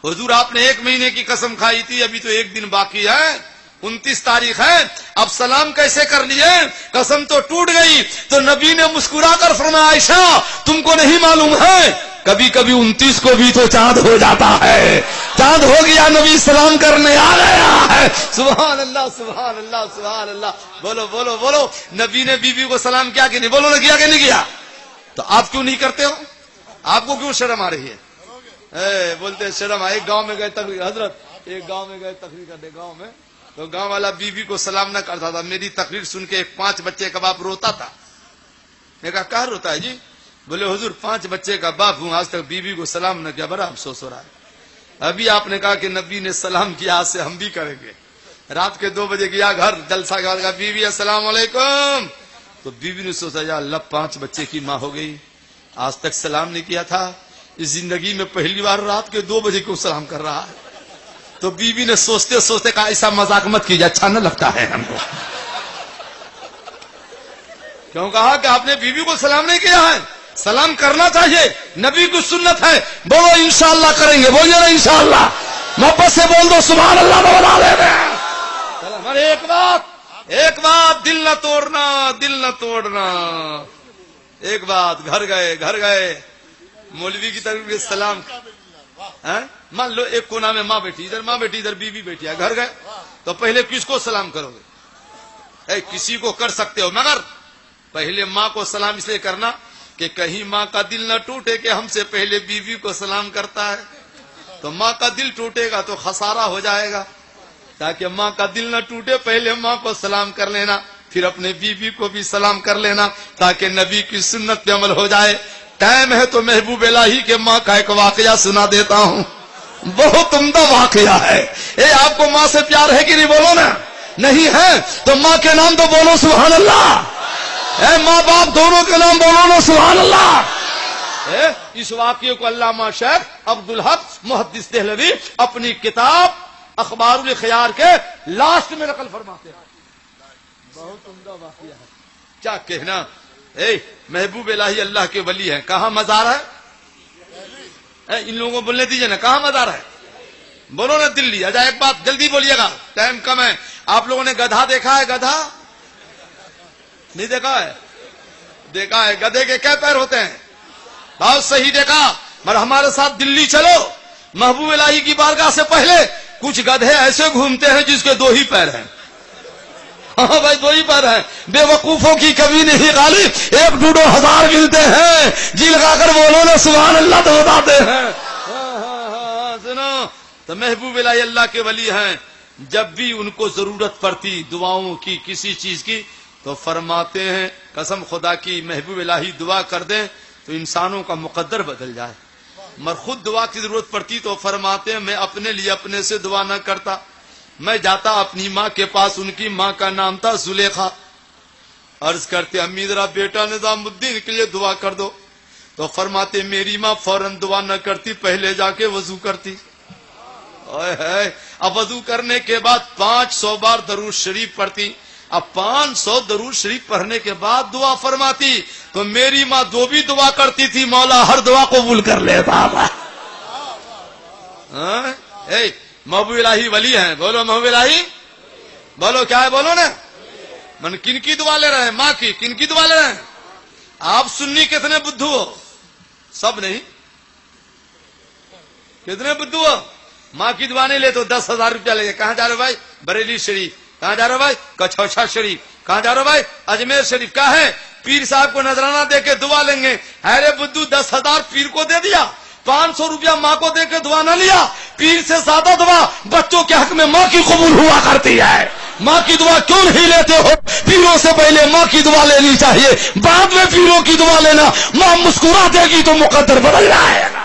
حضور آپ نے 1 مہینے کی قسم کھائی تھی ابھی تو 1 دن باقی ہے 29 تاریخ ہے. اب سلام کیسے کر لیے؟ قسم تو ٹوٹ گئی. تو نبی نے مسکرا کر فرمایا عائشہ تم کو نہیں معلوم ہے کبھی کبھی 29 کو بھی تو چاند ہو جاتا ہے. چاند ہو گیا نبی سلام کرنے آ گیا ہے. سبحان اللہ سبحان اللہ سبحان اللہ. بولو بولو بولو. نبی نے بیوی کو سلام کیا کہ نہیں؟ بولو نہ کیا کہ نہیں کیا؟ تو آپ کیوں نہیں کرتے ہو؟ آپ کو کیوں شرم آ رہی ہے؟ بولتے شرم. ایک گاؤں میں گئے تقریر حضرت ایک گاؤں میں گئے تقریر کرنے گاؤں میں تو گاؤں والا بیوی کو سلام نہ کرتا تھا. میری تقریر سن کے 5 بچے کا باپ روتا تھا. میں کہا کہاں روتا ہے جی؟ بولے حضور 5 بچے کا باپ ہوں، آج تک بیوی کو سلام نہ کیا، بڑا افسوس ہو رہا ہے۔ ابھی آپ نے کہا کہ نبی نے سلام کیا، آج سے ہم بھی کریں گے۔ رات کے 2 بجے گیا گھر، جلسہ کہا بیوی السلام علیکم، تو بیوی نے سوچا یا اللہ 5 بچے کی ماں ہو گئی، آج تک سلام نہیں کیا تھا، اس زندگی میں پہلی بار رات کے 2 بجے کیوں سلام کر رہا ہے۔ تو بیوی نے سوچتے سوچتے کہا ایسا مذاق مت کیجیے، اچھا نہ لگتا ہے ہم کو۔ کیوں کہا کہ آپ نے بیوی کو سلام نہیں کیا ہے، سلام کرنا چاہیے، نبی کی سنت ہے۔ بولو انشاءاللہ کریں گے، بولیے نا انشاءاللہ، محبت سے بول دو سبحان اللہ بولا لے رہے۔ ایک بات دل نہ توڑنا، دل نہ توڑنا۔ ایک بات، گھر گئے مولوی کی طرف سلام، مان لو ایک کونا میں ماں بیٹھی، ادھر بیوی بیٹھی ہے، گھر گئے تو پہلے کس کو سلام کرو گے؟ کسی کو کر سکتے ہو، مگر پہلے ماں کو سلام اس لیے کرنا کہ کہیں ماں کا دل نہ ٹوٹے کہ ہم سے پہلے بیوی کو سلام کرتا ہے، تو ماں کا دل ٹوٹے گا تو خسارہ ہو جائے گا۔ تاکہ ماں کا دل نہ ٹوٹے پہلے ماں کو سلام کر لینا، پھر اپنے بیوی کو بھی سلام کر لینا، تاکہ نبی کی سنت پہ عمل ہو جائے۔ ٹائم ہے تو محبوب الہی کے ماں کا ایک واقعہ سنا دیتا ہوں، بہت عمدہ واقعہ ہے۔ آپ کو ماں سے پیار ہے کہ نہیں؟ بولو نا، نہیں ہے تو ماں کے نام تو بولو سبحان اللہ، ماں باپ دونوں کے نام بولو نا سبحان اللہ۔ اس واقعے کو علامہ شیخ عبدالحق محدث دہلوی اپنی کتاب اخبار الخیار کے لاسٹ میں نقل فرماتے ہیں، بہت عمدہ واقعہ ہے۔ کیا کہنا، محبوب الہی اللہ کے ولی ہیں، کہاں مزار ہے؟ ان لوگوں کو بولنے دیجئے نا، کہاں مزار ہے؟ بولو نا دلی۔ اچھا ایک بات جلدی بولیے گا، ٹائم کم ہے۔ آپ لوگوں نے گدھا دیکھا ہے؟ گدھا نہیں دیکھا ہے؟ دیکھا ہے۔ گدھے کے کیا پیر ہوتے ہیں؟ بہت صحیح دیکھا، مگر ہمارے ساتھ دلی چلو، محبوب الہی کی بارگاہ سے پہلے کچھ گدھے ایسے گھومتے ہیں جس کے 2 ہی پیر ہیں۔ ہاں بھائی 2 ہی پیر ہیں، بے وقوفوں کی کبھی نہیں غالب، 1 ڈوڈو 1000 ملتے ہیں، جی لگا کر بولو نا سبحان اللہ تو بتاتے ہیں۔ سنو تو محبوب الہی اللہ کے ولی ہیں، جب بھی ان کو ضرورت پڑتی دعاؤں کی، کسی چیز کی، تو فرماتے ہیں قسم خدا کی محبوب الہی دعا کر دیں تو انسانوں کا مقدر بدل جائے۔ مگر خود دعا کی ضرورت پڑتی تو فرماتے ہیں میں اپنے لیے اپنے سے دعا نہ کرتا، میں جاتا اپنی ماں کے پاس، ان کی ماں کا نام تھا زلیخا، عرض کرتے امی ذرا بیٹا نظام الدین کے لیے دعا کر دو، تو فرماتے میری ماں فوراً دعا نہ کرتی، پہلے جا کے وضو کرتی۔ اب وضو کرنے کے بعد 500 بار درود شریف پڑھتی، اب 500 درود شریف پڑھنے کے بعد دعا فرماتی، تو میری ماں جو بھی دعا کرتی تھی مولا ہر دعا قبول کر لیتا تھا۔ محبوب الہی ولی ہیں، بولو محبوب الہی، بولو کیا ہے، بولو نا۔ من کن کی دعا لے رہے ہیں؟ ماں کی۔ کن کی دعا لے رہے ہیں؟ آپ سنی کتنے بدھو ہو؟ سب نہیں، کتنے بدھو ہو؟ ماں کی دعا نہیں لے تو 10,000 روپیہ لے گے۔ کہاں جا رہے بھائی؟ بریلی شریف۔ کہاں جا رہے بھائی؟ کچھوچھا شریف۔ کہاں جا رہے بھائی؟ اجمیر شریف۔ کیا ہے؟ پیر صاحب کو نذرانہ دے کے دعا لیں گے۔ ارے بدھو 10,000 پیر کو دے دیا، 500 روپیہ ماں کو دے کے دعا نہ لیا۔ پیر سے زیادہ دعا بچوں کے حق میں ماں کی قبول ہوا کرتی ہے۔ ماں کی دعا کیوں نہیں لیتے ہو؟ پیروں سے پہلے ماں کی دعا لینی چاہیے، بعد میں پیروں کی دعا لینا۔ ماں مسکرا دے گی تو مقدر بدل جائے گا۔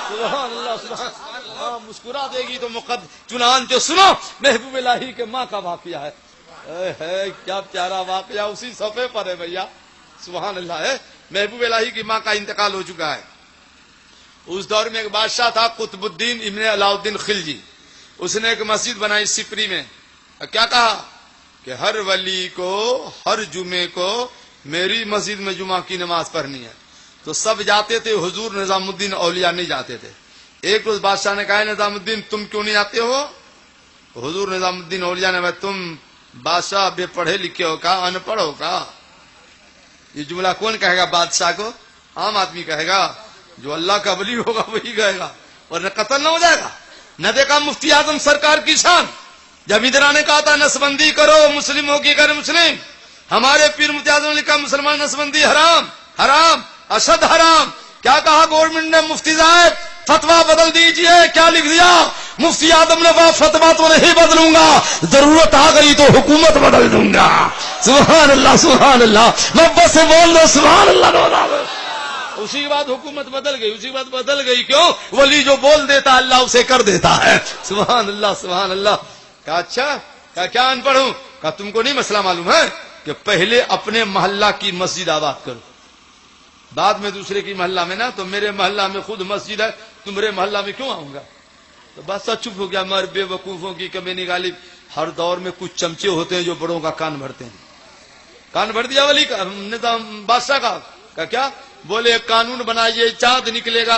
سبحان اللہ، سبحان اللہ، مسکرا دے گی تو مقدر۔ چنانچہ سنو محبوب الہی کے ماں کا واقعہ ہے، کیا پیارا واقعہ، اسی صفحے پر ہے بھیا، سبحان اللہ ہے۔ محبوب الہی کی ماں کا انتقال ہو چکا ہے۔ اس دور میں ایک بادشاہ تھا قطب الدین ابن علاء الدین خلجی، اس نے ایک مسجد بنائی سپری میں۔ کیا کہا کہ ہر ولی کو ہر جمعے کو میری مسجد میں جمعہ کی نماز پڑھنی ہے، تو سب جاتے تھے، حضور نظام الدین اولیاء نہیں جاتے تھے۔ ایک روز بادشاہ نے کہا نظام الدین تم کیوں نہیں آتے ہو؟ حضور نظام الدین اولیاء نے کہا تم بادشاہ بے پڑھے لکھے ہو کا، ان پڑھ ہو کا؟ یہ جملہ کون کہے گا بادشاہ کو؟ عام آدمی کہے گا، جو اللہ کا ولی ہوگا وہی کہے گا، ورنہ قتل نہ ہو جائے گا۔ نہ دیکھا مفتی اعظم سرکار کی شان، جب ادھر نے کہا تھا نسبندی کرو مسلموں کی غیر مسلم، ہمارے پیر مفتی اعظم نے کہا مسلمان نسبندی حرام، حرام، اشد حرام۔ کیا کہا گورنمنٹ نے؟ مفتی صاحب فتوا بدل دیجئے۔ کیا لکھ دیا مفتی اعظم نے؟ وہ فتوا تو نہیں بدلوں گا، ضرورت آ گئی تو حکومت بدل دوں گا۔ سبحان اللہ، سبحان اللہ، محبت سے بول دو سبحان اللہ۔ اسی کے بعد حکومت بدل گئی، اسی کے بعد بدل گئی. کیوں؟ ولی جو بول دیتا اللہ اسے کر دیتا ہے. سبحان اللہ سبحان اللہ. کہا اچھا، کہا کیا ان پڑھ ہوں؟ کہا تم کو نہیں مسئلہ معلوم ہے کہ پہلے اپنے محلہ کی مسجد آباد کرو، بعد میں دوسرے کی محلہ میں. نا تو میرے محلہ میں خود مسجد ہے، تمہارے محلہ میں کیوں آؤں گا؟ تو بادشاہ چپ ہو گیا. مر بے وقوفوں کی کمی نہیں غالب. ہر دور میں کچھ چمچے ہوتے ہیں جو بڑوں کا کان بھرتے ہیں. کان بھر دیا ولی کا نظام بادشاہ کا. کیا بولے؟ قانون بنائیے چاند نکلے گا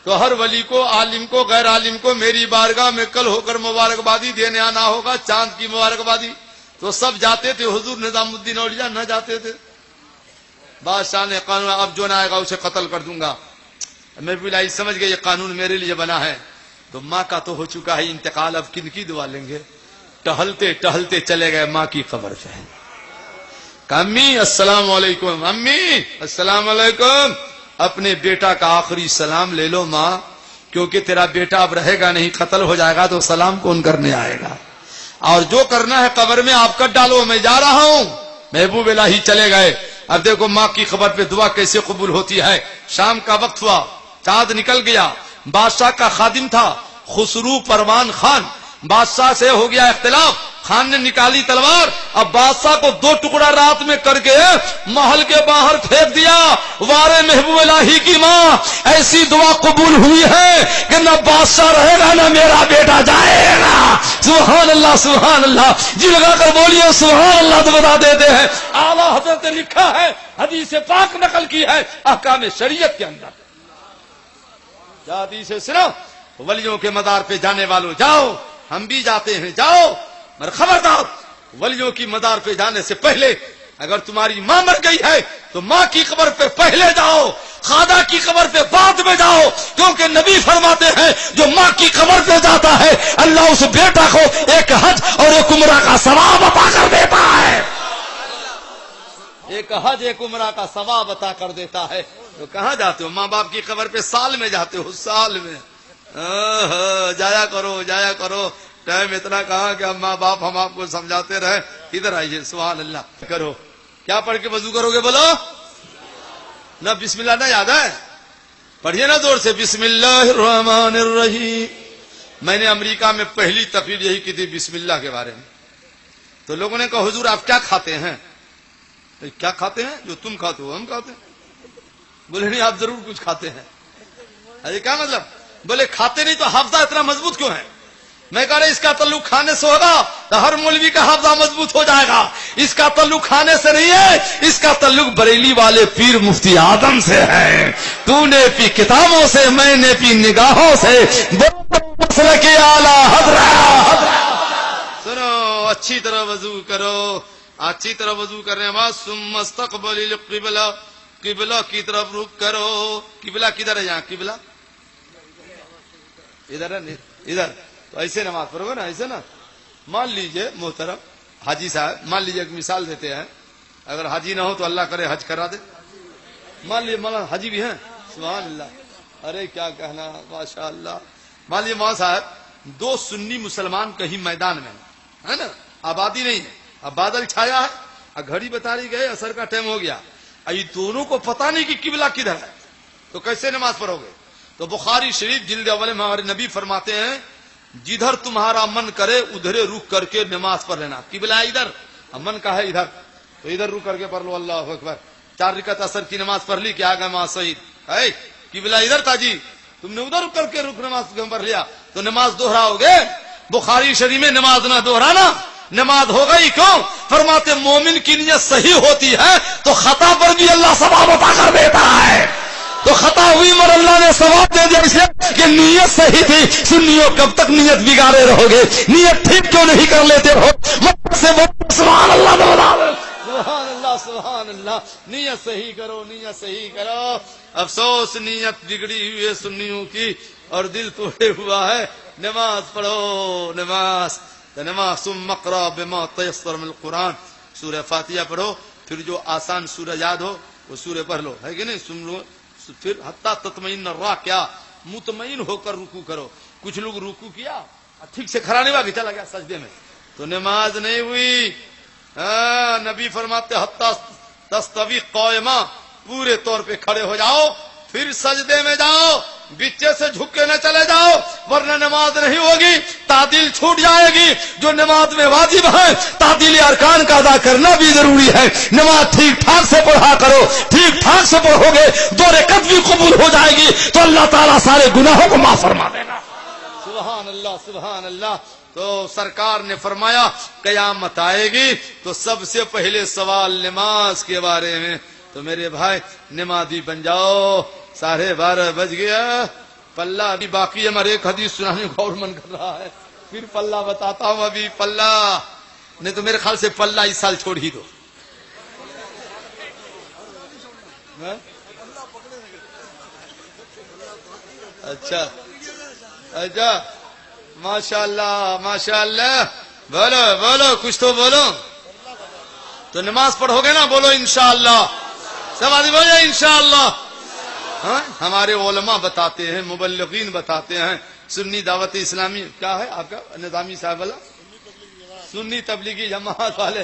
تو ہر ولی کو، عالم کو، غیر عالم کو میری بارگاہ میں کل ہو کر مبارکبادی دینے آنا ہوگا، چاند کی مبارکبادی. تو سب جاتے تھے، حضور نظام الدین اولیاء نہ جاتے تھے. بادشاہ نے قانون، اب جو نہ آئے گا اسے قتل کر دوں گا. میں بھی لائی سمجھ گئے یہ قانون میرے لیے بنا ہے. تو ماں کا تو ہو چکا ہے انتقال، اب کن کی دعا لیں گے؟ ٹہلتے ٹہلتے چلے گئے ماں کی قبر پہ. امی السلام علیکم، امی السلام علیکم. اپنے بیٹا کا آخری سلام لے لو ماں، کیونکہ تیرا بیٹا اب رہے گا نہیں، قتل ہو جائے گا تو سلام کون کرنے آئے گا؟ اور جو کرنا ہے قبر میں آپ کر ڈالو، میں جا رہا ہوں. محبوب الہی چلے گئے. اب دیکھو ماں کی خبر پہ دعا کیسے قبول ہوتی ہے. شام کا وقت ہوا، چاند نکل گیا. بادشاہ کا خادم تھا خسرو پروان خان. بادشاہ سے ہو گیا اختلاف. خان نے نکالی تلوار، اب بادشاہ کو 2 ٹکڑا رات میں کر کے محل کے باہر پھینک دیا. وارے محبوب الہی کی ماں، ایسی دعا قبول ہوئی ہے کہ نہ بادشاہ رہے گا نہ میرا بیٹا جائے گا. سبحان اللہ سبحان اللہ. جی لگا کر بولیے سبحان اللہ. تو بتا دیتے ہیں اعلیٰ حضرت نے لکھا ہے، حدیث پاک نقل کی ہے احکام شریعت کے اندر. حدیث صرف ولیوں کے مدار پہ جانے والوں جاؤ، ہم بھی جاتے ہیں جاؤ، مگر خبردار ولیوں کی مدار پہ جانے سے پہلے اگر تمہاری ماں مر گئی ہے تو ماں کی قبر پہ پہلے جاؤ، خادہ کی قبر پہ بعد میں جاؤ. کیونکہ نبی فرماتے ہیں جو ماں کی قبر پہ جاتا ہے اللہ اس بیٹا کو ایک حج اور ایک عمرہ کا ثواب عطا کر دیتا ہے. ایک حج ایک عمرہ کا ثواب عطا کر دیتا ہے. تو کہاں جاتے ہو؟ ماں باپ کی قبر پہ سال میں جاتے ہو، سال میں. جایا کرو جایا کرو. ٹائم اتنا کہاں کہ ماں باپ ہم آپ کو سمجھاتے رہے. ادھر آئیے سبحان اللہ کرو. کیا پڑھ کے وضو کرو گے؟ بولو نہ بسم اللہ نہ یاد ہے؟ پڑھیے نا زور سے بسم اللہ الرحمن الرحیم. میں نے امریکہ میں پہلی تقریر یہی کی تھی بسم اللہ کے بارے میں. تو لوگوں نے کہا حضور آپ کیا کھاتے ہیں؟ کیا کھاتے ہیں؟ جو تم کھاتے ہو ہم کھاتے ہیں. بولے نہیں آپ ضرور کچھ کھاتے ہیں. ارے کیا مطلب؟ بولے کھاتے نہیں تو حافظہ اتنا مضبوط کیوں ہے؟ میں کہہ رہا اس کا تعلق کھانے سے ہوگا تو ہر مولوی کا حافظہ مضبوط ہو جائے گا. اس کا تعلق کھانے سے نہیں ہے، اس کا تعلق بریلی والے پیر مفتی اعظم سے ہے. تو نے پی کتابوں سے، میں نے پی نگاہوں سے. کے اعلیٰ حضرت سنو، اچھی طرح وضو کرو. اچھی طرح وضو کرنے بعد ثم استقبل القبلہ، قبلہ کی طرف رخ کرو. قبلہ کدھر ہے؟ یہاں قبلہ ادھر ہے، ادھر. تو ایسے نماز پڑھو گے نا، ایسے نا. مان لیجئے محترم حاجی صاحب، مان لیجئے ایک مثال دیتے ہیں، اگر حاجی نہ ہو تو اللہ کرے حج کرا دے. مان لیجئے مولانا حاجی بھی ہیں، سبحان اللہ. ارے کیا کہنا، ماشاء اللہ. مان لیجئے مولانا صاحب 2 سنی مسلمان کہیں میدان میں ہے نا، آبادی نہیں ہے، اب بادل چھایا ہے، اب گھڑی بتا رہی گئے اثر کا ٹائم ہو گیا. یہ دونوں کو پتہ نہیں کہ قبلہ کدھر ہے، تو کیسے نماز پڑھو گے؟ تو بخاری شریف جلد اول میں ہمارے نبی فرماتے ہیں جدھر تمہارا من کرے ادھرے رک کر کے نماز پڑھ لینا. قبلہ ادھر، من کا ہے ادھر، تو ادھر رک کر کے پڑھ لو. اللہ اکبر. 4 رکعت اثر کی نماز پڑھ لی کہ آگے ماں شہید ہے. قبلہ ادھر تھا جی، تم نے ادھر رک کر کے نماز پڑھ لیا تو نماز دوہراؤ گے. بخاری شریف میں نماز نہ دوہرانا نماز ہو گئی. کیوں؟ فرماتے مومن کی نیت صحیح ہوتی ہے تو خطا پر بھی اللہ ثواب عطا کر دیتا ہے. تو خطا ہوئی مگر اللہ نے ثواب دے دیا، اس لیے کہ نیت صحیح تھی. سنیوں کب تک نیت بگاڑے رہو گے؟ نیت ٹھیک کیوں نہیں کر لیتے ہو؟ سبحان اللہ سبحان اللہ سبحان اللہ. نیت صحیح کرو، نیت صحیح کرو. افسوس نیت بگڑی ہوئی ہے سنیوں کی اور دل توڑے ہوا ہے. نماز پڑھو نماز. نماز ثم اقرأ بما تيسر من القرآن. سورہ فاتحہ پڑھو، پھر جو آسان سورہ یاد ہو وہ سورہ پڑھ لو، ہے کہ نہیں؟ سن لو. پھر حتی تطمئن الراکع، مطمئن ہو کر رکوع کرو. کچھ لوگ رکوع کیا ٹھیک سے کھڑا نہیں ہوا کہ چلا گیا سجدے میں، تو نماز نہیں ہوئی. نبی فرماتے حتی تستوی قائمہ، پورے طور پہ کھڑے ہو جاؤ. پھر سجدے میں جاؤ، بچے سے جھک کے نہ چلے جاؤ ورنہ نماز نہیں ہوگی، تعدیل چھوٹ جائے گی۔ جو نماز میں واجب ہے تعدیل ارکان کا ادا کرنا بھی ضروری ہے۔ نماز ٹھیک ٹھاک سے پڑھا کرو، ٹھیک ٹھاک سے پڑھو گے 2 رکعت بھی قبول ہو جائے گی تو اللہ تعالیٰ سارے گناہوں کو معاف فرما دے گا۔ سبحان اللہ سبحان اللہ۔ تو سرکار نے فرمایا قیامت آئے گی تو سب سے پہلے سوال نماز کے بارے میں۔ تو میرے بھائی نمازی بن جاؤ، 12:30 بج گیا، پلہ ابھی باقی ہے، ہمارے ایک حدیث سنانے کو اور من کر رہا ہے، پھر پلہ بتاتا ہوں۔ ابھی پلہ نہیں تو میرے خیال سے پلہ اس سال چھوڑ ہی دو۔ اچھا اچھا، ماشاء اللہ ماشاء اللہ، بولو بولو کچھ تو بولو۔ تو نماز پڑھو گے نا، بولو انشاءاللہ، سب آدمی بولو انشاءاللہ۔ ہاں ہمارے علماء بتاتے ہیں، مبلغین بتاتے ہیں، سنی دعوت اسلامی کیا ہے آپ کا نظامی صاحب والا، سنی تبلیغی جماعت والے،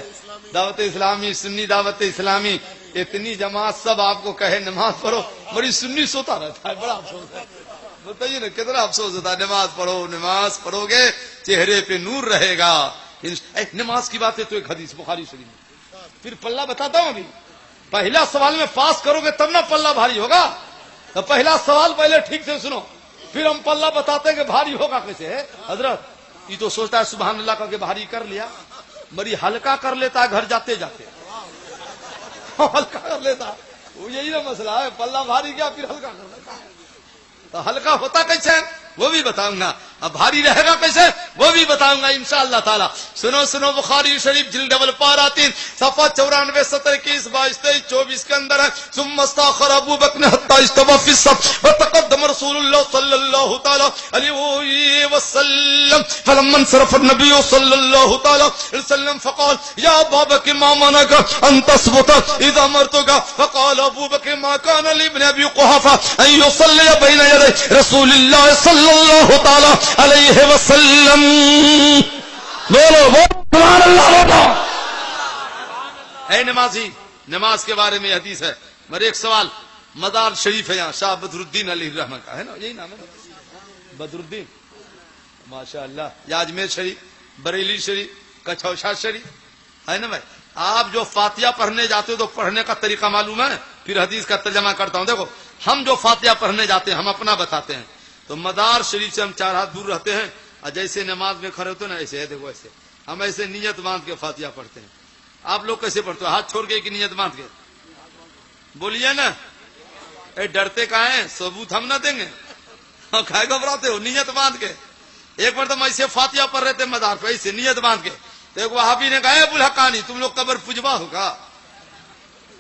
دعوت اسلامی، سنی دعوت اسلامی، اتنی جماعت سب آپ کو کہے نماز پڑھو، بڑی سنی سوتا رہتا ہے، بڑا افسوس ہے۔ بتائیے نا کتنا افسوس ہوتا ہے۔ نماز پڑھو، نماز پڑھو گے چہرے پہ نور رہے گا۔ نماز کی بات ہے تو ایک حدیث بخاری شریف میں، پھر پلہ بتاتا ہوں۔ ابھی پہلا سوال میں پاس کرو گے تب نہ پلہ بھاری ہوگا، تو پہلا سوال پہلے ٹھیک سے سنو، پھر ہم پلہ بتاتے ہیں کہ بھاری ہوگا کیسے۔ حضرت یہ تو سوچتا ہے سبحان اللہ کر کے بھاری کر لیا، بڑی ہلکا کر لیتا ہے گھر جاتے جاتے، ہلکا کر لیتا، وہ یہی نا مسئلہ ہے، پلہ بھاری کیا پھر ہلکا کر لیتا، تو ہلکا ہوتا کیسے وہ بھی بتاؤں گا، اب بھاری رہے گا کیسے وہ بھی بتاؤں گا انشاءاللہ تعالی۔ سنو سنو، بخاری شریف جلد اول پارہ 3 صفحہ 94 70 21 22 23 24 کے اندر ہے، ثم استاخر ابو بکر حتى استوى في الصف وتقدم رسول الله صلى الله تعالى عليه وسلم فلما انصرف النبي صلى الله تعالى وسلم فقال يا ابا بكر ما منعك ان تثبت اذا امرتك، فقال ابو بكر ما كان لابن ابي قحافه ان يصلي بين يدي رسول الله صلى اللہ تعالی علیہ وسلم۔ بولو سبحان اللہ بولو۔ اے نمازی، نماز کے بارے میں حدیث ہے، میرے ایک سوال، مدار شریف ہے یہاں شاہ بدر الدین علیہ الرحمہ کا ہے نا، یہی نام ہے بدر الدین، ماشاء اللہ، یا اجمیر شریف، بریلی شریف، کچھوشا شریف ہے نا بھائی۔ آپ جو فاتحہ پڑھنے جاتے ہو تو پڑھنے کا طریقہ معلوم ہے، پھر حدیث کا ترجمہ کرتا ہوں۔ دیکھو ہم جو فاتحہ پڑھنے جاتے ہیں ہم اپنا بتاتے ہیں، تو مدار شریف سے ہم 4 ہاتھ دور رہتے ہیں، اور جیسے نماز میں کھڑے ہوتے ہیں نا ایسے ہے، دیکھو ایسے ہم ایسے نیت باندھ کے فاتحہ پڑھتے ہیں۔ آپ لوگ کیسے پڑھتے ہو؟ ہاتھ چھوڑ کے کہ نیت باندھ کے؟ بولیے نا، اے ڈرتے کہاں ہیں؟ ثبوت ہم نہ دیں گے، کھائے گھبراتے ہو؟ نیت باندھ کے۔ ایک بار تو ہم ایسے فاتحہ پڑھ رہے تھے مدار پہ ایسے نیت باندھ کے، تو ایک وہابی نے کہا ابو الحقانی تم لوگ قبر پجوا ہوگا؟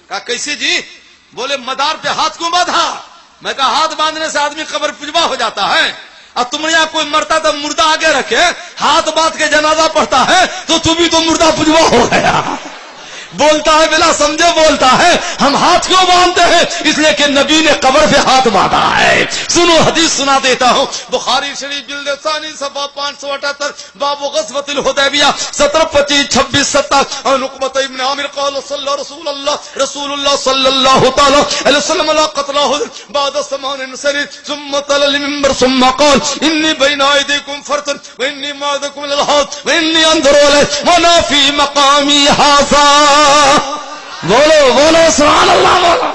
کہا کیسے جی؟ بولے مدار پہ ہاتھ کیوں باندھا؟ میں کہا ہاتھ باندھنے سے آدمی قبر پجوا ہو جاتا ہے، اب تم نے یہاں کوئی مرتا تو مردہ آگے رکھے، ہاتھ باندھ کے جنازہ پڑھتا ہے تو تم بھی تو مردہ پجوا ہو گیا۔ بولتا ہے بلا سمجھے بولتا ہے، ہم ہاتھ کیوں باندھتے ہیں؟ اس لیے کہ نبی نے قبر پہ ہاتھ باندھا ہے۔ سنو حدیث سنا دیتا ہوں، بخاری شریف جلد ثانی صفحہ 578 باب غزوۃ الحدیبیہ 17 25 26 27 عن عقبۃ ابن عامر قال صلی رسول اللہ صلی اللہ تعالی علیہ وسلم علی قتلہ بعد 8 سنین ثم طلع المنبر ثم قال انی بین ایدیکم فرط وانی معدکم للحوض وانی انظر الیہ وانا فی مقامی ھذا۔ بولو بولو سبحان اللہ بولو۔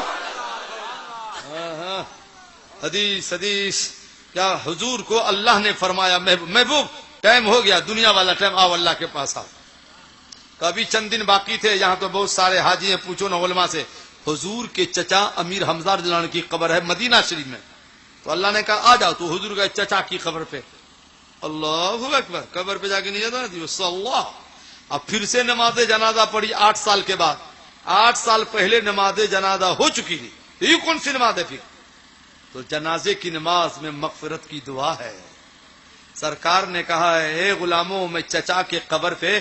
حدیث حدیث کیا حضور کو اللہ نے فرمایا محبوب ٹائم ہو گیا، دنیا والا ٹائم، آؤ اللہ کے پاس آؤ۔ کبھی چند دن باقی تھے، یہاں تو بہت سارے حاجی ہیں، پوچھو نا علماء سے۔ حضور کے چچا امیر حمزہ رضی اللہ عنہ کی قبر ہے مدینہ شریف میں، تو اللہ نے کہا آ جاؤ، تو حضور گئے چچا کی قبر پہ، اللہ اکبر، قبر پہ جا کے نیت نہ دی صلی اللہ۔ اب پھر سے نماز جنازہ پڑھی 8 سال کے بعد، 8 سال پہلے نماز جنازہ ہو چکی تھی، یہ کون سی نماز ہے پھر؟ تو جنازے کی نماز میں مغفرت کی دعا ہے۔ سرکار نے کہا ہے اے غلاموں میں چچا کے قبر پہ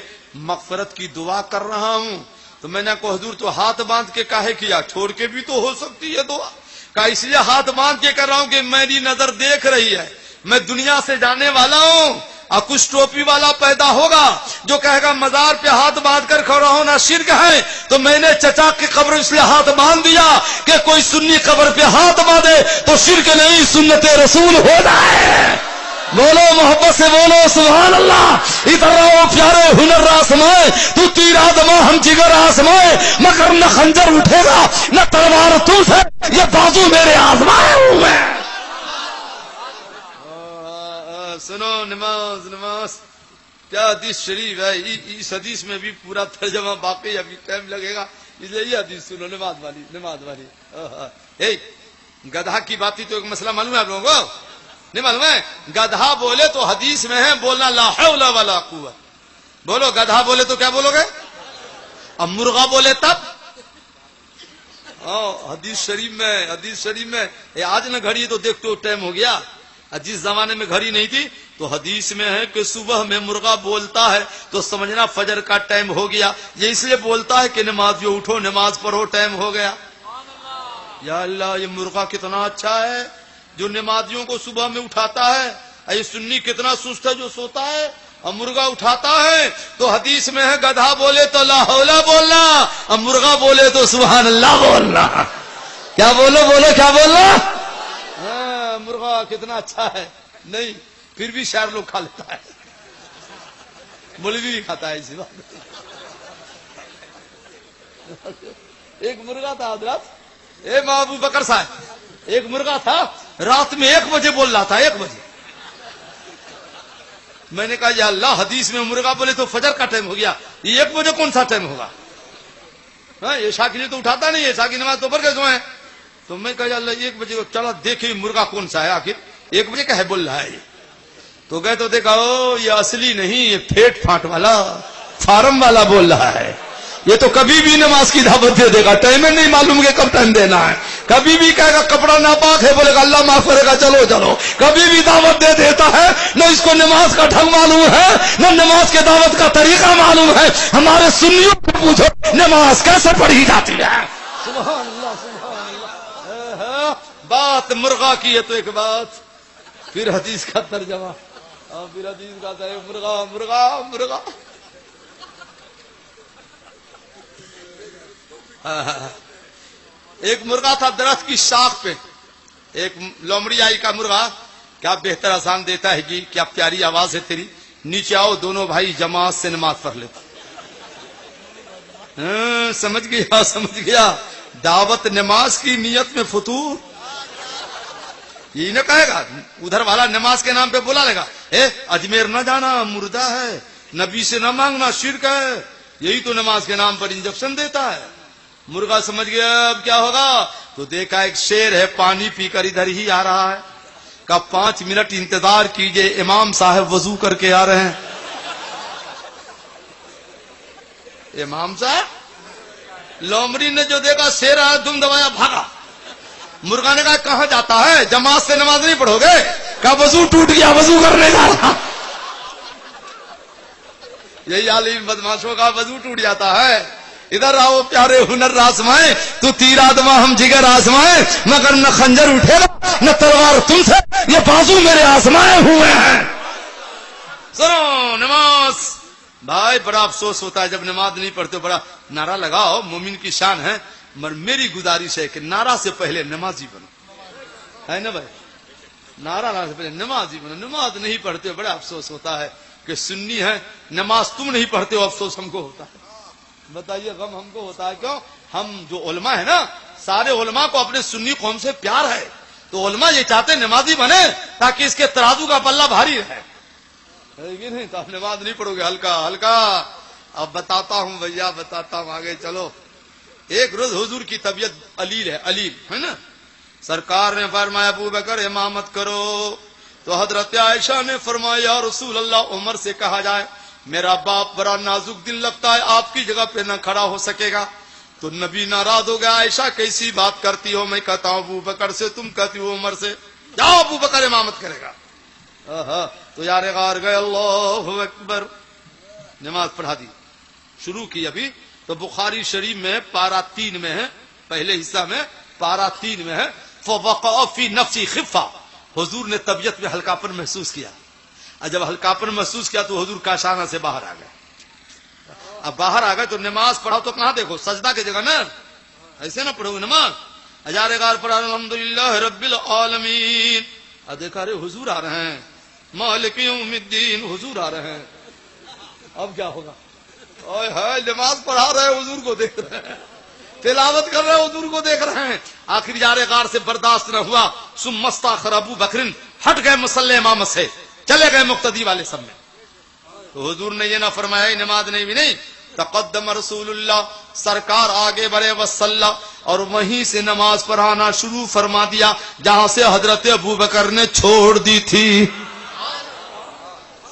مغفرت کی دعا کر رہا ہوں، تو میں نے کہا حضور تو ہاتھ باندھ کے کاہے کیا، چھوڑ کے بھی تو ہو سکتی ہے دعا؟ کہا اس لیے ہاتھ باندھ کے کر رہا ہوں کہ میری نظر دیکھ رہی ہے، میں دنیا سے جانے والا ہوں، کچھ ٹوپی والا پیدا ہوگا جو کہے گا مزار پہ ہاتھ باندھ کر کھڑا ہونا شرک ہے، تو میں نے چچا کی قبر اس لیے ہاتھ باندھ دیا کہ کوئی سنی قبر پہ ہاتھ باندھے تو شرک نہیں، سنت رسول ہو جائے۔ بولو محبت سے بولو سبحان اللہ۔ ادھر آؤ پیارے ہنر آسمائے، تو تیر آدما ہم جگر آسمائے، مگر نہ خنجر اٹھے گا نہ تلوار تو سے، یہ بازو میرے آزمائے ہوئے۔ سنو نماز نماز کیا حدیث شریف ہے، اس حدیث میں بھی پورا ترجمہ باقی، ابھی ٹائم لگے گا، اس لیے یہ حدیث سنو نماز والی نماز والی۔ گدھا کی بات ہی تو ایک مسئلہ معلوم ہے آپ لوگوں کو؟ نہیں معلوم ہے؟ گدھا بولے تو حدیث میں ہے بولنا لا حول ولا قوت، بولو گدھا بولے تو کیا بولو گے؟ اب مرغا بولے تب حدیث شریف میں آج نہ گھڑی تو دیکھتے ہو ٹائم ہو گیا، جس زمانے میں گھڑی نہیں تھی تو حدیث میں ہے کہ صبح میں مرغا بولتا ہے تو سمجھنا فجر کا ٹائم ہو گیا، یہ اس لیے بولتا ہے کہ نمازیوں اٹھو نماز پڑھو ٹائم ہو گیا۔ یا اللہ یہ مرغا کتنا اچھا ہے جو نمازیوں کو صبح میں اٹھاتا ہے، یہ سنی کتنا سست ہے جو سوتا ہے اور مرغا اٹھاتا ہے۔ تو حدیث میں ہے گدھا بولے تو لا حول بولنا اور مرغا بولے تو سبحان اللہ بولنا۔ کیا بولو کیا بولنا؟ مرغا کتنا اچھا ہے، نہیں پھر بھی شہر لوگ کھا لیتا ہے، مولوی بھی کھاتا ہے اسی بات۔ ایک مرغا تھا حضرات، ماں ابو بکر صاحب، ایک مرغا تھا رات میں 1 بجے بول رہا تھا، 1 بجے۔ میں نے کہا یا اللہ حدیث میں مرغا بولے تو فجر کا ٹائم ہو گیا، یہ 1 بجے کون سا ٹائم ہوگا؟ عشاء کے لیے تو اٹھاتا نہیں، عشاء کی نماز تو پڑھ کے سوئے۔ تو میں کہا یا اللہ 1 بجے چلا دیکھے مرغا کون سا ہے، آخر 1 بجے کا ہے بول رہا ہے یہ۔ تو گئے تو دیکھا یہ اصلی نہیں، یہ پھیٹ پھاٹ والا فارم والا بول رہا ہے، یہ تو کبھی بھی نماز کی دعوت دے دے گا، ٹائم نہیں معلوم کہ کب ٹائم دینا ہے، کبھی بھی کہے گا کپڑا ناپاک ہے بولے گا اللہ معاف کرے گا چلو چلو، کبھی بھی دعوت دے دیتا ہے، نہ اس کو نماز کا ڈھنگ معلوم ہے نہ نماز کے دعوت کا طریقہ معلوم ہے۔ ہمارے سنیوں کو پوچھو نماز کیسے پڑھی جاتی ہے؟ سبحان اللہ سبحان اللہ۔ بات مرغا کی ہے تو ایک بات، پھر حدیث کا ترجمہ، پھر حدیث کا ترجمہ، مرغا مرغا مرغا۔ ایک مرغا تھا درخت کی شاخ پہ، ایک لومڑی آئی کا مرغا، کیا بہتر آسان دیتا ہے جی، کیا پیاری آواز ہے تیری، نیچے آؤ دونوں بھائی جماعت سے نماز پڑھ لیتا۔ سمجھ گیا دعوت نماز کی نیت میں فطور، یہی نہ کہے گا ادھر والا نماز کے نام پہ بلا لے گا اجمیر نہ جانا مردہ ہے، نبی سے نہ مانگنا شرک ہے، یہی تو نماز کے نام پر انجیکشن دیتا ہے۔ مرغا سمجھ گیا اب کیا ہوگا، تو دیکھا ایک شیر ہے پانی پی کر ادھر ہی آ رہا ہے، کہا 5 منٹ انتظار کیجئے امام صاحب وضو کر کے آ رہے ہیں۔ امام صاحب، لومڑی نے جو دیکھا شیر آیا دم دبایا بھاگا، مرغا نے کہا کہاں جاتا ہے، جماعت سے نماز نہیں پڑھو گے؟ کہا وضو ٹوٹ گیا وضو کرنے جا رہا۔ یہی عالم بدماشوں کا وضو ٹوٹ جاتا ہے۔ ادھر آؤ پیارے ہنر آزمائے، تو تیر آدما ہم جگر آزمائے، مگر نہ خنجر اٹھے گا نہ تلوار تم سے، یہ بازو میرے آزمائے ہوئے ہیں۔ سنو نماز بھائی، بڑا افسوس ہوتا ہے جب نماز نہیں پڑھتے، بڑا نعرہ لگاؤ، مومن کی شان ہے، مگر میری گزارش ہے کہ نعرہ سے پہلے نمازی بنو، ہے نا بھائی، نعرہ سے پہلے نمازی بنو۔ نماز نہیں پڑھتے بڑا افسوس ہوتا ہے کہ سنی ہے، نماز تم نہیں پڑھتے ہو، افسوس ہم کو ہوتا ہے۔ بتائیے غم ہم کو ہوتا ہے کیوں؟ ہم جو علماء ہیں نا، سارے علماء کو اپنے سنی قوم سے پیار ہے، تو علماء یہ چاہتے ہیں نمازی بنے تاکہ اس کے ترازو کا پلہ بھاری رہے، نہیں تو آپ نماز نہیں پڑھو گے، ہلکا ہلکا۔ اب بتاتا ہوں بھیا، بتاتا ہوں، آگے چلو۔ ایک روز حضور کی طبیعت علیل ہے نا، سرکار نے فرمایا ابو بکر امامت کرو، تو حضرت عائشہ نے فرمایا یا رسول اللہ عمر سے کہا جائے، میرا باپ بڑا نازک دل لگتا ہے، آپ کی جگہ پہ نہ کھڑا ہو سکے گا۔ تو نبی ناراض ہو گیا، عائشہ کیسی بات کرتی ہو، میں کہتا ہوں ابو بکر سے، تم کہتی ہو عمر سے، جاؤ ابو بکر امامت کرے گا۔ تو یار غار گئے، اللہ اکبر، نماز پڑھا دی، شروع کی ابھی تو بخاری شریف میں پارہ 3 میں ہے، پہلے حصہ میں پارہ 3 میں ہے، فوقع فی نفسی خفہ، حضور نے طبیعت میں ہلکا پن محسوس کیا، اور جب ہلکاپن محسوس کیا تو حضور کاشانہ سے باہر آ گئے. اب باہر آ گئے تو نماز پڑھاؤ تو کہاں دیکھو سجدہ کی جگہ نا, ایسے نہ پڑھو نماز. ہزار غار پڑھا الحمدللہ رب العالمین. اب دیکھا رہے حضور آ رہے ہیں, مالک یوم الدین حضور آ رہے ہیں. اب کیا ہوگا؟ اوئے ہائے نماز پڑھا رہے حضور کو دیکھ رہے ہیں, تلاوت کر رہے حضور کو دیکھ رہے ہیں. آخر جار غار سے برداشت نہ ہوا, ثم استاخر ابو بکر, ہٹ گئے مصلی امامت سے, چلے گئے مقتدی والے سب میں. تو حضور نے یہ نہ فرمایا نماز نہیں بھی نہیں, تقدم رسول اللہ, سرکار آگے بڑھے وصلی, اور وہیں سے نماز پڑھانا شروع فرما دیا جہاں سے حضرت ابو بکر نے چھوڑ دی تھی.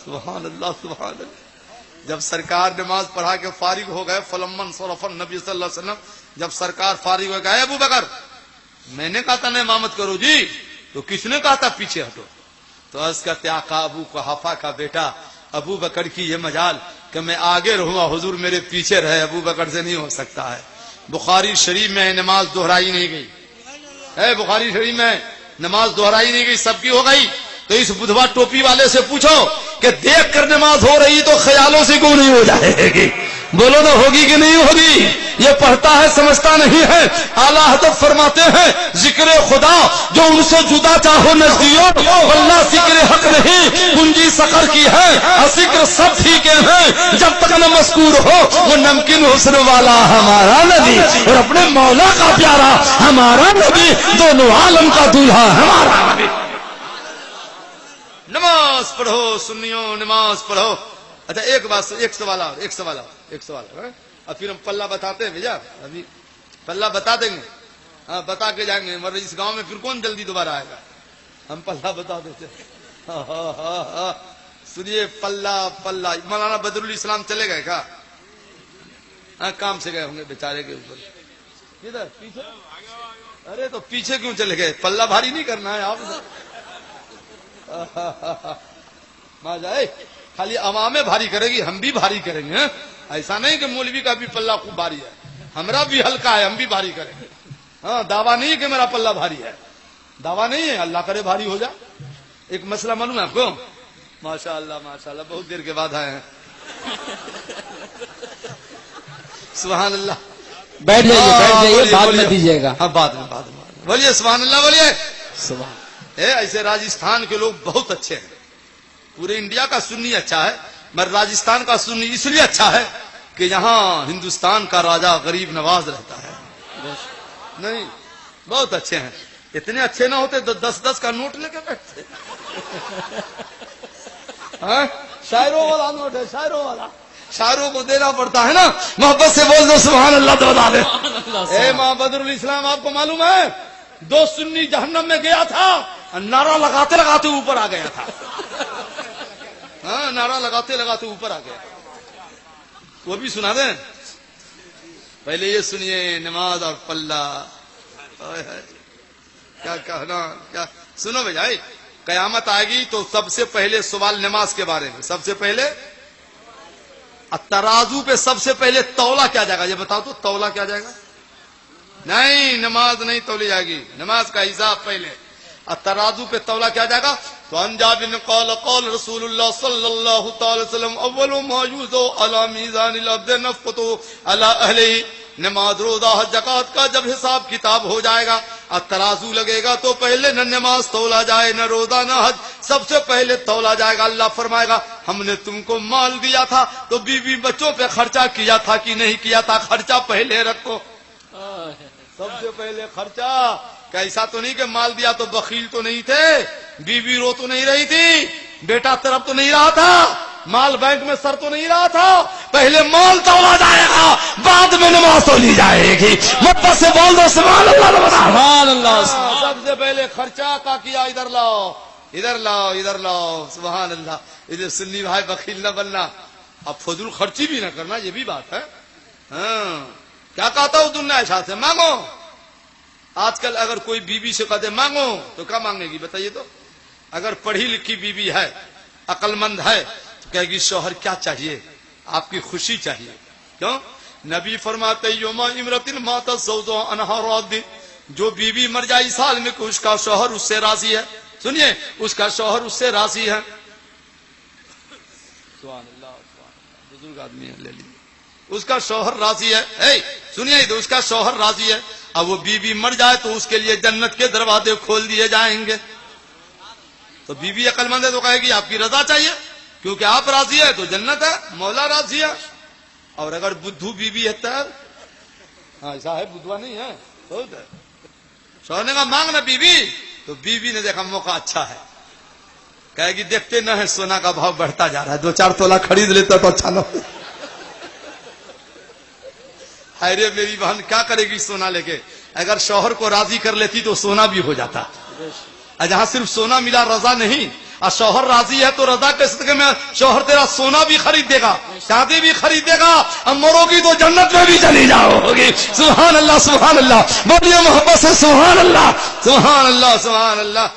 سبحان اللہ سبحان اللہ. جب سرکار نماز پڑھا کے فارغ ہو گئے, فلمن صرف النبی صلی اللہ علیہ وسلم, جب سرکار فارغ ہو گئے ابو بکر میں نے کہا تھا نا امامت کرو جی, تو کس نے کہا تھا پیچھے ہٹو؟ تو اس کا تیاقا ابو قحافہ کا بیٹا ابو بکر کی یہ مجال کہ میں آگے رہوں گا, حضور میرے پیچھے رہے, ابو بکر سے نہیں ہو سکتا ہے. بخاری شریف میں نماز دہرائی نہیں گئی ہے, بخاری شریف میں نماز دہرائی نہیں گئی, سب کی ہو گئی. تو اس بدھوا ٹوپی والے سے پوچھو کہ دیکھ کر نماز ہو رہی تو خیالوں سے کیوں نہیں ہو جائے گی؟ بولو تو ہوگی کہ نہیں ہوگی؟ یہ پڑھتا ہے سمجھتا نہیں ہے. اعلیٰ حضرت فرماتے ہیں ذکر خدا جو ان سے جدا چاہو نزدیو, واللہ ذکر حق نہیں کنجی سقر کی ہے, اور ذکر سب ٹھیک ہیں جب تک نہ مذکور ہو وہ نمکن حسن والا ہمارا نبی اور اپنے مولا کا پیارا ہمارا نبی, دونوں عالم کا دولہا ہمارا نبی. نماز پڑھو سنیوں, نماز پڑھو. اچھا ایک بات, ایک سوال اب پھر ہم پلہ بتاتے ہیں بھیا, ابھی پلہ بتا دیں گے, ہاں بتا کے جائیں گے, مگر اس گاؤں میں پھر کون جلدی دوبارہ آئے گا؟ ہم پلہ بتا دیتے. سنیے پلہ مولانا بدر الاسلام چلے گئے کیا؟ ہاں کام سے گئے ہوں گے بیچارے کے اوپر. کدھر پیچھے؟ ارے تو پیچھے کیوں چلے گئے؟ پلہ بھاری نہیں کرنا ہے آپ. ماں جائے خالی عوام بھاری کرے گی, ہم بھی بھاری کریں گے. ایسا نہیں کہ مولوی کا بھی پلہ خوب بھاری ہے, ہمارا بھی ہلکا ہے, ہم بھی بھاری کریں گے. ہاں دعویٰ نہیں کہ میرا پلہ بھاری ہے, دعویٰ نہیں ہے, اللہ کرے بھاری ہو جائے. ایک مسئلہ معلوم ہے آپ کو؟ ماشاء اللہ بہت دیر کے بعد آئے ہیں. سبحان اللہ. بیٹھ جائیے بعد میں دیجیے گا. ہاں بعد میں بولیے سبحان اللہ بولیے. ایسے راجستھان کے لوگ بہت اچھے ہیں. پورے انڈیا کا سنی اچھا ہے, مگر راجستھان کا سنی اس لیے اچھا ہے کہ یہاں ہندوستان کا راجہ غریب نواز رہتا ہے. نہیں بہت اچھے ہیں. اتنے اچھے نہ ہوتے 10 کا نوٹ لے کے بیٹھتے. شاعروں والا نوٹ ہے, شاعروں والا, شاعروں کو دینا پڑتا ہے نا. محبت سے بول دو سبحان اللہ تو بتا دے. اے ماں بدر الاسلام, آپ کو معلوم ہے 2 سنی جہنم میں گیا تھا, نعرہ لگاتے لگاتے اوپر آ گیا تھا. ہاں نعرہ لگاتے لگاتے اوپر آ گیا. وہ بھی سنا دیں. پہلے یہ سنیے نماز اور پلہ. کیا کہنا, کیا سنو بھائی. قیامت آئے گی تو سب سے پہلے سوال نماز کے بارے میں. سب سے پہلے ترازو پہ سب سے پہلے تولا کیا جائے گا؟ یہ بتاؤ تو تولا کیا جائے گا؟ نہیں نماز نہیں تولی جائے گی, نماز کا حساب پہلے. ترازو پہ تولا کیا جائے گا؟ تو انجابن قال قال رسول اللہ صلی اللہ تعالی وسلم اول ما یوزو علی میزان العبد نفقته علی اہلہ. نماز روزہ حج زکات کا جب حساب کتاب ہو جائے گا اور ترازو لگے گا تو پہلے نہ نماز تولا جائے, نہ روزہ, نہ حج, سب سے پہلے تولا جائے گا. اللہ فرمائے گا ہم نے تم کو مال دیا تھا تو بیوی بچوں پہ خرچہ کیا تھا کہ نہیں کیا تھا؟ خرچہ پہلے رکھو. سب سے پہلے خرچہ. ایسا تو نہیں کہ مال دیا تو بخیل تو نہیں تھے, بیوی رو تو نہیں رہی تھی, بیٹا طرف تو نہیں رہا تھا, مال بینک میں سر تو نہیں رہا تھا. پہلے مال تولا جائے گا, بعد میں نماز تو لی جائے گی. محبت سے بول دو سبحان اللہ سبحان اللہ. سب سے پہلے خرچہ کا کیا, ادھر لاؤ ادھر لاؤ ادھر لاؤ. سبحان اللہ. ادھر سنی بھائی بخیل نہ بننا, اب فضول خرچی بھی نہ کرنا, یہ بھی بات ہے. ہاں کیا کہتا ہوں تم نے عائشہ سے مانگو. آج کل اگر کوئی بیوی سے کہتے مانگو تو کیا مانگے گی بتائیے تو؟ اگر پڑھی لکھی بیوی ہے, عقل مند ہے, تو کہے گی شوہر کیا چاہیے؟ آپ کی خوشی چاہیے. کیوں؟ نبی فرماتے یوم امرۃ مات زوجها عنها راض, جو بیوی مر جائے سال میں کہ اس کا شوہر اس سے راضی ہے. سنیے, اس کا شوہر اس سے راضی ہے. سبحان اللہ بزرگ آدمی ہے، لے لیجیے. اس کا شوہر راضی ہے. سنیے تو اس کا شوہر راضی ہے. اب وہ بیوی مر جائے تو اس کے لیے جنت کے دروازے کھول دیے جائیں گے. تو بیوی عقل مند ہے تو کہے گی آپ کی رضا چاہیے، کیونکہ آپ راضی ہے تو جنت ہے، مولا راضی ہے. اور اگر بدھو بیوی ہے تب ایسا ہے، بدھوا نہیں ہے، شوہر نے کہا مانگنا بیوی، تو بیوی نے دیکھا موقع اچھا ہے، کہے گی دیکھتے نہ ہے سونا کا بھاؤ بڑھتا جا رہا ہے، 2-4 تولہ خرید لیتا تو اچھا نہ ہو. ارے میری بہن کیا کرے گی سونا لے کے؟ اگر شوہر کو راضی کر لیتی تو سونا بھی ہو جاتا. جہاں صرف سونا ملا رضا نہیں، اور شوہر راضی ہے تو رضا کے صدقے میں شوہر تیرا سونا بھی خرید دے گا، چاندی بھی خرید دے گا، اب مرو گی تو جنت میں بھی چلی جاؤ گی. سبحان اللہ سبحان اللہ، بڑی محبت سے سبحان اللہ سبحان اللہ سبحان اللہ.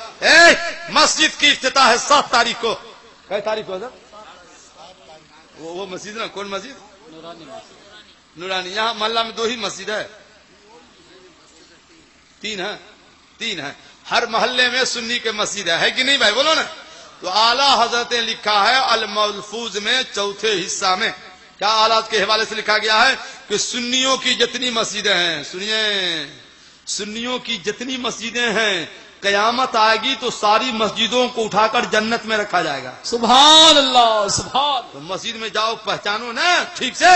مسجد کی افتتاح ہے 7 تاریخ کو. کئی تاریخ کو حضرت؟ وہ مسجد نا، کون مسجد؟ نورانی. یہاں محلہ میں 2 ہی مسجد ہے، 3 ہے. ہر محلے میں سنی کے مسجد ہے کہ نہیں بھائی؟ بولو نا. تو اعلیٰ حضرت نے لکھا ہے الملفوظ میں 4تھے حصہ میں، کیا آلات کے حوالے سے لکھا گیا ہے کہ سنیوں کی جتنی مسجدیں ہیں، سنیے، سنیوں کی جتنی مسجدیں ہیں قیامت آئے گی تو ساری مسجدوں کو اٹھا کر جنت میں رکھا جائے گا. سبحان اللہ سبحان. تو مسجد میں جاؤ پہچانو نا ٹھیک سے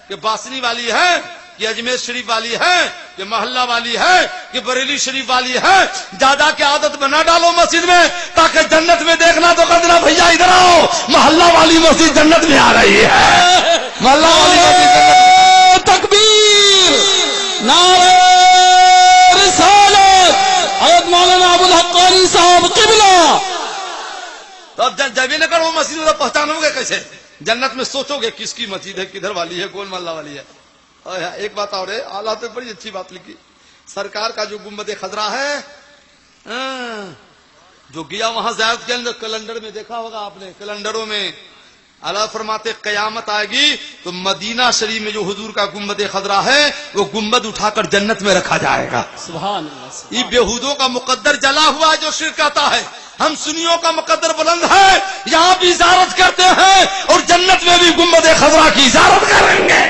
کہ باسنی والی ہے، کہ اجمیر شریف والی ہے، کہ محلہ والی ہے، کہ بریلی شریف والی ہے. دادا کی عادت بنا ڈالو مسجد میں، تاکہ جنت میں دیکھنا تو کہنا بھیا ادھر آؤ، محلہ والی مسجد جنت میں آ رہی ہے. محلہ والی مسجد جنت میں. تکبیر، نعرہ رسالت، حضرت مولانا ابو الحقانی صاحب قبلہ. تو اب جب یہ نہ کرو مسجد میں پہچانو گے کیسے؟ جنت میں سوچو گے کس کی مسجد ہے، کدھر والی ہے، کون محلہ والی ہے. ایک بات اور ہے، اعلیٰ پہ بڑی اچھی بات لکھی. سرکار کا جو گنبد خضرا ہے، جو گیا وہاں زیارت کے اندر، کیلنڈر میں دیکھا ہوگا آپ نے، کیلنڈروں میں اعلیٰ فرماتے قیامت آئے گی تو مدینہ شریف میں جو حضور کا گنبد خضرا ہے وہ گنبد اٹھا کر جنت میں رکھا جائے گا. سبحان اللہ. یہ بیہودوں کا مقدر جلا ہوا ہے جو شرک آتا ہے. ہم سنیوں کا مقدر بلند ہے، یہاں بھی زیارت کرتے ہیں اور جنت میں بھی گنبد خضرا کی زیارت کریں گے.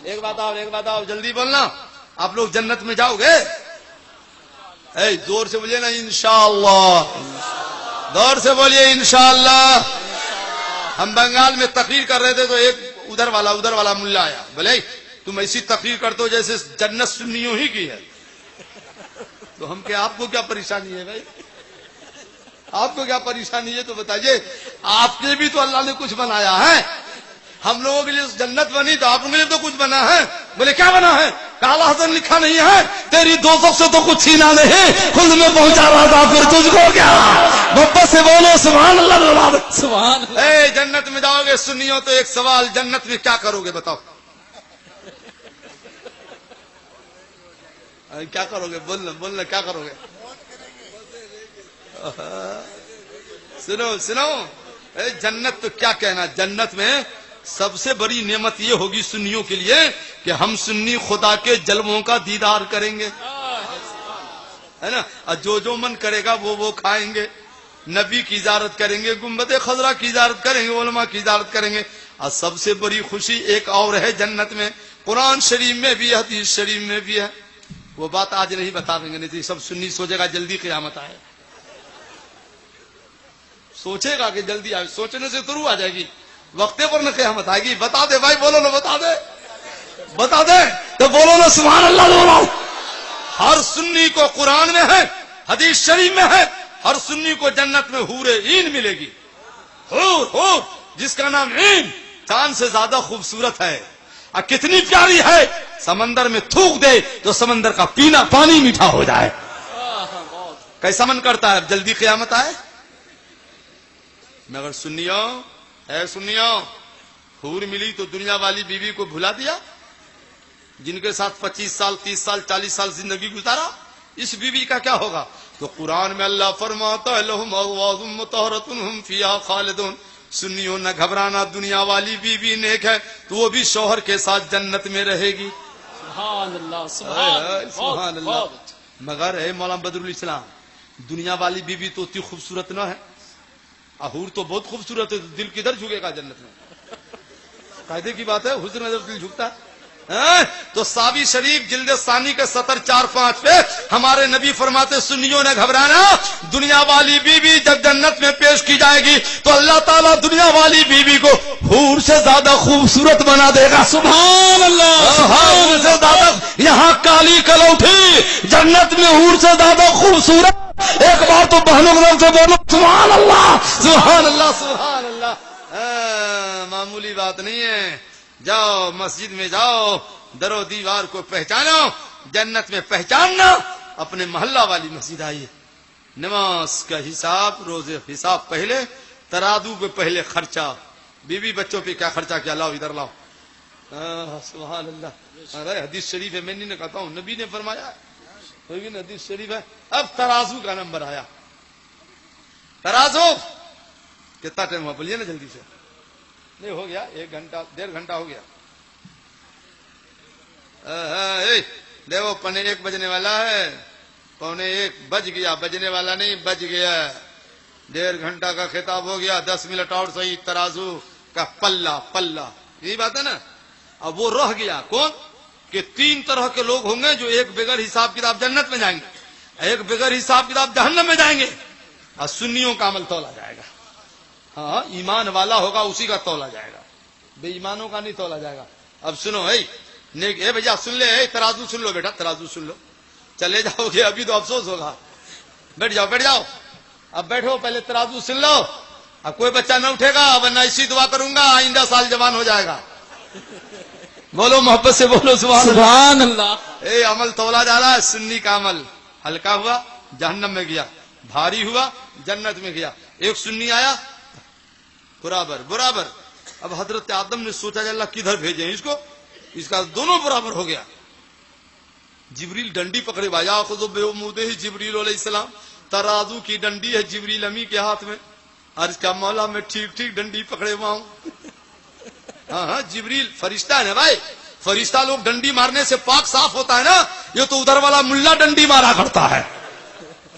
ایک بات آؤ جلدی بولنا. آپ لوگ جنت میں جاؤ گے؟ زور سے بولیے نا انشاءاللہ، زور سے بولیے انشاءاللہ. ہم بنگال میں تقریر کر رہے تھے تو ایک ادھر والا ملا آیا، بولے تم ایسی تقریر کرتے ہو جیسے جنت سنیوں ہی کی ہے. تو ہم کہ آپ کو کیا پریشانی ہے بھائی؟ آپ کو کیا پریشانی ہے تو بتائیے. آپ کے بھی تو اللہ نے کچھ بنایا ہے، ہم لوگوں کے لیے جنت بنی تو آپ کے لیے تو کچھ بنا ہے. بولے کیا بنا ہے؟ کالا حسن لکھا نہیں ہے، تیری دوزخ سے تو کچھ چھینا نہیں، خود میں پہنچا رہا تھا پھر تجھ کو کیا. محبت سے بولو سبحان اللہ سبحان اللہ. جنت میں جاؤ گے سنیو تو ایک سوال، جنت میں کیا کرو گے بتاؤ؟ کیا کرو گے؟ بولنا کیا کرو گے؟ سنو جنت تو کیا کہنا. جنت میں سب سے بڑی نعمت یہ ہوگی سنیوں کے لیے کہ ہم سنی خدا کے جلووں کا دیدار کریں گے، ہے نا. اور جو من کرے گا وہ کھائیں گے. نبی کی زیارت کریں گے، گنبد خضرا کی زیارت کریں گے، علماء کی زیارت کریں گے. اور سب سے بڑی خوشی ایک اور ہے جنت میں، قرآن شریف میں بھی حدیث شریف میں بھی ہے. وہ بات آج نہیں بتا دیں گے، نہیں تو سب سنی سوچے گا جلدی قیامت آئے، سوچے گا کہ جلدی آئے. سوچنے سے ضرور آ جائے گی، وقتے پر نہ قیامت آئے گی. بتا دے بھائی، بولو نا، بتا دے تو بولو نا سبحان اللہ. بولو. ہر سنی کو قرآن میں ہے، حدیث شریف میں ہے، ہر سنی کو جنت میں حور عین ملے گی. حور جس کا نام عین چاند سے زیادہ خوبصورت ہے، اور کتنی پیاری ہے، سمندر میں تھوک دے تو سمندر کا پینا پانی میٹھا ہو جائے. کیسا من کرتا ہے جلدی قیامت آئے. مگر سنیو حور ملی تو دنیا والی بیوی کو بھلا دیا، جن کے ساتھ 25 سال 30 سال 40 سال زندگی گزارا. اس بیوی کا کیا ہوگا؟ تو قرآن میں اللہ فرماتا ہے لہم ازواج مطہرۃ ہم فیہا خالدون. سنیوں نہ گھبرانا، دنیا والی بیوی نیک ہے تو وہ بھی شوہر کے ساتھ جنت میں رہے گی. سبحان اللہ سبحان حور تو بہت خوبصورت ہے، دل کدھر جھکے گا جنت میں؟ قاعدے کی بات ہے، حسن نظر دل جھکتا ہے۔ تو ساوی شریف جلد ثانی کے 74-5 پہ ہمارے نبی فرماتے سنیوں نے گھبرانا، دنیا والی بیوی جب جنت میں پیش کی جائے گی تو اللہ تعالیٰ دنیا والی بیوی کو حور سے زیادہ خوبصورت بنا دے گا۔ سبحان اللہ، حور سے زیادہ، یہاں کالی کلوٹھی، جنت میں حور سے زیادہ خوبصورت۔ ایک بار تو بہنوں سے بولو سبحان اللہ، سبحان اللہ، سبحان اللہ۔ معمولی بات نہیں ہے۔ جاؤ مسجد میں جاؤ، در و دیوار کو پہچانو، جنت میں پہچاننا، اپنے محلہ والی مسجد آئیے، نماز کا حساب، روزے حساب پہلے، ترازو پہ پہلے خرچہ، بیوی بچوں پہ کیا خرچہ کیا، لاؤ ادھر لاؤ۔ سبحان اللہ۔ ارے حدیث شریف ہے، میں نہیں کہتا ہوں، نبی نے فرمایا، حدیث شریف ہے۔ اب ترازو کا نمبر آیا، ترازو کتنا ٹائم ہوا بولیے نا جلدی سے، نہیں ہو گیا 1 گھنٹہ 1.5 گھنٹہ ہو گیا۔ دیکھو 1:45 بجنے والا ہے، 1:45 بج گیا، بجنے والا نہیں بج گیا، 1.5 گھنٹہ کا خطاب ہو گیا، 10 منٹ اور صحیح ترازو کا پلہ، یہی بات ہے نا۔ اب وہ رہ گیا کون کہ 3 طرح کے لوگ ہوں گے جو ایک بغیر حساب کتاب جنت میں جائیں گے، ایک بغیر حساب کتاب جہنم میں جائیں گے، اور سنیوں کا عمل تولا جائے گا۔ ہاں ایمان والا ہوگا اسی کا تولا جائے گا، بے ایمانوں کا نہیں تولا جائے گا۔ اب سنو اے بھیا سن لے، ترازو سن لو بیٹا، ترازو سن لو، چلے جاؤ گے ابھی تو افسوس ہوگا، بیٹھ جاؤ، اب بیٹھو پہلے ترازو سن لو، اب کوئی بچہ نہ اٹھے گا ورنہ اسی دعا کروں گا آئندہ سال جوان ہو جائے گا۔ بولو محبت سے بولو سبحان اللہ۔ عمل تولا جا رہا ہے، سنی کا عمل ہلکا ہوا جہنم میں گیا، بھاری ہوا جنت میں گیا۔ ایک سنی آیا برابر۔ اب حضرت آدم نے سوچا کہ اللہ کدھر بھیجیں اس کو، اس کا دونوں برابر ہو گیا۔ جبریل ڈنڈی پکڑے، بھایا خود بے جبریل علیہ السلام، ترازو کی ڈنڈی ہے جبریل امی کے ہاتھ میں، اور اس کا مولا میں ٹھیک ڈنڈی پکڑے ہوا ہوں۔ ہاں جبریل فرشتہ ہے نا بھائی، فرشتہ لوگ ڈنڈی مارنے سے پاک صاف ہوتا ہے نا، یہ تو ادھر والا ملا ڈنڈی مارا کرتا ہے۔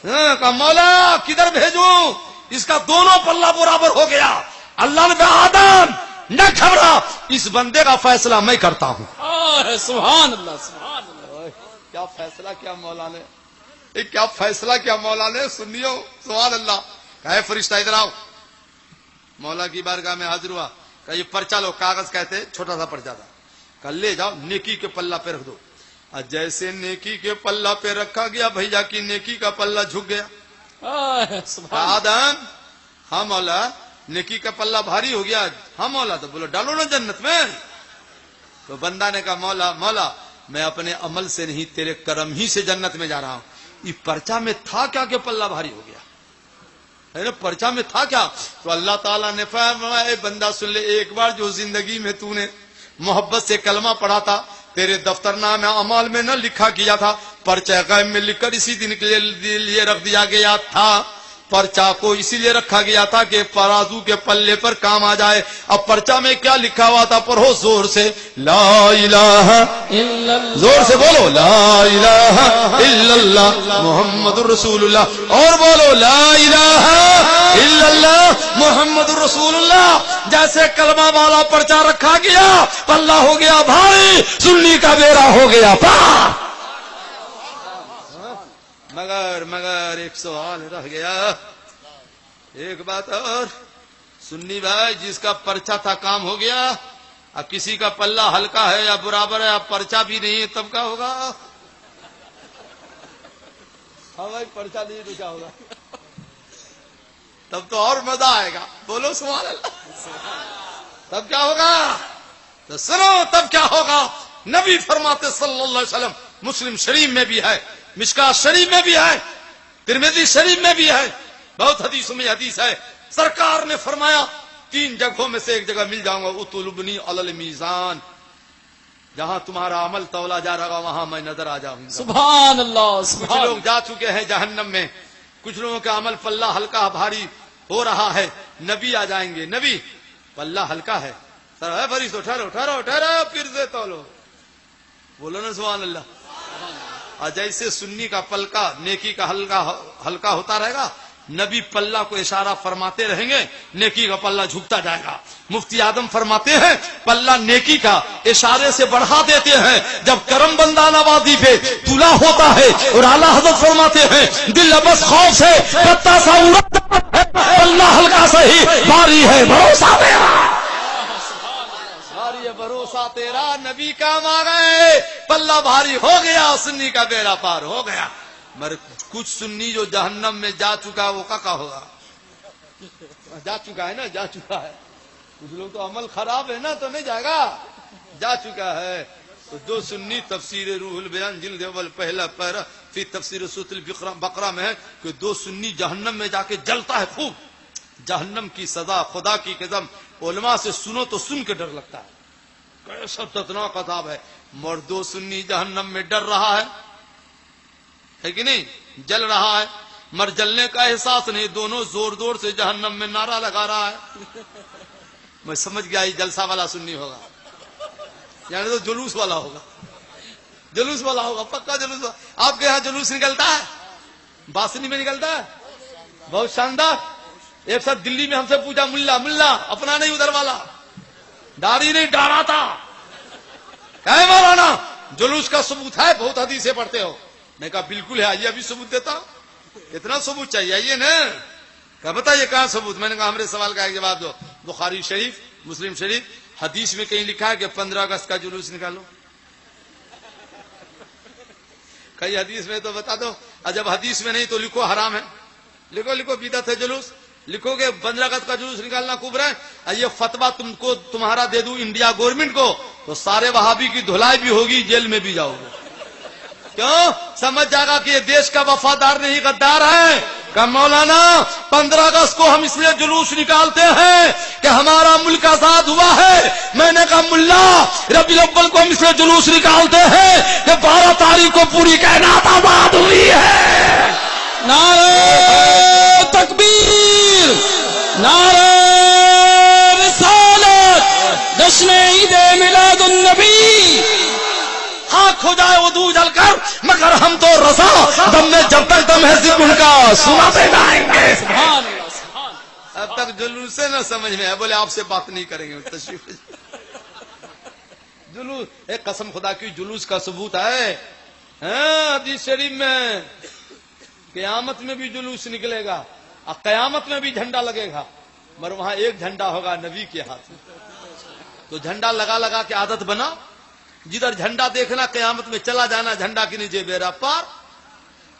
کہا مولا کدھر بھیجوں، اس کا دونوں پلہ برابر ہو گیا۔ اللہ نے کہا آدم نہ گھبرا، اس بندے کا فیصلہ میں کرتا ہوں۔ سبحان اللہ، سبحان اللہ۔ کیا فیصلہ کیا مولا نے، کیا فیصلہ کیا مولا نے، سنیو سبحان اللہ۔ کہے فرشتہ ادھر آؤ، مولا کی بارگاہ میں حاضر ہوا، کہ یہ پرچہ لو، کاغذ کہتے چھوٹا سا پرچہ تھا، کہ لے جاؤ نیکی کے پلہ پہ رکھ دو۔ اور جیسے نیکی کے پلہ پہ رکھا گیا، بھیا کی نیکی کا پلہ جھک گیا۔ آدم ہاں مولا نیکی کا پلہ بھاری ہو گیا، ہاں مولا، تو بولو ڈالو نا جنت میں۔ تو بندہ نے کہا مولا میں اپنے عمل سے نہیں تیرے کرم ہی سے جنت میں جا رہا ہوں، یہ پرچہ میں تھا کیا کہ پلہ بھاری ہو گیا، پرچہ میں تھا کیا؟ تو اللہ تعالیٰ نے فرمایا اے بندہ سن لے، ایک بار جو زندگی میں تو نے محبت سے کلمہ پڑھا تھا، تیرے دفتر نامہ اعمال میں نہ لکھا گیا تھا، پرچہ غیب میں لکھ کر اسی دن کے لیے رکھ دیا گیا تھا، پرچہ کو اسی لیے رکھا گیا تھا کہ ترازو کے پلے پر کام آ جائے۔ اب پرچہ میں کیا لکھا ہوا تھا، پڑھو زور سے، لا الہ الا اللہ، زور سے بولو لا الہ الا اللہ محمد الرسول اللہ، اور بولو لا الہ الا اللہ محمد الرسول اللہ۔ جیسے کلمہ والا پرچہ رکھا گیا، پلہ ہو گیا بھاری، سنی کا بیڑا ہو گیا پار۔ مگر ایک سوال رہ گیا، ایک بات اور، سنی بھائی جس کا پرچہ تھا کام ہو گیا، اب کسی کا پلہ ہلکا ہے یا برابر ہے، اب پرچہ بھی نہیں ہے تب کیا ہوگا؟ ہاں بھائی پرچہ نہیں تو کیا ہوگا؟ تب تو اور مزہ آئے گا، بولو سبحان اللہ۔ تب کیا ہوگا؟ تو سنو تب کیا ہوگا، نبی فرماتے صلی اللہ علیہ وسلم، مسلم شریف میں بھی ہے، مشکات شریف میں بھی ہے، ترمذی شریف میں بھی ہے، بہت حدیثوں میں حدیث ہے، سرکار نے فرمایا 3 جگہوں میں سے ایک جگہ مل جاؤں گا، اطلبنی علی المیزان، جہاں تمہارا عمل تولا جا رہا وہاں میں نظر آ جاؤں گا۔ سبحان اللہ، کچھ لوگ جا چکے ہیں جہنم میں، کچھ لوگوں کا عمل پلہ ہلکا بھاری ہو رہا ہے، نبی آ جائیں گے، نبی پلہ ہلکا ہے، سر ہے فرشتہ ٹھہرو پھر سے تولو، بولو نا سبحان اللہ۔ اور جیسے سنی کا پلکا نیکی کا ہلکا ہوتا رہے گا، نبی پلہ کو اشارہ فرماتے رہیں گے، نیکی کا پلہ جھکتا جائے گا۔ مفتی اعظم فرماتے ہیں پلہ نیکی کا اشارے سے بڑھا دیتے ہیں جب کرم بندہ نوازی پہ تلا ہوتا ہے۔ اور اعلیٰ حضرت فرماتے ہیں دل بس خوف سے پتا سا اڑتا ہے، اللہ ہلکا سا ہی بھاری ہے بھروسہ تیرا، بھاری ہے بھروسہ تیرا۔ نبی کام آ گئے، پلہ بھاری ہو گیا، سنی کا بیڑا پار ہو گیا۔ مگر کچھ سنی جو جہنم میں جا چکا وہ کا ہوگا؟ جا چکا ہے نا، جا چکا ہے۔ کچھ لوگ تو عمل خراب ہے نا تو نہیں جائے گا، جا چکا ہے۔ تو جو سنی تفسیر روح البیان جلد اول پہلا پیرا فی تفسیر سورۃ البقرہ میں ہے کہ دو سنی جہنم میں جا کے جلتا ہے خوب۔ جہنم کی سزا خدا کی قسم علماء سے سنو تو سن کے ڈر لگتا ہے، کیسا خطرناک عذاب ہے۔ مردو سنی جہنم میں ڈر رہا ہے کہ نہیں، جل رہا ہے، مر جلنے کا احساس نہیں، دونوں زور زور سے جہنم میں نعرہ لگا رہا ہے۔ میں سمجھ گیا یہ جلسہ والا سنی ہوگا، یعنی تو جلوس والا ہوگا، جلوس والا ہوگا، پکا جلوس والا۔ آپ کے یہاں جلوس نکلتا ہے، باسنی میں نکلتا ہے، بہت شاندار۔ ایک ساتھ دلی میں ہم سے پوچھا ملا ملا اپنا نہیں ادھر والا، داڑھی نہیں ڈارا تھا، کہے مولانا جلوس کا ثبوت ہے، بہت حدیثیں پڑھتے ہو؟ میں کہا بالکل ہے، آئیے ابھی ثبوت دیتا ہوں۔ اتنا ثبوت چاہیے، آئیے نا۔ کہا بتائیے کہاں ثبوت؟ میں نے کہا ہمارے سوال کا ایک جواب دو، بخاری شریف مسلم شریف حدیث میں کہیں لکھا ہے کہ 15 اگست کا جلوس نکالو؟ کئی حدیث میں تو بتا دو، اور جب حدیث میں نہیں تو لکھو حرام ہے، لکھو لکھو بدعت ہے جلوس، لکھو کہ 15 اگست کا جلوس نکالنا کفر ہے، اور یہ فتویٰ تم کو تمہارا دے دوں انڈیا گورنمنٹ کو تو سارے وہابی کی دھلائی بھی ہوگی، جیل میں بھی جاؤ گے۔ کیوں؟ سمجھ جائے گا کہ یہ دیش کا وفادار نہیں غدار ہے۔ کہ مولانا 15 اگست کو ہم اس لیے جلوس نکالتے ہیں کہ ہمارا ملک آزاد ہوا ہے۔ میں نے کہا ملا ربیع الاول کو ہم اس لیے جلوس نکالتے ہیں کہ 12 تاریخ کو پوری کائنات آباد ہوئی ہے۔ نعرہ تکبیر، نعرہ رسالت، جشن عید میلاد النبی۔ آنکھ ہو جائے وضو جل کر، مگر ہم تو رضا دم میں جب تک دم ہے ذکر ان کا سناتے جائیں گے۔ سبحان اللہ، سبحان اللہ۔ اب تک جلوس سے نہ سمجھ میں آئے، بولے آپ سے بات نہیں کریں گے، تشریف جلوس ایک قسم خدا کی جلوس کا ثبوت ہے حدیث شریف میں، قیامت میں بھی جلوس نکلے گا، اور قیامت میں بھی جھنڈا لگے گا، مگر وہاں ایک جھنڈا ہوگا نبی کے ہاتھ میں۔ تو جھنڈا لگا لگا کے عادت بنا، جدھر جھنڈا دیکھنا قیامت میں چلا جانا، جھنڈا کے نیچے بیڑا پار۔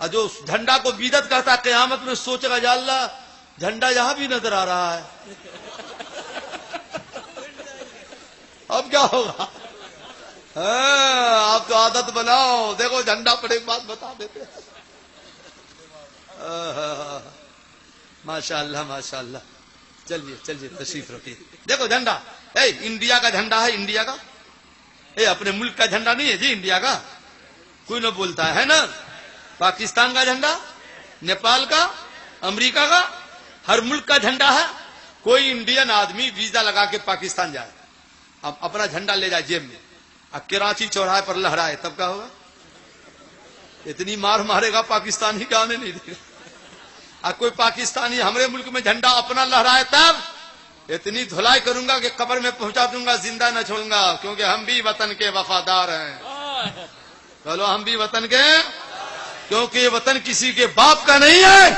اور جو جھنڈا کو بدعت کہتا ہے قیامت میں سوچے گا یا اللہ جھنڈا یہاں بھی نظر آ رہا ہے، اب کیا ہوگا؟ آپ تو عادت بناؤ، دیکھو جھنڈا پڑے بات بتا دیتے۔ ماشاء اللہ ماشاء اللہ، چلیے چلیے تشریف رکھیے۔ دیکھو جھنڈا، انڈیا کا جھنڈا ہے، انڈیا کا، اپنے ملک کا جھنڈا نہیں ہے جی، انڈیا کا کوئی نہ بولتا ہے نا۔ پاکستان کا جھنڈا، نیپال کا، امریکہ کا، ہر ملک کا جھنڈا ہے۔ کوئی انڈین آدمی ویزا لگا کے پاکستان جائے، اب اپنا جھنڈا لے جائے جیب میں، اب کراچی چوراہے پر لہرائے، تب کیا ہوگا؟ اتنی مار مارے گا پاکستانی کا آنے نہیں دے گا۔ اب کوئی پاکستانی ہمارے ملک میں جھنڈا اپنا لہرائے تب اتنی دھلائی کروں گا کہ قبر میں پہنچا دوں گا، زندہ نہ چھوڑوں گا، کیونکہ ہم بھی وطن کے وفادار ہیں۔ چلو ہم بھی وطن کے، کیونکہ یہ وطن کسی کے باپ کا نہیں ہے،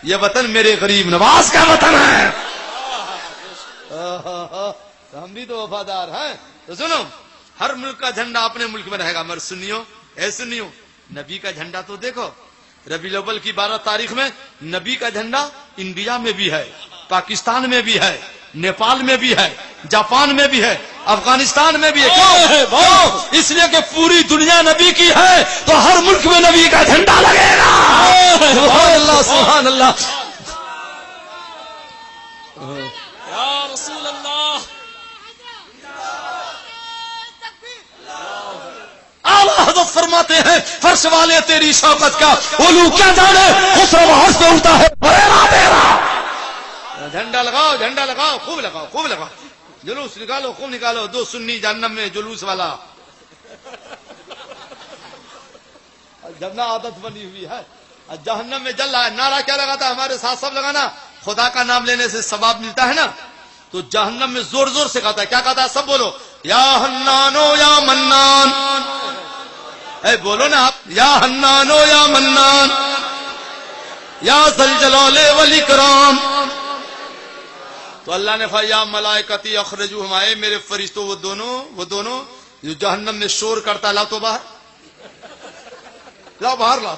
یہ وطن میرے غریب نواز کا وطن ہے۔ ہم بھی تو وفادار ہیں۔ تو سنو، ہر ملک کا جھنڈا اپنے ملک میں رہے گا، مگر سنیو اے سنیو، نبی کا جھنڈا تو دیکھو، ربیع الاول کی 12 تاریخ میں نبی کا جھنڈا انڈیا میں بھی ہے، پاکستان میں بھی ہے، نیپال میں بھی ہے، جاپان میں بھی ہے، افغانستان میں بھی ہے۔ کیوں؟ اس لیے کہ پوری دنیا نبی کی ہے، تو ہر ملک میں نبی کا جھنڈا لگے گا۔ سبحان اللہ سبحان اللہ۔ یا رسول اللہ، اعلیٰ حضرت فرماتے ہیں فرش والے تیری شوکت کا علو کیا جانے، خسرو وحش پہ اڑتا ہے بریرا تیرا۔ جھنڈا لگاؤ، جھنڈا لگاؤ، خوب لگاؤ، خوب لگاؤ، جلوس نکالو، خوب نکالو۔ دو سنی جہنم میں جلوس والا، جب نہ عادت بنی ہوئی ہے جہنم میں جل رہا ہے. نعرہ کیا لگاتا ہے؟ ہمارے ساتھ سب لگانا. خدا کا نام لینے سے ثواب ملتا ہے نا. تو جہنم میں زور زور سے کہتا ہے. کیا کہتا ہے؟ سب بولو. یا حنانو یا منان. اے بولو نا آپ. یا حنانو یا منان یا ذل جلال والاکرام. تو اللہ نے فرمایا ملائکتی اخرجوہم، اے میرے فرشتوں وہ دونوں جو جہنم میں شور کرتا ہے، لاؤ تو باہر، لاؤ باہر، لاؤ.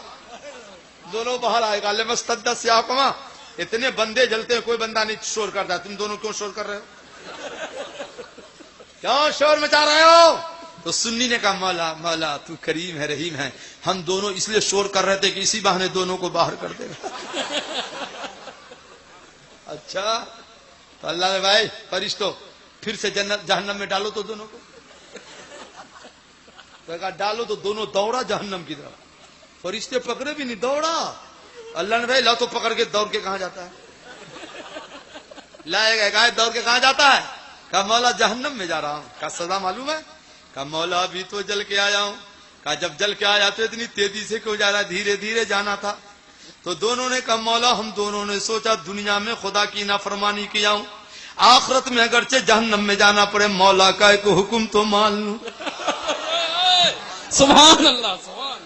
دونوں باہر آئے گا. لمستد سیاقما، اتنے بندے جلتے ہیں کوئی بندہ نہیں شور کرتا. تم دونوں کیوں شور کر رہے ہو؟ کیوں شور مچا رہے ہو؟ تو سنی نے کہا مولا مولا تو کریم ہے رحیم ہے، ہم دونوں اس لیے شور کر رہے تھے کہ اسی بہانے دونوں کو باہر کر دے گا. اچھا تو اللہ نے بھائی فرشتوں پھر سے جہنم میں ڈالو تو دونوں کو. تو کہا ڈالو تو دونوں دوڑا جہنم کی طرف. فرشتے پکڑے بھی نہیں، دوڑا. اللہ نے بھائی لا تو پکڑ کے دوڑ کے کہاں جاتا ہے؟ لائے گا دوڑ کے کہاں جاتا ہے؟ کہا مولا جہنم میں جا رہا ہوں. کہا سزا معلوم ہے؟ کہا مولا ابھی تو جل کے آیا ہوں. کہا جب جل کے آیا تو اتنی تیزی سے کیوں جا رہا ہے؟ دھیرے دھیرے جانا تھا. تو دونوں نے کہا مولا ہم دونوں نے سوچا دنیا میں خدا کی نافرمانی کیا ہوں، آخرت میں اگرچہ جہنم میں جانا پڑے مولا کا ایک حکم تو مان لوں. سبحان اللہ سبحان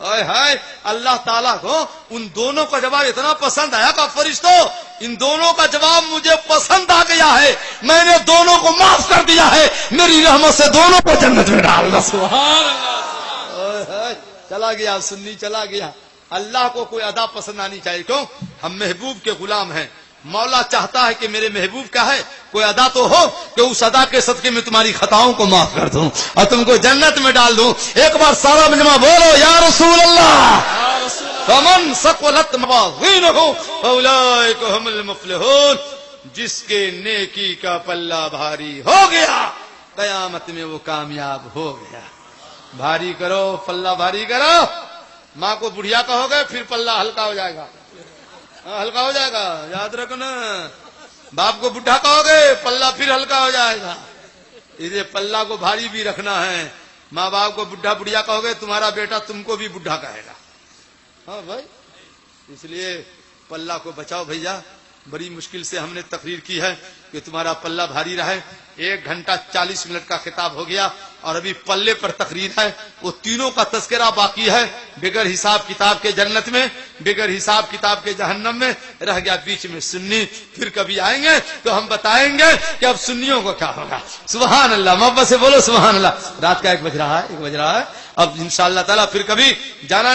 ہائے ہائے. اللہ تعالیٰ کو ان دونوں کا جواب اتنا پسند آیا کہ فرشتوں ان دونوں کا جواب مجھے پسند آ گیا ہے، میں نے دونوں کو معاف کر دیا ہے، میری رحمت سے دونوں کو جنت میں ڈال دو. سبحان اللہ. چلا گیا سنی، چلا گیا. اللہ کو کوئی ادا پسند آنی چاہیے. کیوں؟ ہم محبوب کے غلام ہیں. مولا چاہتا ہے کہ میرے محبوب کا ہے کوئی ادا تو ہو کہ اس ادا کے صدقے میں تمہاری خطاؤں کو معاف کر دوں اور تم کو جنت میں ڈال دوں. ایک بار سارا مجمع بولو یا رسول اللہ. فمن ثقلت موازینہ فاولئک هم المفلحون. جس کے نیکی کا پلہ بھاری ہو گیا قیامت میں وہ کامیاب ہو گیا. بھاری کرو، پلہ بھاری کرو. ماں کو بڑھیا کہو گے پھر پلہ ہلکا ہو جائے گا، ہلکا ہو جائے گا، یاد رکھنا. باپ کو بڈھا کہو گے پلہ پھر ہلکا ہو جائے گا. اسے پلہ کو بھاری بھی رکھنا ہے. ماں باپ کو بڈھا بڑھیا کہو گے تمہارا بیٹا تم کو بھی بڈھا کہے گا. ہاں بھائی، اس لیے پلہ کو بچاؤ بھیا. بڑی مشکل سے ہم نے تقریر کی ہے کہ تمہارا پلہ بھاری رہے. 1 گھنٹہ 40 منٹ کا خطاب ہو گیا اور ابھی پلے پر تقریر ہے. وہ تینوں کا تذکرہ باقی ہے. بغیر حساب کتاب کے جنت میں، بغیر حساب کتاب کے جہنم میں. رہ گیا بیچ میں سنی. پھر کبھی آئیں گے تو ہم بتائیں گے کہ اب سنیوں کو کیا ہوگا. سبحان اللہ. محبت سے بولو سبحان اللہ. رات کا 1 بج رہا ہے. اب انشاءاللہ تعالیٰ پھر کبھی جانا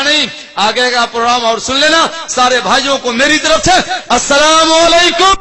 نہیں. آگے کا پروگرام اور سن لینا. سارے بھائیوں کو میری طرف سے السلام علیکم.